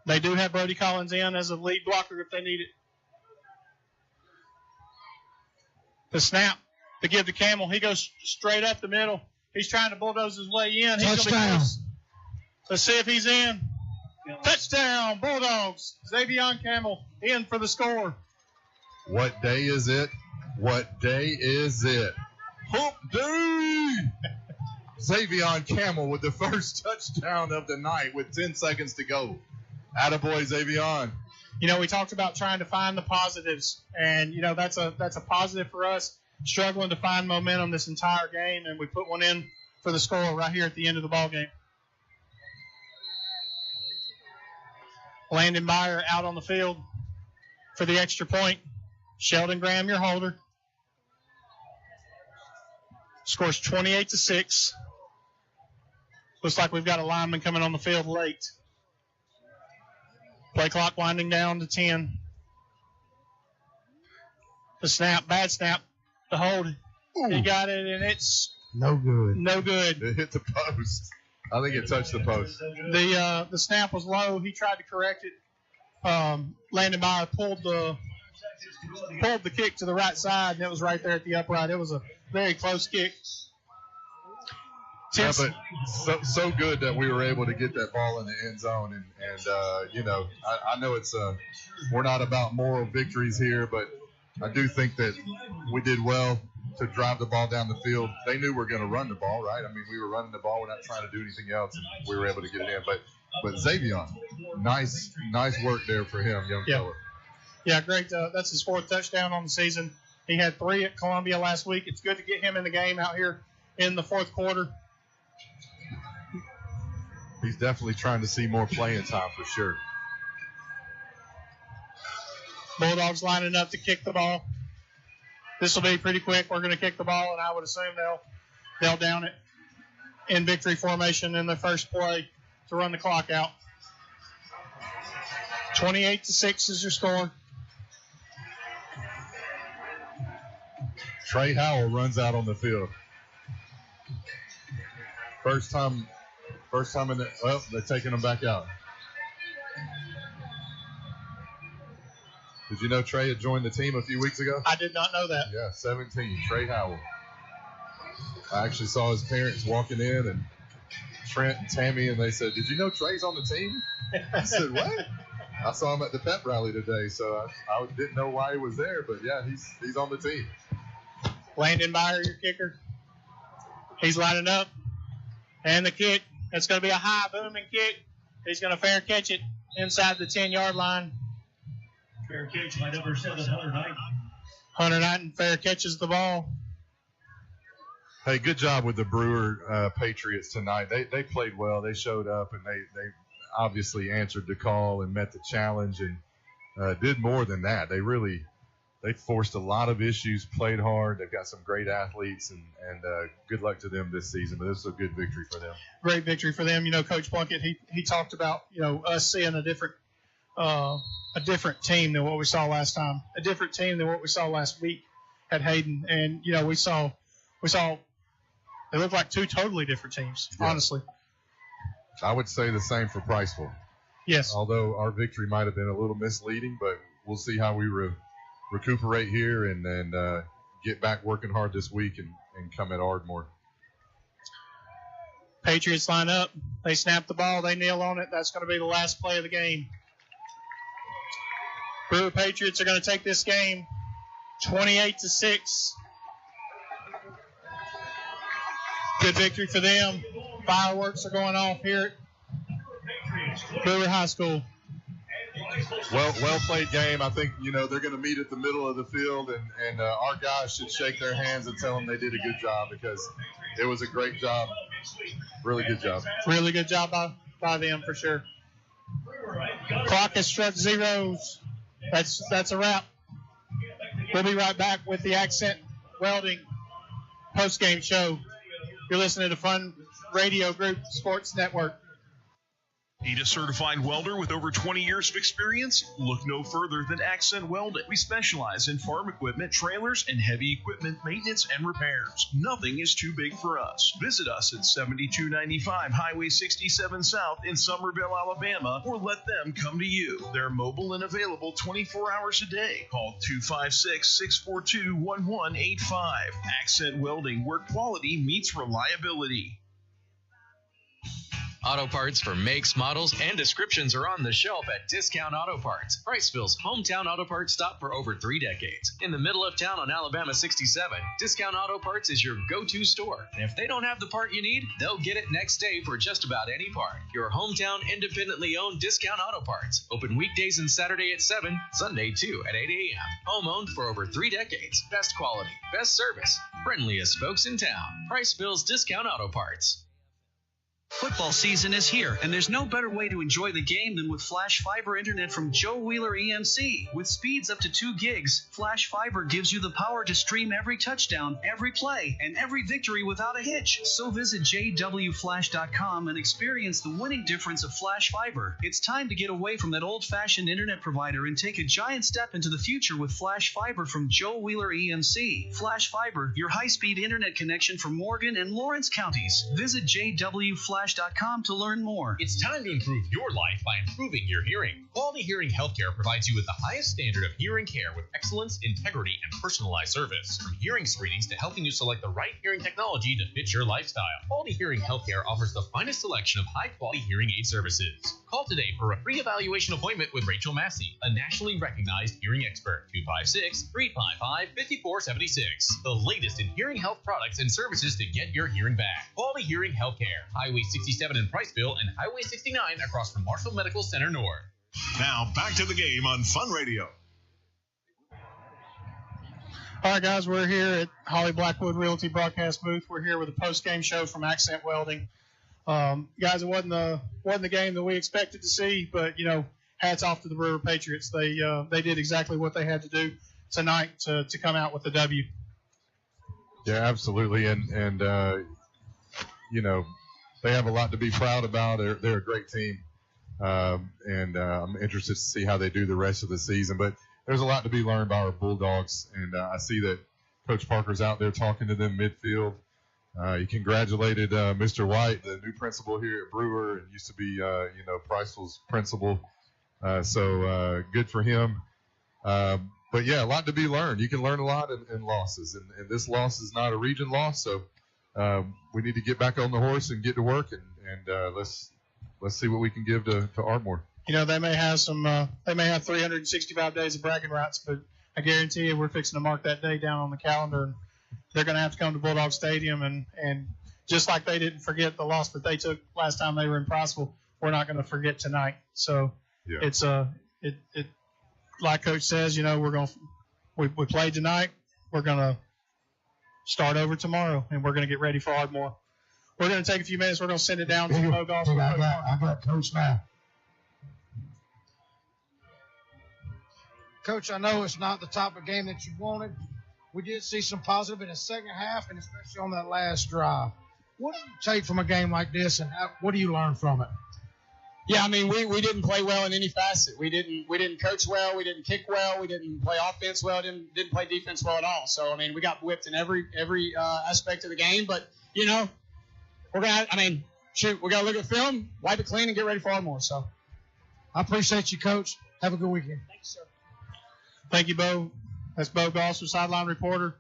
They do have Brody Collins in as a lead blocker if they need it. The snap, the give to Camel. He goes straight up the middle. He's trying to bulldoze his way in. He's Touchdown. Let's see if he's in. Touchdown, Bulldogs. Xavion Camel in for the score. What day is it? What day is it? Hump Day! Xavion Camel with the first touchdown of the night with 10 seconds to go. Attaboy, Xavion. You know, we talked about trying to find the positives, and you know that's a positive for us. Struggling to find momentum this entire game, and we put one in for the score right here at the end of the ball game. Landon Meyer out on the field for the extra point. Sheldon Graham, your holder. Scores 28-6. Looks like we've got a lineman coming on the field late. Play clock winding down to 10. The snap, bad snap. The hold. Ooh. He got it, and it's no good. No good. It hit the post. I think it touched the post. The snap was low. He tried to correct it. Landon Meyer pulled the kick to the right side, and it was right there at the upright. It was a very close kick. Yeah, but so good that we were able to get that ball in the end zone, and you know, I know it's we're not about moral victories here, but I do think that we did well to drive the ball down the field. They knew we were going to run the ball, right? I mean, we were running the ball. We're not trying to do anything else, and we were able to get it in. But Xavion, nice work there for him, young fella. Yeah, great. That's his 4th touchdown on the season. He had 3 at Columbia last week. It's good to get him in the game out here in the 4th quarter. He's definitely trying to see more playing time for sure. Bulldogs lining up to kick the ball. This will be pretty quick. We're going to kick the ball, and I would assume they'll down it in victory formation in the first play to run the clock out. 28-6 is your score. Trey Howell runs out on the field. First time in the, well, they're taking him back out. Did you know Trey had joined the team a few weeks ago? I did not know that. Yeah, 17, Trey Howell. I actually saw his parents walking in, and Trent and Tammy, and they said, "Did you know Trey's on the team?" I said, "What?" I saw him at the pep rally today, so I didn't know why he was there, but yeah, he's on the team. Landon Meyer, your kicker. He's lining up. And the kick. It's going to be a high booming kick. He's going to fair catch it inside the 10-yard line. Fair catch by number 7, Hunter Knight. Hunter Knight fair catches the ball. Hey, good job with the Brewer Patriots tonight. They played well. They showed up, and they obviously answered the call and met the challenge, and did more than that. They forced a lot of issues, played hard. They've got some great athletes, and good luck to them this season. But this is a good victory for them. Great victory for them. You know, Coach Plunkett, he talked about, you know, us seeing a different team than what we saw last time, a different team than what we saw last week at Hayden. And, you know, we saw they look like 2 totally different teams, honestly. I would say the same for Priceville. Yes. Although our victory might have been a little misleading, but we'll see how we recuperate here and then get back working hard this week and come at Ardmore. Patriots line up. They snap the ball. They kneel on it. That's going to be the last play of the game. Brewer Patriots are going to take this game 28-6. Good victory for them. Fireworks are going off here at Brewer High School. Well played game. I think, you know, they're going to meet at the middle of the field, and our guys should shake their hands and tell them they did a good job, because it was a great job. Really good job. Really good job by them for sure. Clock has struck zeros. That's a wrap. We'll be right back with the Accent Welding post-game show. You're listening to Fun Radio Group Sports Network. Need a certified welder with over 20 years of experience? Look no further than Accent Welding. We specialize in farm equipment, trailers, and heavy equipment maintenance and repairs. Nothing is too big for us. Visit us at 7295 Highway 67 South in Summerville, Alabama, or let them come to you. They're mobile and available 24 hours a day. Call 256-642-1185. Accent Welding, where quality meets reliability. Auto parts for makes, models, and descriptions are on the shelf at Discount Auto Parts, Priceville's hometown auto parts stop for over 3 decades. In the middle of town on Alabama 67, Discount Auto Parts is your go-to store. And if they don't have the part you need, they'll get it next day for just about any part. Your hometown, independently owned Discount Auto Parts. Open weekdays and Saturday at 7, Sunday too at 8 a.m. Home owned for over 3 decades. Best quality, best service, friendliest folks in town. Priceville's Discount Auto Parts. Football season is here, and there's no better way to enjoy the game than with Flash Fiber Internet from Joe Wheeler EMC. With speeds up to 2 gigs, Flash Fiber gives you the power to stream every touchdown, every play, and every victory without a hitch. So visit jwflash.com and experience the winning difference of Flash Fiber. It's time to get away from that old-fashioned internet provider and take a giant step into the future with Flash Fiber from Joe Wheeler EMC. Flash Fiber, your high-speed internet connection for Morgan and Lawrence counties. Visit jwflash.com to learn more. It's time to improve your life by improving your hearing. Quality Hearing Healthcare provides you with the highest standard of hearing care with excellence, integrity, and personalized service. From hearing screenings to helping you select the right hearing technology to fit your lifestyle, Quality Hearing Healthcare offers the finest selection of high-quality hearing aid services. Call today for a free evaluation appointment with Rachel Massey, a nationally recognized hearing expert. 256-355-5476. The latest in hearing health products and services to get your hearing back. Quality Hearing Healthcare. Highway 67 in Priceville and Highway 69 across from Marshall Medical Center North. Now back to the game on Fun Radio. All right, guys, we're here at Holly Blackwood Realty broadcast booth. We're here with a post-game show from Accent Welding. Guys, it wasn't the game that we expected to see, but hats off to the Brewer Patriots. They did exactly what they had to do tonight to come out with the W. Yeah, absolutely, and they have a lot to be proud about. They're a great team, and I'm interested to see how they do the rest of the season. But there's a lot to be learned by our Bulldogs, and I see that Coach Parker's out there talking to them midfield. He congratulated Mr. White, the new principal here at Brewer, and used to be Priceville's principal. So good for him. But yeah, a lot to be learned. You can learn a lot in losses, and this loss is not a region loss, so. We need to get back on the horse and get to work, and let's see what we can give to Ardmore. They may have 365 days of bragging rights, but I guarantee you we're fixing to mark that day down on the calendar, and they're going to have to come to Bulldog Stadium, and just like they didn't forget the loss that they took last time they were in Priceville, we're not going to forget tonight. So yeah. It's like Coach says, we played tonight, we're going to start over tomorrow, and we're going to get ready for Ardmore. We're going to take a few minutes. We're going to send it down to Bo Goss. I got Coach now. Coach, I know it's not the type of game that you wanted. We did see some positive in the second half, and especially on that last drive. What do you take from a game like this, and what do you learn from it? Yeah, I mean, we didn't play well in any facet. We didn't coach well. We didn't kick well. We didn't play offense well. Didn't play defense well at all. So I mean, we got whipped in every aspect of the game. But we gotta look at film, wipe it clean, and get ready for Ardmore. So I appreciate you, Coach. Have a good weekend. Thanks, sir. Thank you, Bo. That's Bo Goss, sideline reporter.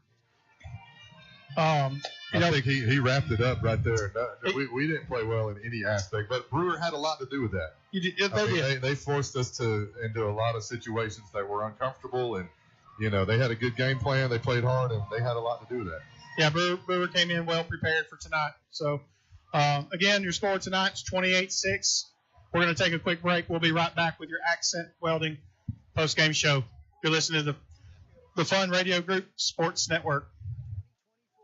I think he wrapped it up right there. We didn't play well in any aspect, but Brewer had a lot to do with that. They forced us into a lot of situations that were uncomfortable, and they had a good game plan. They played hard, and they had a lot to do with that. Yeah, Brewer came in well prepared for tonight. So again, your score tonight is 28-6. We're going to take a quick break. We'll be right back with your Accent Welding post-game show. You're listening to the Fun Radio Group Sports Network.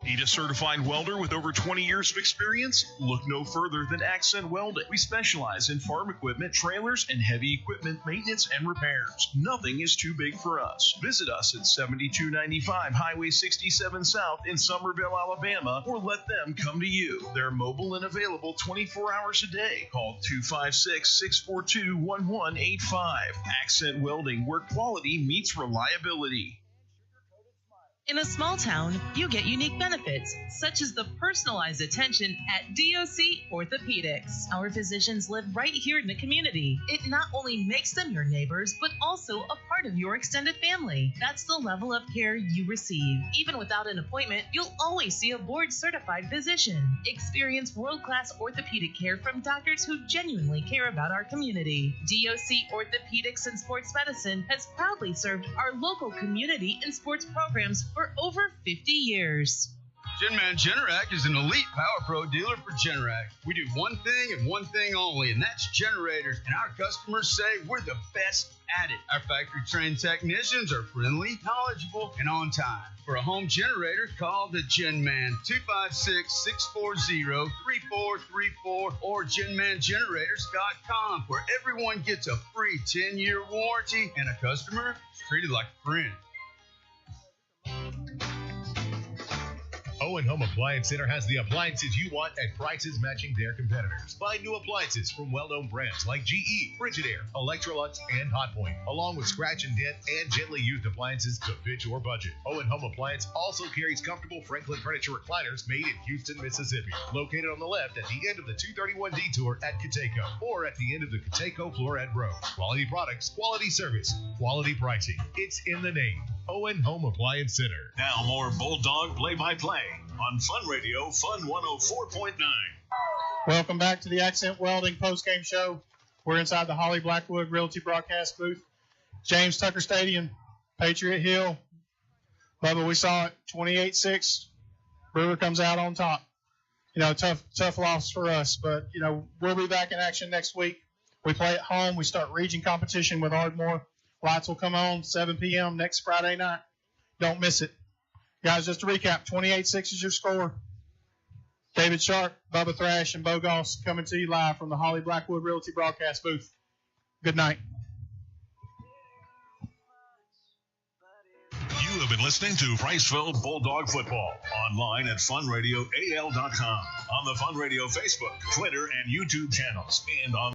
Need a certified welder with over 20 years of experience? Look no further than Accent Welding. We specialize in farm equipment, trailers, and heavy equipment maintenance and repairs. Nothing is too big for us. Visit us at 7295 Highway 67 South in Summerville, Alabama, or let them come to you. They're mobile and available 24 hours a day. Call 256-642-1185. Accent Welding, where quality meets reliability. In a small town, you get unique benefits, such as the personalized attention at DOC Orthopedics. Our physicians live right here in the community. It not only makes them your neighbors, but also a part part of your extended family. That's the level of care you receive. Even without an appointment, you'll always see a board-certified physician. Experience world-class orthopedic care from doctors who genuinely care about our community. DOC Orthopedics and Sports Medicine has proudly served our local community and sports programs for over 50 years. Genman Generac is an elite Power Pro dealer for Generac. We do one thing and one thing only, and that's generators, and our customers say we're the best at it. Our factory-trained technicians are friendly, knowledgeable, and on time. For a home generator, call the Genman 256-640-3434 or GenmanGenerators.com, where everyone gets a free 10-year warranty and a customer is treated like a friend. Owen Home Appliance Center has the appliances you want at prices matching their competitors. Buy new appliances from well-known brands like GE, Frigidaire, Electrolux, and Hotpoint, along with scratch and dent and gently used appliances to fit your budget. Owen Home Appliance also carries comfortable Franklin furniture recliners made in Houston, Mississippi, located on the left at the end of the 231 detour at Cateco, or at the end of the Cateco Floret Road. Quality products, quality service, quality pricing. It's in the name. Owen Home Appliance Center. Now more Bulldog play-by-play on Fun Radio, Fun 104.9. Welcome back to the Accent Welding postgame show. We're inside the Holly Blackwood Realty broadcast booth. James Tucker Stadium, Patriot Hill. Bubba, we saw it, 28-6. Brewer comes out on top. You know, tough loss for us, but, you know, we'll be back in action next week. We play at home. We start region competition with Ardmore. Lights will come on 7 p.m. next Friday night. Don't miss it. Guys, just to recap, 28-6 is your score. David Sharp, Bubba Thrash, and Bo Goss coming to you live from the Holly Blackwood Realty broadcast booth. Good night. You have been listening to Priceville Bulldog Football, online at funradioal.com, on the Fun Radio Facebook, Twitter, and YouTube channels, and on